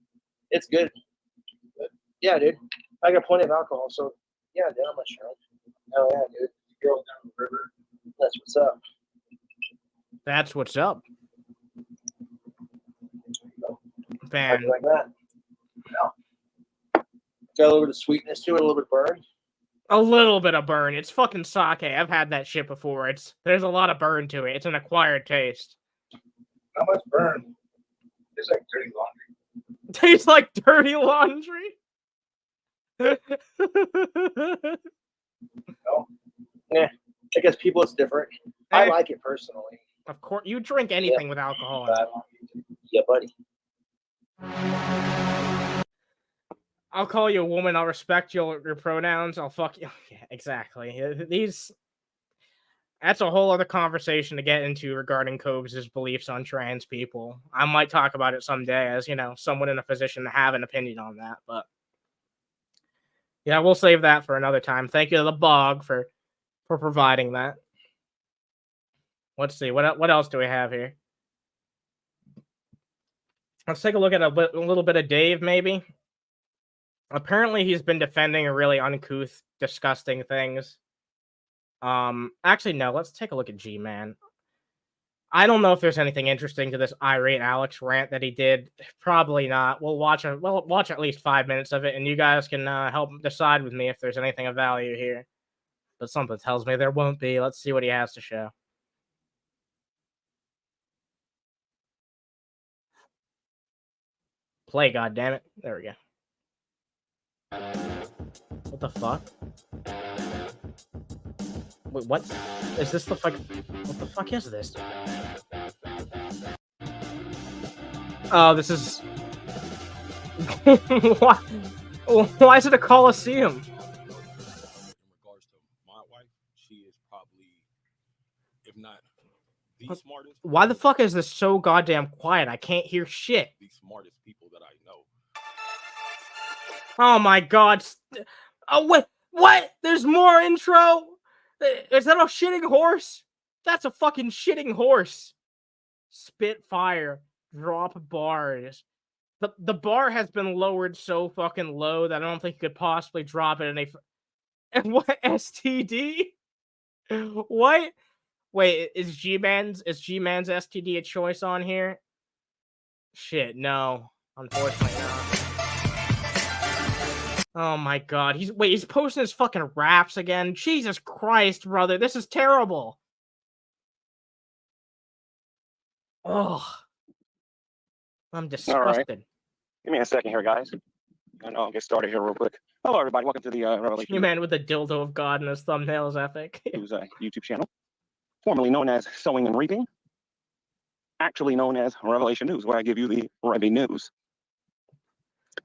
It's good. Yeah, dude. I got plenty of alcohol, so yeah, dude, I'm not sure. Oh, yeah, dude. Girl down the river. That's what's up. That's what's up. Bam. Like that. Yeah. Got a little bit of sweetness to it, a little bit of burn. A little bit of burn. It's fucking sake. I've had that shit before. There's a lot of burn to it. It's an acquired taste. How much burn? It's like dirty laundry. Tastes like dirty laundry? No. Yeah. I guess people, it's different. I like it personally. Of course. You drink anything with alcohol in it. Yeah, buddy. I'll call you a woman. I'll respect your pronouns. I'll fuck you. Yeah, exactly. That's a whole other conversation to get into regarding Cobes' beliefs on trans people. I might talk about it someday as, someone in a position to have an opinion on that. But yeah, we'll save that for another time. Thank you to the Bog for providing that. Let's see. What else do we have here? Let's take a look at a little bit of Dave, maybe. Apparently, he's been defending a really uncouth, disgusting things. Actually, no. Let's take a look at G-Man. I don't know if there's anything interesting to this Irate Alex rant that he did. Probably not. We'll watch at least 5 minutes of it, and you guys can help decide with me if there's anything of value here. But something tells me there won't be. Let's see what he has to show. Play, goddammit. There we go. What the fuck? Wait, what? Is this the fuck? What the fuck is this? Oh, this is... Why is it a Coliseum? In regards to my wife, she is probably, if not the smartest... Why the fuck is this so goddamn quiet? I can't hear shit. The smartest people that I know. Oh my god. Oh, wait. What? There's more intro? Is that a shitting horse? That's a fucking shitting horse. Spitfire. Drop bars. The bar has been lowered so fucking low that I don't think you could possibly drop it in a... What? STD? What? Wait, is G-Man's STD a choice on here? Shit, no. Unfortunately not. Oh my god. He's posting his fucking raps again. Jesus Christ, brother. This is terrible. Ugh. I'm disgusted. All right. Give me a second here, guys. And I'll get started here real quick. Hello, everybody. Welcome to the Revelation. Man with the dildo of God in his thumbnail is epic. Who's a YouTube channel, formerly known as Sowing and Reaping, actually known as Revelation News, where I give you the Revy News.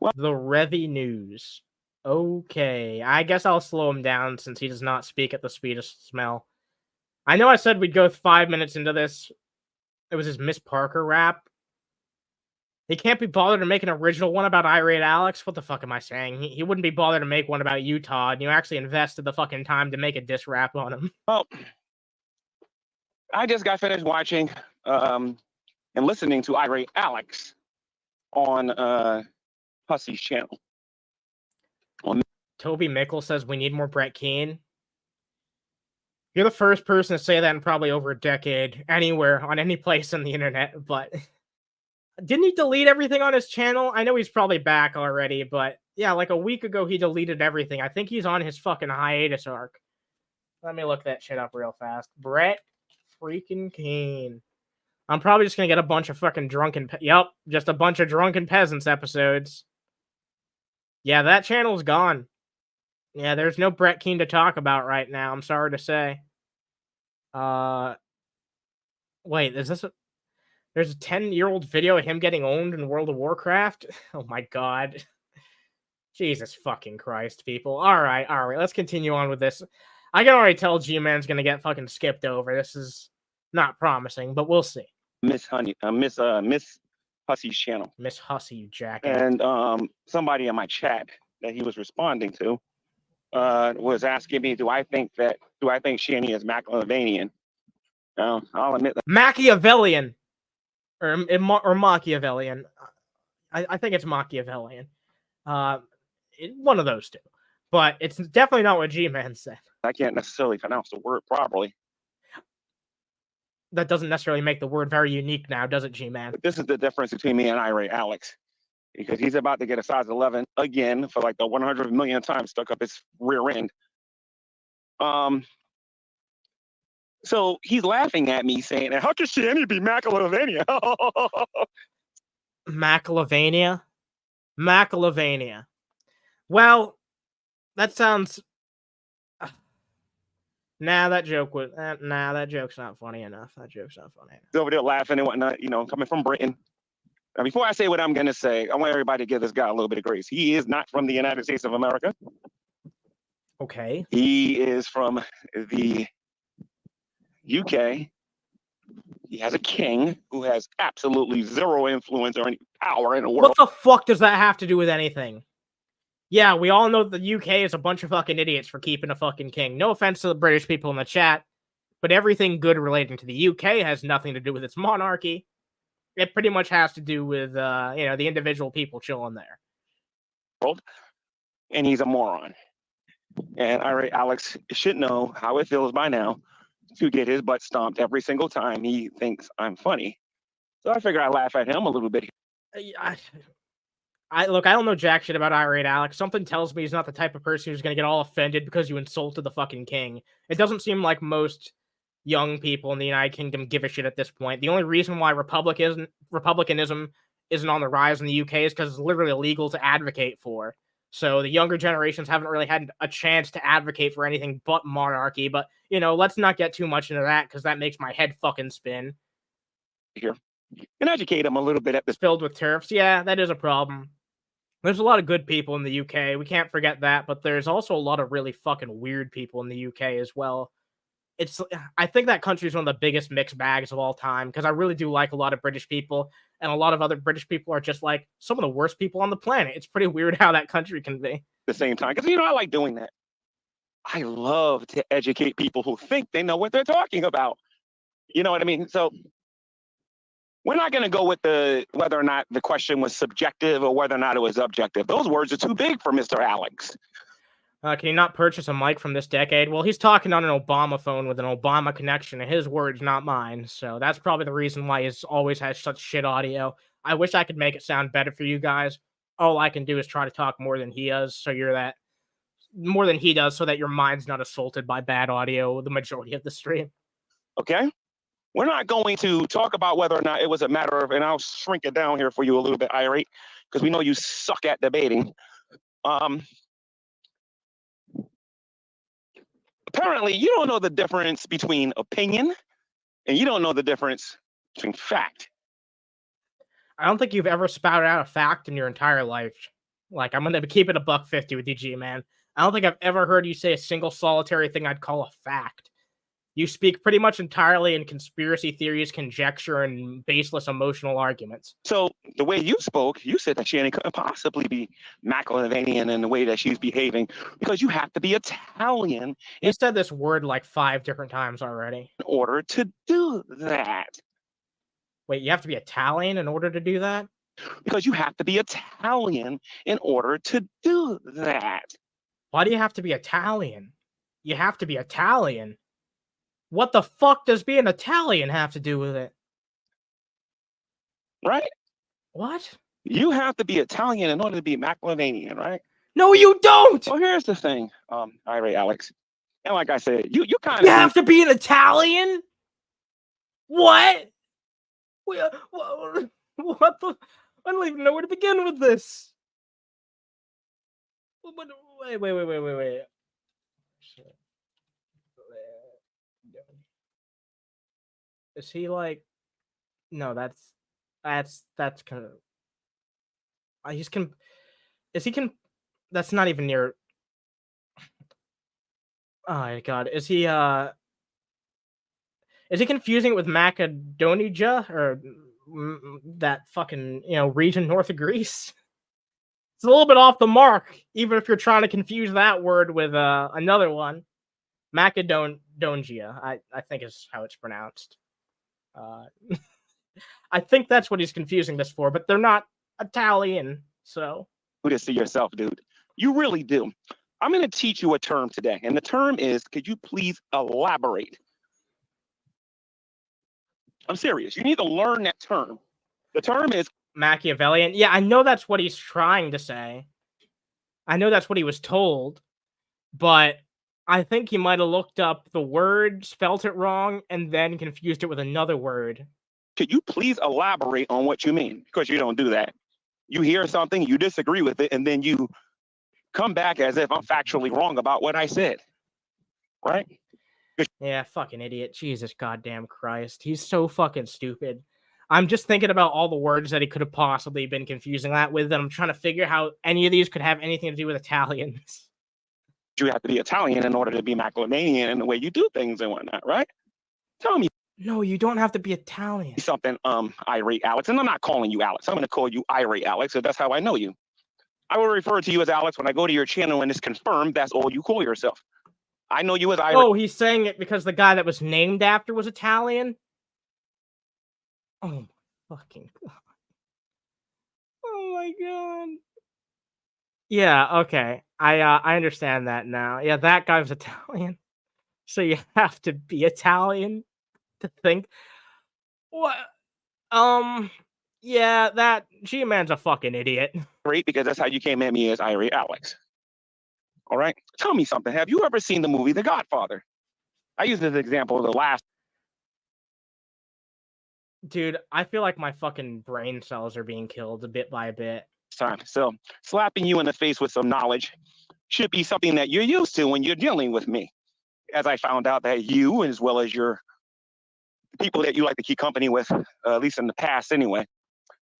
Well, the Revy News. Okay, I guess I'll slow him down since he does not speak at the speed of smell. I know I said we'd go 5 minutes into this. It was his Miss Parker rap. He can't be bothered to make an original one about Irate Alex. What the fuck am I saying? He wouldn't be bothered to make one about Utah, and you actually invested the fucking time to make a diss rap on him. Well, I just got finished watching and listening to Irate Alex on Pussy's channel. Toby Mickle says we need more Brett Keane. You're the first person to say that in probably over a decade, anywhere, on any place on the internet, but... Didn't he delete everything on his channel? I know he's probably back already, but yeah, like a week ago he deleted everything. I think he's on his fucking hiatus arc. Let me look that shit up real fast. Brett freaking Keane. I'm probably just gonna get a bunch of fucking drunken... Yep, just a bunch of drunken peasants episodes. Yeah, that channel's gone. Yeah, there's no Brett Keane to talk about right now, I'm sorry to say. Wait, is this a... There's a 10-year-old video of him getting owned in World of Warcraft? Oh my god. Jesus fucking Christ, people. Alright, let's continue on with this. I can already tell G-Man's gonna get fucking skipped over. This is not promising, but we'll see. Miss Hussy's channel. Miss Hussy, you jackass. And somebody in my chat that he was responding to was asking me, do I think Shanny is Machiavellian? I'll admit that. Machiavellian. Or Machiavellian. I think it's Machiavellian. One of those two. But it's definitely not what G-Man said. I can't necessarily pronounce the word properly. That doesn't necessarily make the word very unique now, does it, G-Man? This is the difference between me and Irate Alex. Because he's about to get a size 11 again for like the 100 millionth time stuck up his rear end. So he's laughing at me saying, how could Shanny be Machiavellian? Machiavellian. Well, that sounds... that joke's not funny enough. That joke's not funny enough. He's over there laughing and whatnot, coming from Britain. Now, before I say what I'm going to say, I want everybody to give this guy a little bit of grace. He is not from the United States of America. Okay. He is from the UK. He has a king who has absolutely zero influence or any power in the world. What the fuck does that have to do with anything? Yeah, we all know the UK is a bunch of fucking idiots for keeping a fucking king. No offense to the British people in the chat, but everything good relating to the UK has nothing to do with its monarchy. It pretty much has to do with, the individual people chilling there. And he's a moron. And Irate Alex should know how it feels by now to get his butt stomped every single time he thinks I'm funny. So I figure I laugh at him a little bit. I don't know jack shit about Irate Alex. Something tells me he's not the type of person who's going to get all offended because you insulted the fucking king. It doesn't seem like most young people in the United Kingdom give a shit at this point. The only reason why republicanism isn't on the rise in the UK is because it's literally illegal to advocate for. So the younger generations haven't really had a chance to advocate for anything but monarchy. But, let's not get too much into that because that makes my head fucking spin. Here. And educate them a little bit at this. Filled with turfs. Yeah, that is a problem. There's a lot of good people in the UK. We can't forget that. But there's also a lot of really fucking weird people in the UK as well. I think that country is one of the biggest mixed bags of all time because I really do like a lot of British people, and a lot of other British people are just like some of the worst people on the planet. It's pretty weird how that country can be. At the same time, because I like doing that. I love to educate people who think they know what they're talking about. You know what I mean? So we're not going to go with whether or not the question was subjective or whether or not it was objective. Those words are too big for Mr. Alex. Can you not purchase a mic from this decade? Well, he's talking on an Obama phone with an Obama connection, and his words, not mine. So that's probably the reason why he's always has such shit audio. I wish I could make it sound better for you guys. All I can do is try to talk more than he does, so that your mind's not assaulted by bad audio the majority of the stream. Okay? We're not going to talk about whether or not it was a matter of, and I'll shrink it down here for you a little bit, Irate, because we know you suck at debating. Apparently, you don't know the difference between opinion and you don't know the difference between fact. I don't think you've ever spouted out a fact in your entire life. Like, I'm going to keep it a $1.50 with you, G-Man. I don't think I've ever heard you say a single solitary thing I'd call a fact. You speak pretty much entirely in conspiracy theories, conjecture, and baseless emotional arguments. So the way you spoke, you said that Shanny couldn't possibly be Machiavellian in the way that she's behaving because you have to be Italian. You said this word like 5 different times already. In order to do that. Wait, you have to be Italian in order to do that? Because you have to be Italian in order to do that. Why do you have to be Italian? You have to be Italian. What the fuck does being Italian have to do with it? Right? What? You have to be Italian in order to be Machiavellian, right? No, you don't! Well, here's the thing, Irate Alex. And like I said, you kind of... You have to be an Italian? What? What the... I don't even know where to begin with this. Wait. Shit. Is he like... No, that's kind of... That's not even near... Oh my god, is he confusing it with Macedonia or that fucking, region north of Greece? It's a little bit off the mark, even if you're trying to confuse that word with another one. Macedonia, I think is how it's pronounced. I think that's what he's confusing this for, but they're not Italian, so... Do this to yourself, dude. You really do. I'm going to teach you a term today, and the term is, could you please elaborate? I'm serious. You need to learn that term. The term is... Machiavellian. Yeah, I know that's what he's trying to say. I know that's what he was told, but I think he might have looked up the word, spelt it wrong, and then confused it with another word. Could you please elaborate on what you mean? Because you don't do that. You hear something, you disagree with it, and then you come back as if I'm factually wrong about what I said. Right? Yeah, fucking idiot. Jesus goddamn Christ. He's so fucking stupid. I'm just thinking about all the words that he could have possibly been confusing that with, and I'm trying to figure how any of these could have anything to do with Italians. You have to be Italian in order to be Macedonian in the way you do things and whatnot, right? Tell me No, you don't have to be Italian. something, Irate Alex, and I'm not calling you Alex. I'm going to call you Irate Alex, so that's how I know you. I will refer to you as Alex when I go to your channel and it's confirmed that's all you call yourself. I know you as Irate. Oh, he's saying it because the guy that was named after was Italian? Oh my fucking god. Oh my god. Yeah, okay. I understand that now. Yeah, that guy was Italian. So you have to be Italian to think. What? Yeah, that G-Man's a fucking idiot. Great, because that's how you came at me as Irate Alex. All right? Tell me something. Have you ever seen the movie The Godfather? I use this example the last Dude, I feel like my fucking brain cells are being killed a bit by a bit. time. So slapping you in the face with some knowledge should be something that you're used to when you're dealing with me. As I found out that you, as well as your people that you like to keep company with, at least in the past anyway,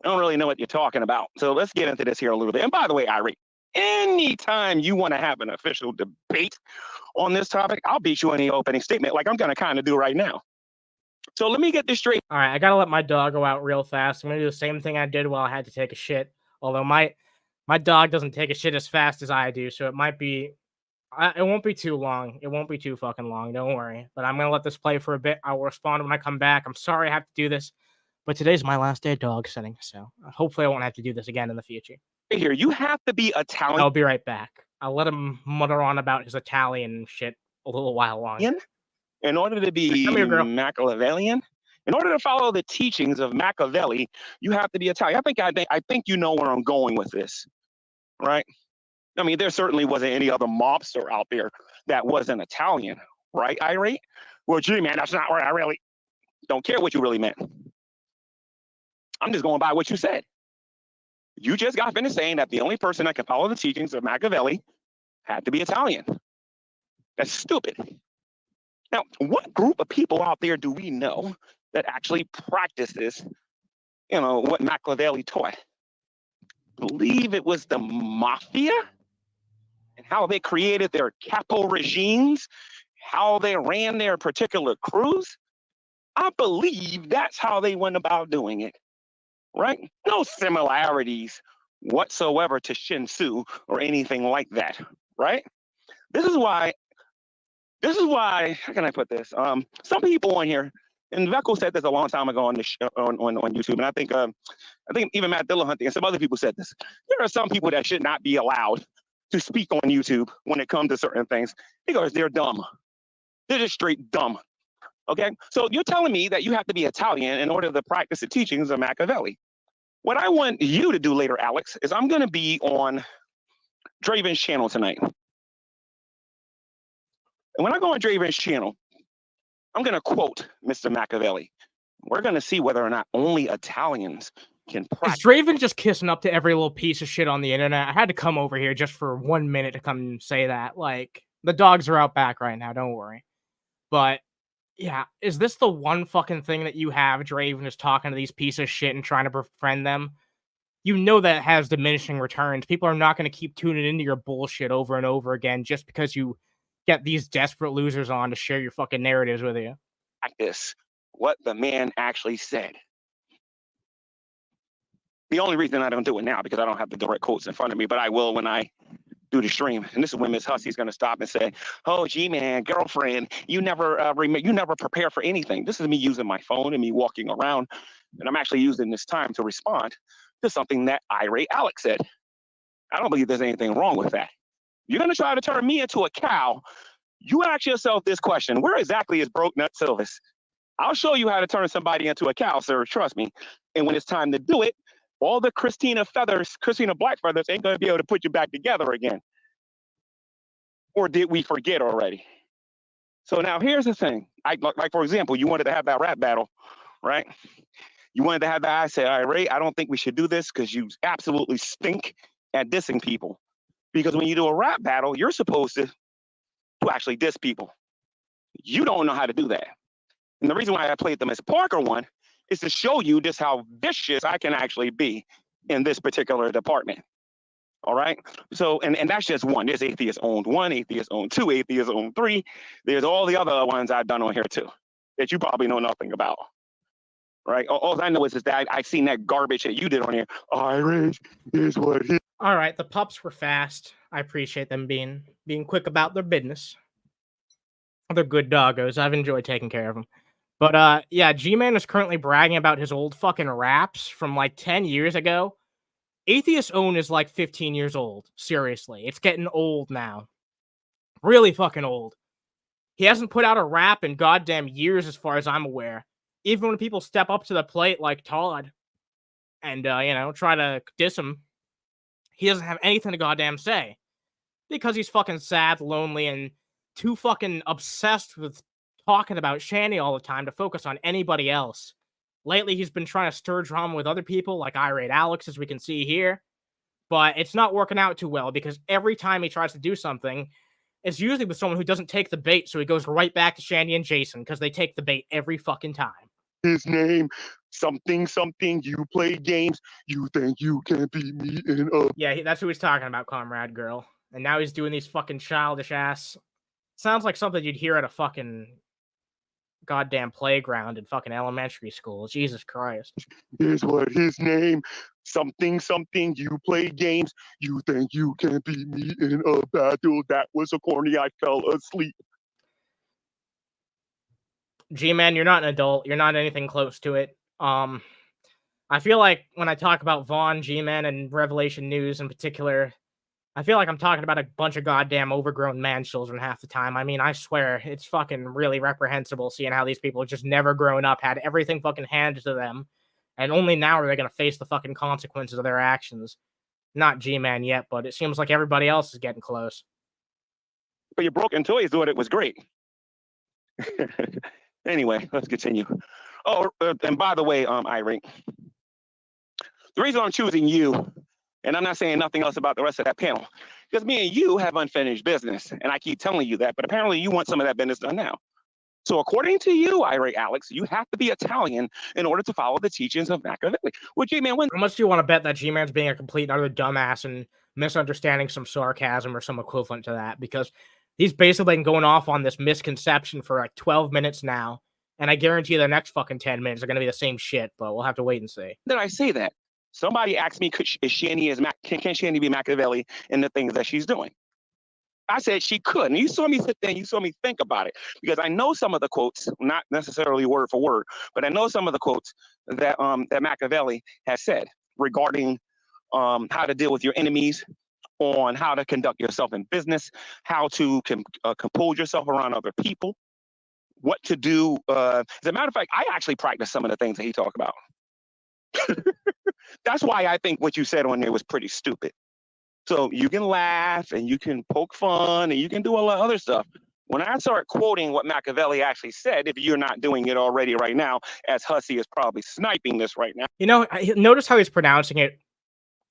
I don't really know what you're talking about. So let's get into this here a little bit. And by the way, Irate, anytime you want to have an official debate on this topic, I'll beat you in the opening statement like I'm going to kind of do right now. So let me get this straight. All right, I gotta let my dog go out real fast. I'm gonna do the same thing I did while I had to take a shit. Although my dog doesn't take a shit as fast as I do, so it might be, it won't be too long. It won't be too fucking long. Don't worry. But I'm gonna let this play for a bit. I will respond when I come back. I'm sorry I have to do this, but today's my last day of dog sitting, so hopefully I won't have to do this again in the future. Here, you have to be Italian. I'll be right back. I'll let him mutter on about his Italian shit a little while longer. In order to be Machiavellian, in order to follow the teachings of Machiavelli, you have to be Italian. I think you know where I'm going with this, right? I mean, there certainly wasn't any other mobster out there that wasn't Italian, right, Irate? Well, gee, man, that's not where I really don't care what you really meant. I'm just going by what you said. You just got finished saying that the only person that can follow the teachings of Machiavelli had to be Italian. That's stupid. Now, what group of people out there do we know that actually practices, what Machiavelli taught? I believe it was the mafia and how they created their capo regimes, how they ran their particular crews. I believe that's how they went about doing it, right? No similarities whatsoever to Shinsu or anything like that, right? This is why, how can I put this? Some people on here, and Vecco said this a long time ago on the on YouTube, and I think even Matt Dillahunty and some other people said this. There are some people that should not be allowed to speak on YouTube when it comes to certain things because they're dumb. They're just straight dumb. Okay, so you're telling me that you have to be Italian in order to practice the teachings of Machiavelli. What I want you to do later, Alex, is I'm going to be on Draven's channel tonight. And when I go on Draven's channel, I'm going to quote Mr. Machiavelli. We're going to see whether or not only Italians can practice. Is Draven just kissing up to every little piece of shit on the internet? I had to come over here just for 1 minute to come and say that. Like, the dogs are out back right now, don't worry. But, yeah, is this the one fucking thing that you have, Draven, is talking to these pieces of shit and trying to befriend them? You know that has diminishing returns. People are not going to keep tuning into your bullshit over and over again just because you get these desperate losers on to share your fucking narratives with you. Practice what the man actually said. The only reason I don't do it now because I don't have the direct quotes in front of me, but I will when I do the stream. And this is when Miss Hussey's going to stop and say, "Oh, gee, man, girlfriend, you never prepare for anything." This is me using my phone and me walking around, and I'm actually using this time to respond to something that Irate Alex said. I don't believe there's anything wrong with that. You're going to try to turn me into a cow. You ask yourself this question: where exactly is Broke Nut Silvis? I'll show you how to turn somebody into a cow, sir. Trust me. And when it's time to do it, all the Christina Black feathers ain't going to be able to put you back together again. Or did we forget already? So now here's the thing. Like for example, you wanted to have that rap battle, right? You wanted to have that. I said, all right, Ray, I don't think we should do this because you absolutely stink at dissing people. Because when you do a rap battle, you're supposed to actually diss people. You don't know how to do that. And the reason why I played the Miss Parker one is to show you just how vicious I can actually be in this particular department. All right. So, and that's just one. There's Atheist Owned 1, Atheist Owned 2, Atheist Owned 3. There's all the other ones I've done on here too that you probably know nothing about. Right. All I know is that I've seen that garbage that you did on here. Irish is what he. All right, the pups were fast. I appreciate them being quick about their business. They're good doggos. I've enjoyed taking care of them. But yeah, G-Man is currently bragging about his old fucking raps from like 10 years ago. Atheist Own is like 15 years old. Seriously, it's getting old now. Really fucking old. He hasn't put out a rap in goddamn years as far as I'm aware. Even when people step up to the plate like Todd and, you know, try to diss him, he doesn't have anything to goddamn say. Because he's fucking sad, lonely, and too fucking obsessed with talking about Shanny all the time to focus on anybody else. Lately, he's been trying to stir drama with other people, like Irate Alex, as we can see here. But it's not working out too well, because every time he tries to do something, it's usually with someone who doesn't take the bait, so he goes right back to Shanny and Jason, because they take the bait every fucking time. His name, something, you play games, you think you can beat me in a... Yeah, that's who he's talking about, Comrade Girl. And now he's doing these fucking childish ass... Sounds like something you'd hear at a fucking goddamn playground in fucking elementary school. Jesus Christ. Here's what his name, something, you play games, you think you can beat me in a battle. That was so corny, I fell asleep. G-Man, you're not an adult. You're not anything close to it. I feel like when I talk about Vaughn, G-Man, and Revelation News in particular, I feel like I'm talking about a bunch of goddamn overgrown man-children half the time. I mean, I swear, it's fucking really reprehensible seeing how these people have just never grown up, had everything fucking handed to them, and only now are they going to face the fucking consequences of their actions. Not G-Man yet, but it seems like everybody else is getting close. But your broken toys thought it was great. Anyway, let's continue. Oh, and by the way, Irate, the reason I'm choosing you, and I'm not saying nothing else about the rest of that panel, because me and you have unfinished business, and I keep telling you that, but apparently you want some of that business done now. So according to you, Irate Alex, you have to be Italian in order to follow the teachings of Machiavelli. Well, G-Man, how much do you want to bet that G-Man's being a complete and utter dumbass and misunderstanding some sarcasm or some equivalent to that? Because he's basically been going off on this misconception for like 12 minutes now, and I guarantee the next fucking 10 minutes are going to be the same shit, but we'll have to wait and see. Did I say that? Somebody asked me, can Shanny be Machiavelli in the things that she's doing? I said she could. And you saw me sit there and you saw me think about it, because I know some of the quotes, not necessarily word for word, but I know some of the quotes that that Machiavelli has said regarding how to deal with your enemies, on how to conduct yourself in business, how to compose yourself around other people, what to do. As a matter of fact, I actually practice some of the things that he talked about. That's why I think what you said on there was pretty stupid. So you can laugh and you can poke fun and you can do a lot of other stuff. When I start quoting what Machiavelli actually said, if you're not doing it already right now, as Hussey is probably sniping this right now. You know, notice how he's pronouncing it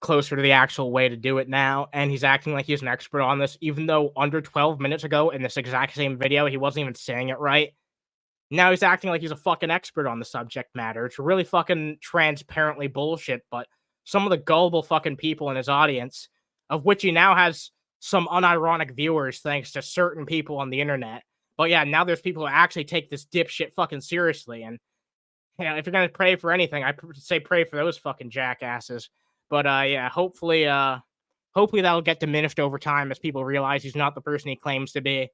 closer to the actual way to do it now, and he's acting like he's an expert on this, even though under 12 minutes ago in this exact same video, he wasn't even saying it right. Now he's acting like he's a fucking expert on the subject matter. It's really fucking transparently bullshit, but some of the gullible fucking people in his audience, of which he now has some unironic viewers thanks to certain people on the internet. But yeah, now there's people who actually take this dipshit fucking seriously, and you know, if you're gonna pray for anything, I say pray for those fucking jackasses. But yeah, hopefully that'll get diminished over time as people realize he's not the person he claims to be.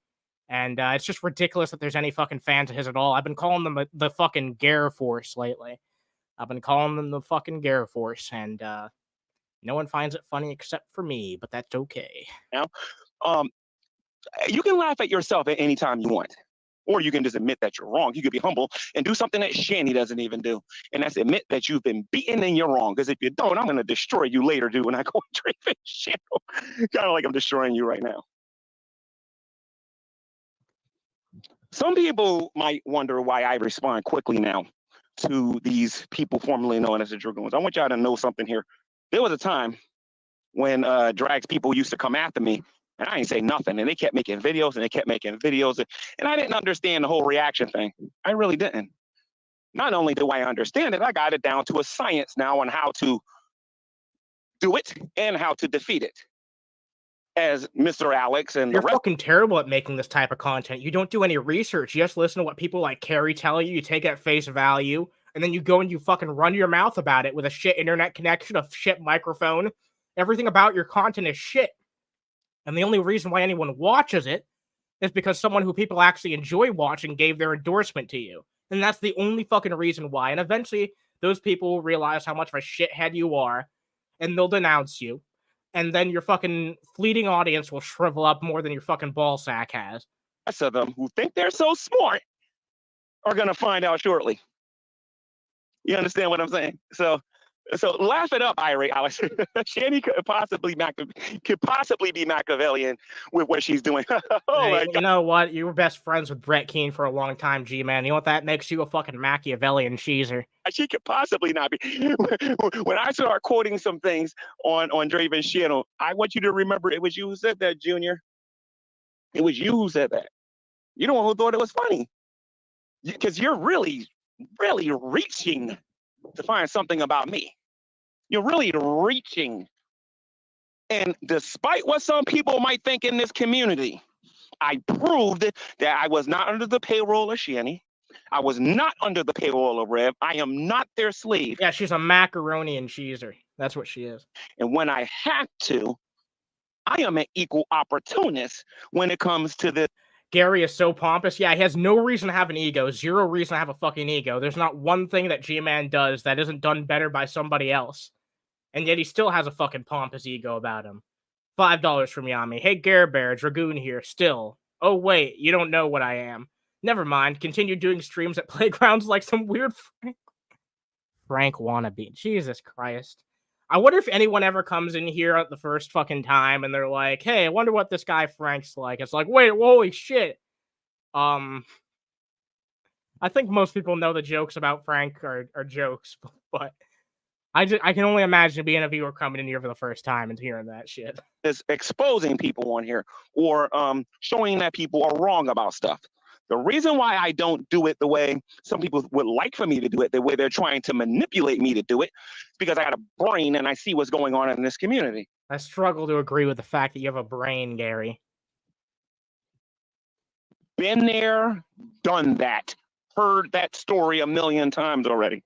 And it's just ridiculous that there's any fucking fans of his at all. I've been calling them the fucking Gare Force lately. I've been calling them the fucking Gare Force, and no one finds it funny except for me, but that's okay. Now, you can laugh at yourself at any time you want, or you can just admit that you're wrong. You could be humble and do something that Shanny doesn't even do, and that's admit that you've been beaten and you're wrong. Because if you don't, I'm going to destroy you later, dude, when I go and drink this shit. Kind of like I'm destroying you right now. Some people might wonder why I respond quickly now to these people formerly known as the Dragoons. I want y'all to know something here. There was a time when drags people used to come after me, and I didn't say nothing, and they kept making videos, and I didn't understand the whole reaction thing. I really didn't. not only do I understand it, I got it down to a science now on how to do it and how to defeat it. As Mr. Alex and You're the rest. fucking terrible at making this type of content. You don't do any research. You just listen to what people like Carrie tell you. You take it at face value, and then you go and you fucking run your mouth about it with a shit internet connection, a shit microphone. Everything about your content is shit. And the only reason why anyone watches it is because someone who people actually enjoy watching gave their endorsement to you. And that's the only fucking reason why. And eventually, those people will realize how much of a shithead you are, and they'll denounce you. And then your fucking fleeting audience will shrivel up more than your fucking ball sack has. Rest of them who think they're so smart are gonna find out shortly. You understand what I'm saying? So laugh it up, Irate Alex. Shanny could possibly be Machiavellian with what she's doing. Hey, you know what? You were best friends with Brett Keane for a long time, G-Man. You know what? That makes you a fucking Machiavellian cheeser. She could possibly not be. When I start quoting some things on Draven's channel, I want you to remember it was you who said that, Junior. It was you who said that. You're the one who thought it was funny. Because you're really, really reaching to find something about me. You're really reaching. And despite what some people might think in this community, I proved that I was not under the payroll of Shanny. I was not under the payroll of Rev. I am not their slave. Yeah, she's a macaroni and cheeser. That's what she is. And when I have to, I am an equal opportunist when it comes to this. Gary is so pompous. Yeah, he has no reason to have an ego. Zero reason to have a fucking ego. There's not one thing that G-Man does that isn't done better by somebody else. And yet he still has a fucking pompous ego about him. $5 from Yami. Hey, Gare Bear, Dragoon here, still. Oh, wait, you don't know what I am. Never mind. Continue doing streams at playgrounds like some weird Frank wannabe. Jesus Christ. I wonder if anyone ever comes in here at the first fucking time and they're like, hey, I wonder what this guy Frank's like. It's like, wait, holy shit. I think most people know the jokes about Frank are jokes, but I can only imagine being a viewer coming in here for the first time and hearing that shit. Is exposing people on here or showing that people are wrong about stuff. The reason why I don't do it the way some people would like for me to do it, the way they're trying to manipulate me to do it, is because I got a brain and I see what's going on in this community. I struggle to agree with the fact that you have a brain, Gary. Been there, done that, heard that story a million times already.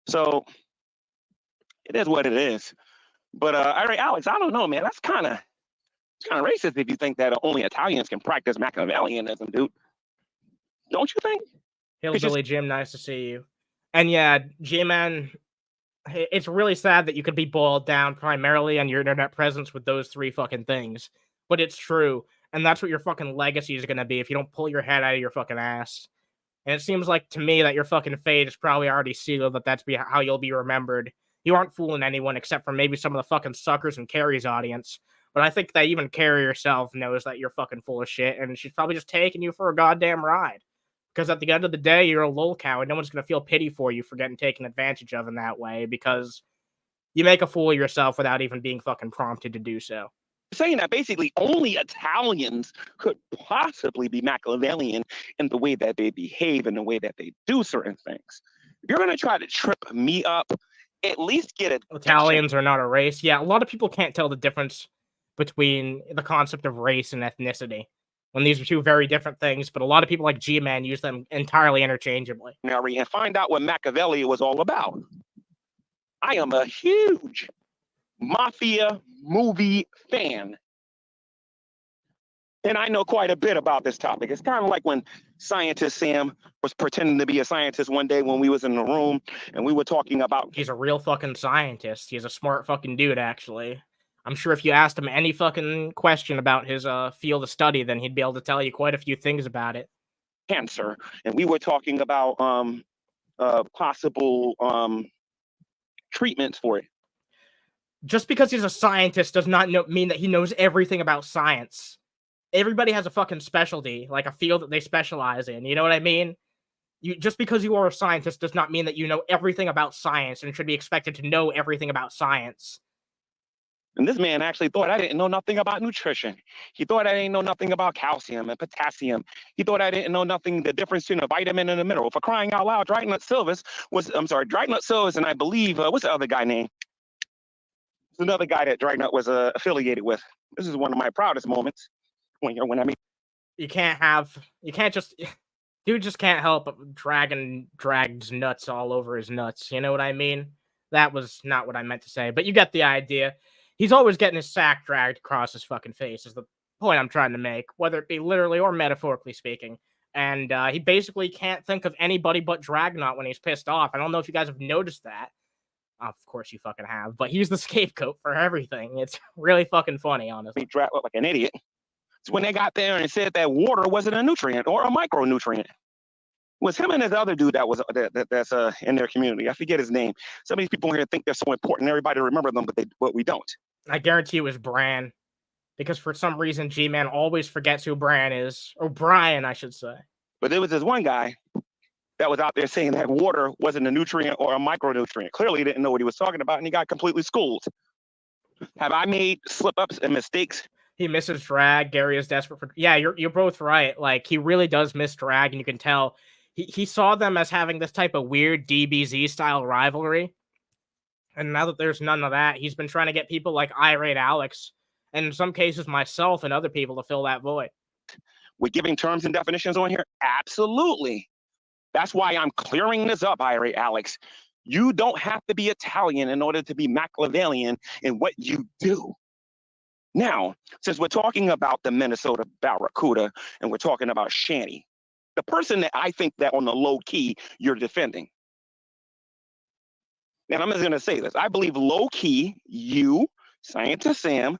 So it is what it is. But all right, Alex, I don't know, man. That's kind of racist if you think that only Italians can practice Machiavellianism, dude. Don't you think? Hillbilly Jim, nice to see you. And yeah, G-Man, it's really sad that you could be boiled down primarily on your internet presence with those three fucking things. But it's true. And that's what your fucking legacy is going to be if you don't pull your head out of your fucking ass. And it seems like to me that your fucking fate is probably already sealed, that that's how you'll be remembered. You aren't fooling anyone except for maybe some of the fucking suckers in Carrie's audience. But I think that even Carrie herself knows that you're fucking full of shit, and she's probably just taking you for a goddamn ride. Because at the end of the day, you're a lol cow, and no one's going to feel pity for you for getting taken advantage of in that way, because you make a fool of yourself without even being fucking prompted to do so. Saying that basically only Italians could possibly be Machiavellian in the way that they behave and the way that they do certain things. If you're going to try to trip me up, at least get it. Italians are not a race. Yeah, a lot of people can't tell the difference between the concept of race and ethnicity, when these are two very different things, but a lot of people like G-Man use them entirely interchangeably. And find out what Machiavelli was all about. I am a huge mafia movie fan. And I know quite a bit about this topic. It's kind of like when scientist Sam was pretending to be a scientist one day when we was in the room and we were talking about... He's a real fucking scientist. He's a smart fucking dude, actually. I'm sure if you asked him any fucking question about his field of study, then he'd be able to tell you quite a few things about it. Cancer. And we were talking about possible treatments for it. Just because he's a scientist does not mean that he knows everything about science. Everybody has a fucking specialty, like a field that they specialize in. You know what I mean? Just because you are a scientist does not mean that you know everything about science and should be expected to know everything about science. And this man actually thought I didn't know nothing about nutrition. He thought I didn't know nothing about calcium and potassium. He thought I didn't know nothing, the difference between a vitamin and a mineral. For crying out loud, Dragonut Silvis and I believe, what's the other guy name? It's another guy that Dragonut was affiliated with. This is one of my proudest moments when I mean. You can't just, dude just can't help but drags nuts all over his nuts. You know what I mean? That was not what I meant to say, but you get the idea. He's always getting his sack dragged across his fucking face is the point I'm trying to make, whether it be literally or metaphorically speaking. And he basically can't think of anybody but Dragonut when he's pissed off. I don't know if you guys have noticed that. Of course you fucking have, but he's the scapegoat for everything. It's really fucking funny, honestly. Like an idiot. It's when they got there and said that water wasn't a nutrient or a micronutrient. It was him and this other dude that's in their community. I forget his name. Some of these people here think they're so important. Everybody remember them, but we don't. I guarantee it was Bran, because for some reason G-Man always forgets who Bran is, or Brian, I should say. But there was this one guy that was out there saying that water wasn't a nutrient or a micronutrient. Clearly, he didn't know what he was talking about, and he got completely schooled. Have I made slip-ups and mistakes? He misses drag. Gary is desperate for. Yeah, you're both right. Like, he really does miss drag, and you can tell he saw them as having this type of weird DBZ style rivalry. And now that there's none of that, he's been trying to get people like Irate Alex, and in some cases myself and other people, to fill that void. We're giving terms and definitions on here? Absolutely. That's why I'm clearing this up, Irate Alex. You don't have to be Italian in order to be Machiavellian in what you do. Now, since we're talking about the Minnesota Barracuda and we're talking about Shanny, the person that I think that on the low key you're defending. And I'm just going to say this. I believe low key, you, Scientist Sam,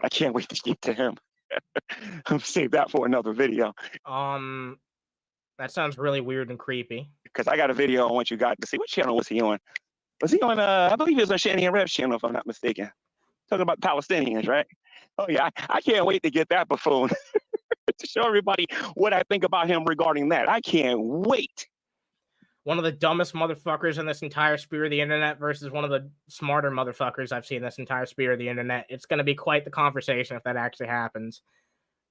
I can't wait to get to him. I'll save that for another video. That sounds really weird and creepy. Because I got a video I want you guys to see. What channel was he on? Was he on, I believe he was on Shanny and Rev's channel, if I'm not mistaken. Talking about Palestinians, right? Oh, yeah. I can't wait to get that buffoon to show everybody what I think about him regarding that. I can't wait. One of the dumbest motherfuckers in this entire sphere of the internet versus one of the smarter motherfuckers I've seen this entire sphere of the internet. It's going to be quite the conversation if that actually happens.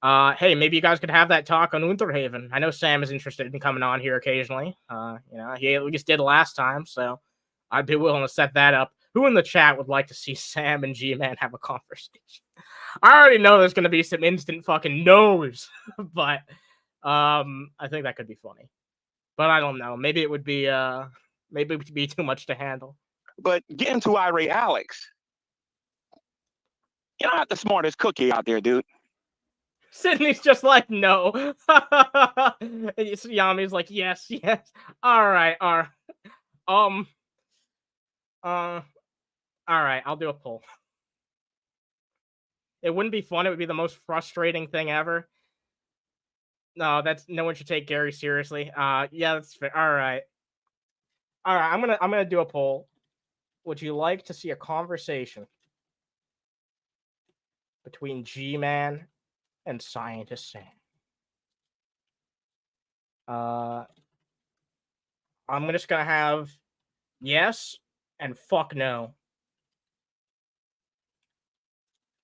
Hey, maybe you guys could have that talk on Underhaven. I know Sam is interested in coming on here occasionally. He at least did last time, so I'd be willing to set that up. Who in the chat would like to see Sam and G-Man have a conversation? I already know there's going to be some instant fucking no's, but I think that could be funny. But I don't know. Maybe it would be too much to handle. But getting to Irate Alex, you're not the smartest cookie out there, dude. Sydney's just like, no. Yami's like, yes. All right. All right, I'll do a poll. It wouldn't be fun. It would be the most frustrating thing ever. No, no one should take Gary seriously. Yeah, that's fair. All right. I'm gonna do a poll. Would you like to see a conversation between G-Man and Scientist Sam? I'm just gonna have yes and fuck no.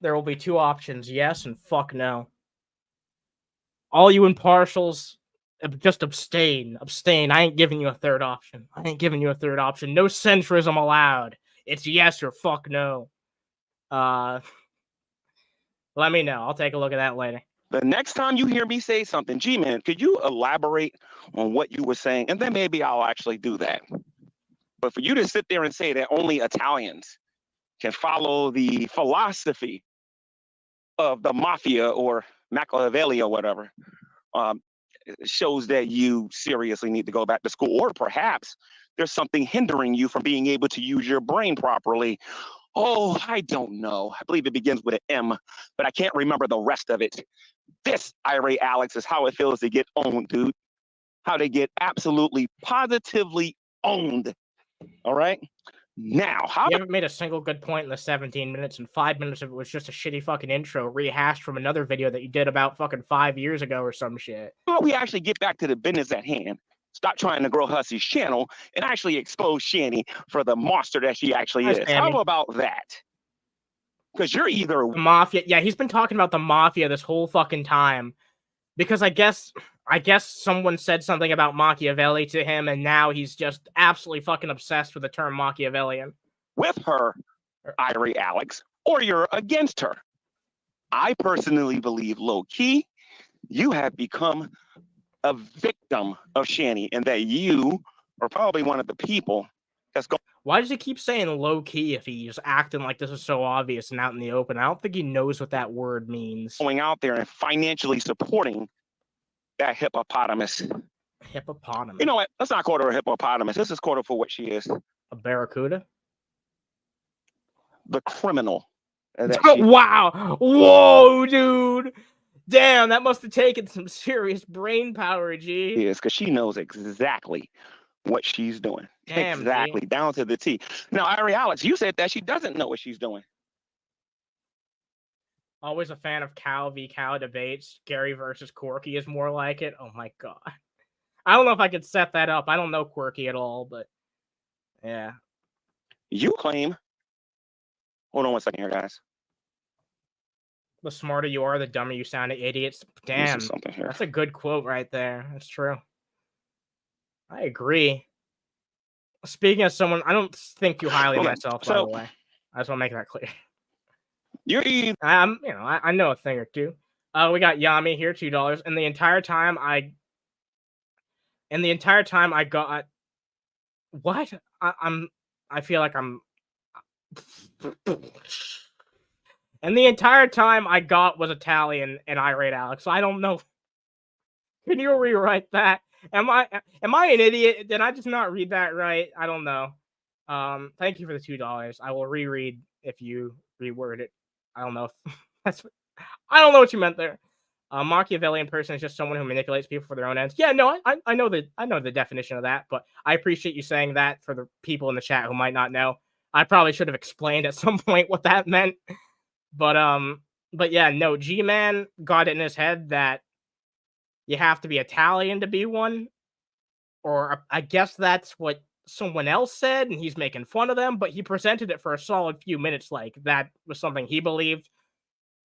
There will be two options, yes and fuck no. All you impartials, just abstain. Abstain. I ain't giving you a third option. No centrism allowed. It's yes or fuck no. Let me know. I'll take a look at that later. The next time you hear me say something, G-Man, could you elaborate on what you were saying? And then maybe I'll actually do that. But for you to sit there and say that only Italians can follow the philosophy of the mafia or Machiavelli or whatever, shows that you seriously need to go back to school. Or perhaps there's something hindering you from being able to use your brain properly. Oh, I don't know. I believe it begins with an M, but I can't remember the rest of it. This, Irate Alex, is how it feels to get owned, dude. How they get absolutely, positively owned. All right? Now, how... You haven't made a single good point in the 17 minutes, and 5 minutes of it was just a shitty fucking intro rehashed from another video that you did about fucking 5 years ago or some shit. How about we actually get back to the business at hand? stop trying to grow Hussy's channel and actually expose Shanny for the monster that she actually Hi, is. Sammy. How about that? Because you're either The mafia. Yeah, he's been talking about the mafia this whole fucking time. Because I guess someone said something about Machiavelli to him, and now he's just absolutely fucking obsessed with the term Machiavellian. with her, Irate Alex, or you're against her. I personally believe, low key, you have become a victim of Shanny, and that you are probably one of the people that's going. Why does he keep saying low key if he's acting like this is so obvious and out in the open? I don't think he knows what that word means. Going out there and financially supporting that hippopotamus. Hippopotamus. You know what? Let's not call her a hippopotamus. Let's just call her for what she is. A barracuda? The criminal. Wow. Whoa, dude. Damn, that must have taken some serious brain power, G. Is because she knows exactly what she's doing. Damn, exactly, G. down to the T. Now, Irate Alex, you said that she doesn't know what she's doing. Always a fan of cow v cow debates. Gary versus Corky is more like it. Oh my god. I don't know if I could set that up. I don't know Quirky at all, but yeah. You claim. Hold on 1 second here, guys. The smarter you are, the dumber you sound, idiots. Damn, something here. That's a good quote right there. That's true. I agree. Speaking of someone, I don't think too highly of myself, by the way. I just want to make that clear. I know a thing or two. We got Yami here, $2, and the entire time I got what? I feel like I'm. And the entire time I got was Italian and Irate Alex. So I don't know. Can you rewrite that? Am I an idiot? Did I just not read that right? I don't know. Thank you for the $2. I will reread if you reword it. I don't know if I don't know what you meant there. A Machiavellian person is just someone who manipulates people for their own ends. Yeah, no, I know the definition of that, but I appreciate you saying that for the people in the chat who might not know. I probably should have explained at some point what that meant. But yeah, no, G-Man got it in his head that you have to be Italian to be one. Or I guess that's what someone else said, and he's making fun of them, but he presented it for a solid few minutes like that was something he believed.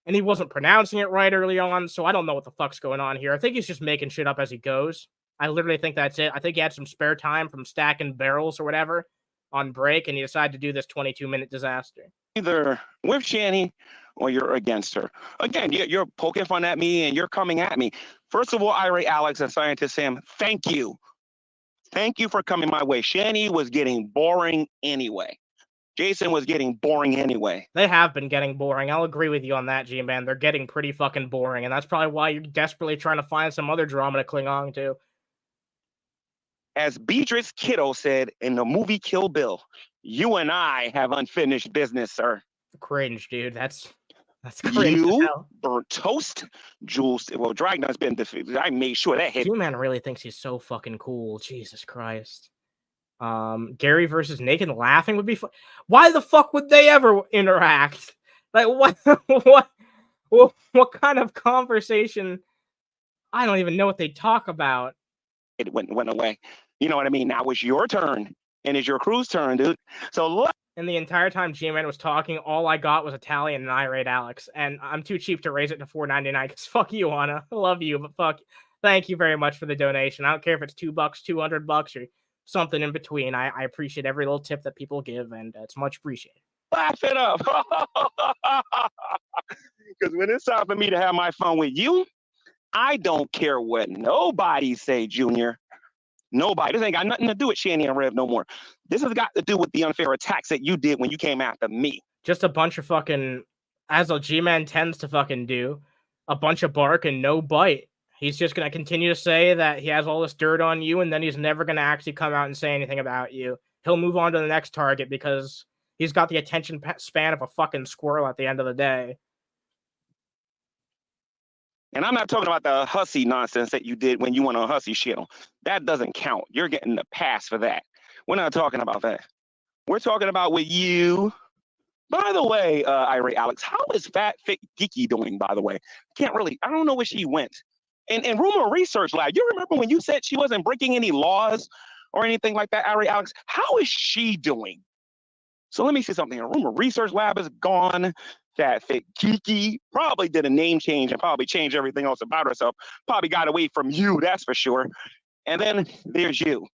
And he wasn't pronouncing it right early on, so I don't know what the fuck's going on here. I think he's just making shit up as he goes. I literally think that's it. I think he had some spare time from stacking barrels or whatever on break, and he decided to do this 22-minute disaster. Either with Shanny or you're against her. Again, you're poking fun at me and you're coming at me. First of all, Irate Alex and Scientist Sam, thank you. Thank you for coming my way. Shanny was getting boring anyway. Jason was getting boring anyway. They have been getting boring. I'll agree with you on that, G-Man. They're getting pretty fucking boring, and that's probably why you're desperately trying to find some other drama to cling on to. As Beatrice Kiddo said in the movie Kill Bill, you and I have unfinished business, sir. Cringe, dude. That's cringe. You burnt toast, Jules. Well, Dragnar's been defeated. I made sure that hit. G-Man really thinks he's so fucking cool. Jesus Christ. Gary versus Naked Laughing would be fun. Why the fuck would they ever interact? Like what kind of conversation? I don't even know what they talk about. It went away. You know what I mean? Now it's your turn, and it's your crew's turn, dude. So look. And the entire time G-Man was talking, all I got was Italian and Irate Alex, and I'm too cheap to raise it to $4.99 because fuck you, Anna. I love you, but fuck. Thank you very much for the donation. I don't care if it's $2, $200, or something in between. I appreciate every little tip that people give, and it's much appreciated. Laugh it up. Because when it's time for me to have my fun with you, I don't care what nobody say, Junior. Nobody. This ain't got nothing to do with Shanny and Rev no more. This has got to do with the unfair attacks that you did when you came after me. Just a bunch of fucking, as a G-Man tends to fucking do, a bunch of bark and no bite. He's just going to continue to say that he has all this dirt on you, and then he's never going to actually come out and say anything about you. He'll move on to the next target because he's got the attention span of a fucking squirrel at the end of the day. And I'm not talking about the hussy nonsense that you did when you went on hussy shit. That doesn't count. You're getting the pass for that. We're not talking about that. We're talking about with you. By the way, Irate Alex, how is Fat Fit Geeky doing, by the way? I don't know where she went. And Rumor Research Lab, you remember when you said she wasn't breaking any laws or anything like that, Irate Alex? How is she doing? So let me see something. Rumor Research Lab is gone. That Fit Kiki probably did a name change and probably changed everything else about herself. Probably got away from you, that's for sure. And then there's you,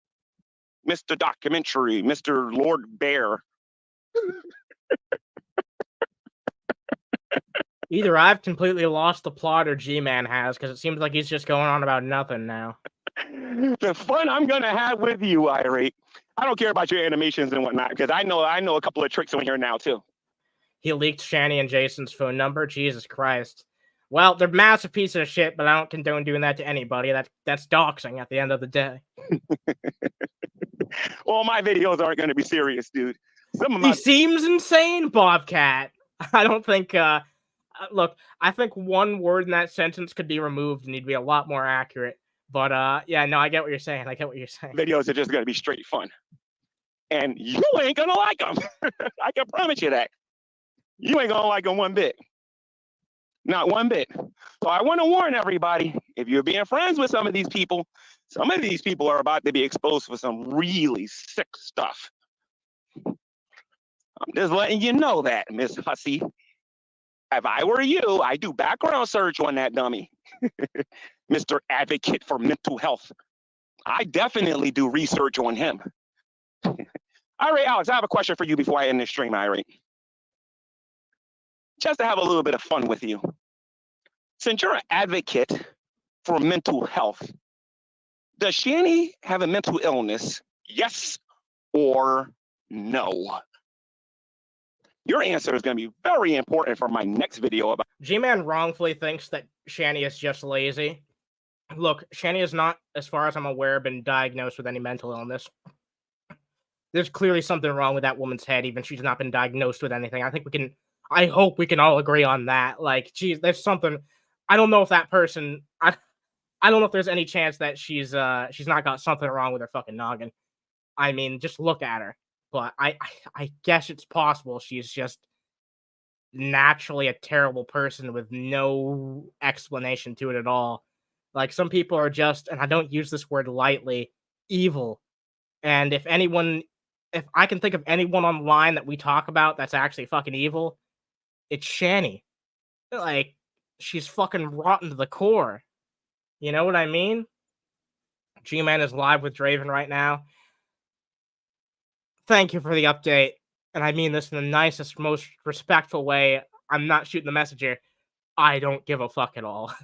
Mr. Documentary, Mr. Lord Bear. Either I've completely lost the plot or G-Man has, because it seems like he's just going on about nothing now. The fun I'm gonna have with you, Irate. I don't care about your animations and whatnot, because I know a couple of tricks on here now too. He leaked Shanny and Jason's phone number. Jesus Christ. Well, they're massive pieces of shit, but I don't condone doing that to anybody. That's doxing at the end of the day. All my videos aren't gonna be serious, dude. He seems insane, Bobcat. I don't think. Look, I think one word in that sentence could be removed and he'd be a lot more accurate. But yeah, no, I get what you're saying. Videos are just gonna be straight fun, and you ain't gonna like them. I can promise you that. You ain't gonna like them one bit. Not one bit. So I want to warn everybody: if you're being friends with some of these people are about to be exposed for some really sick stuff. I'm just letting you know that, Miss Hussy. If I were you, I'd do background search on that dummy. Mr. Advocate for Mental Health. I definitely do research on him. Irate Alex, I have a question for you before I end this stream, Irate. Just to have a little bit of fun with you. Since you're an advocate for mental health, does Shanny have a mental illness? Yes or no? Your answer is going to be very important for my next video about. G-Man wrongfully thinks that Shanny is just lazy. Look, Shanny has not, as far as I'm aware, been diagnosed with any mental illness. There's clearly something wrong with that woman's head, even if she's not been diagnosed with anything. I hope we can all agree on that. Like, geez, there's something. I don't know if that person. I don't know if there's any chance that she's not got something wrong with her fucking noggin. I mean, just look at her. But I guess it's possible she's just naturally a terrible person with no explanation to it at all. Like, some people are just, and I don't use this word lightly, evil. And if I can think of anyone online that we talk about that's actually fucking evil, it's Shanny. Like, she's fucking rotten to the core. You know what I mean? G-Man is live with Draven right now. Thank you for the update. And I mean this in the nicest, most respectful way. I'm not shooting the message here. I don't give a fuck at all.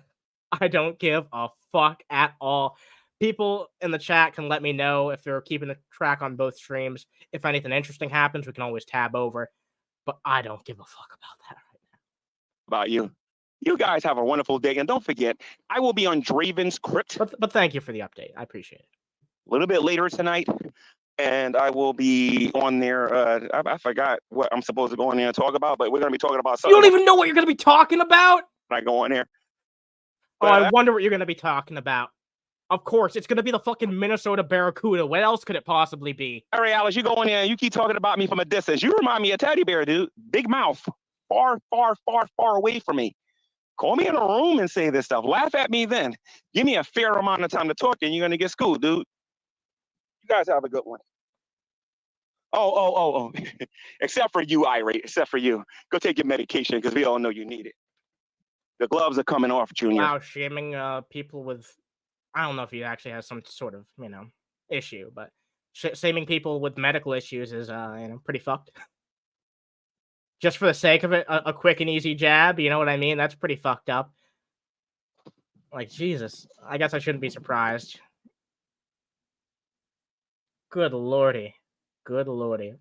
I don't give a fuck at all. People in the chat can let me know if they're keeping a track on both streams. If anything interesting happens, we can always tab over. But I don't give a fuck about that right now. About you. You guys have a wonderful day. And don't forget, I will be on Draven's Crypt. But thank you for the update. I appreciate it. A little bit later tonight. And I will be on there. I forgot what I'm supposed to go in there and talk about, but we're going to be talking about something. You don't even know what you're going to be talking about? I go in there. Oh, I wonder what you're going to be talking about. Of course, it's going to be the fucking Minnesota Barracuda. What else could it possibly be? All right, Alex, you go in there and you keep talking about me from a distance. You remind me of Teddy Bear, dude. Big mouth. Far, far, far, far away from me. Call me in a room and say this stuff. Laugh at me then. Give me a fair amount of time to talk and you're going to get schooled, dude. You guys have a good one. Oh. Except for you, Irate. Except for you. Go take your medication because we all know you need it. The gloves are coming off, Junior. Wow, shaming people with... I don't know if he actually has some sort of, issue, but shaming people with medical issues is, pretty fucked. Just for the sake of it, a quick and easy jab, you know what I mean? That's pretty fucked up. Like, Jesus. I guess I shouldn't be surprised. Good lordy. Good lordy.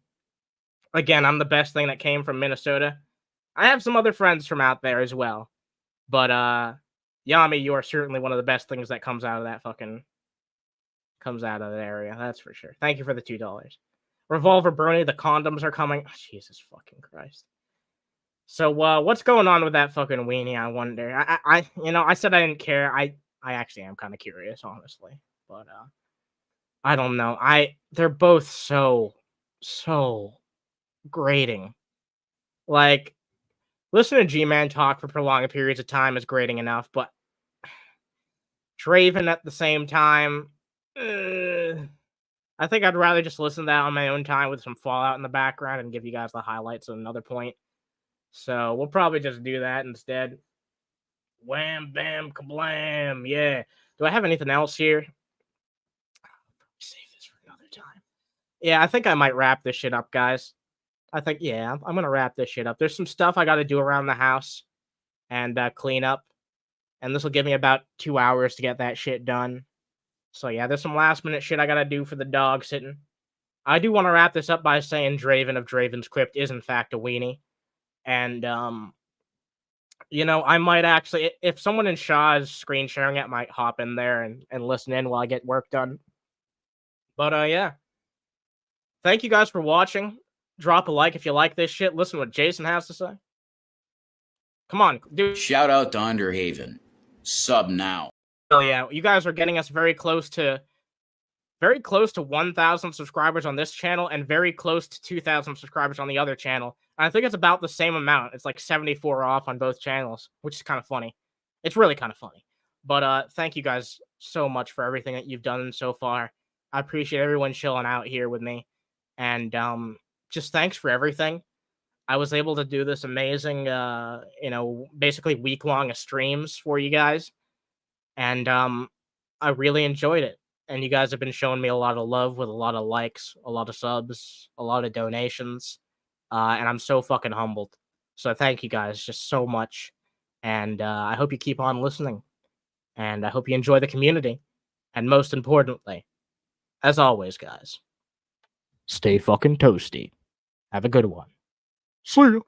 Again, I'm the best thing that came from Minnesota. I have some other friends from out there as well. But, Yami, you are certainly one of the best things that comes out of that area. That's for sure. Thank you for the $2. Revolver Brony, the condoms are coming. Oh, Jesus fucking Christ. So, what's going on with that fucking weenie, I wonder? I said I didn't care. I actually am kind of curious, honestly. But, I don't know. They're both so grating. Like, listening to G-Man talk for prolonged periods of time is grating enough, but Draven at the same time. I think I'd rather just listen to that on my own time with some Fallout in the background and give you guys the highlights at another point. So we'll probably just do that instead. Wham, bam, kablam. Yeah. Do I have anything else here? Save this for another time. Yeah, I think I might wrap this shit up, guys. I think, yeah, I'm going to wrap this shit up. There's some stuff I got to do around the house and clean up. And this will give me about 2 hours to get that shit done. So yeah, there's some last minute shit I got to do for the dog sitting. I do want to wrap this up by saying Draven of Draven's Crypt is in fact a weenie. And, you know, I might actually, if someone in Shaw's screen sharing it, might hop in there and listen in while I get work done. But, yeah. Thank you guys for watching. Drop a like if you like this shit. Listen to what Jason has to say. Come on, dude. Shout out to Underhaven. Sub now. Oh, yeah. You guys are getting us very close to 1,000 subscribers on this channel and very close to 2,000 subscribers on the other channel. And I think it's about the same amount. It's like 74 off on both channels, which is kind of funny. It's really kind of funny. But thank you guys so much for everything that you've done so far. I appreciate everyone chilling out here with me. And just thanks for everything. I was able to do this amazing, you know, basically week-long streams for you guys. And I really enjoyed it. And you guys have been showing me a lot of love with a lot of likes, a lot of subs, a lot of donations. And I'm so fucking humbled. So thank you guys just so much. And I hope you keep on listening. And I hope you enjoy the community. And most importantly, as always, guys, stay fucking toasty. Have a good one. See ya.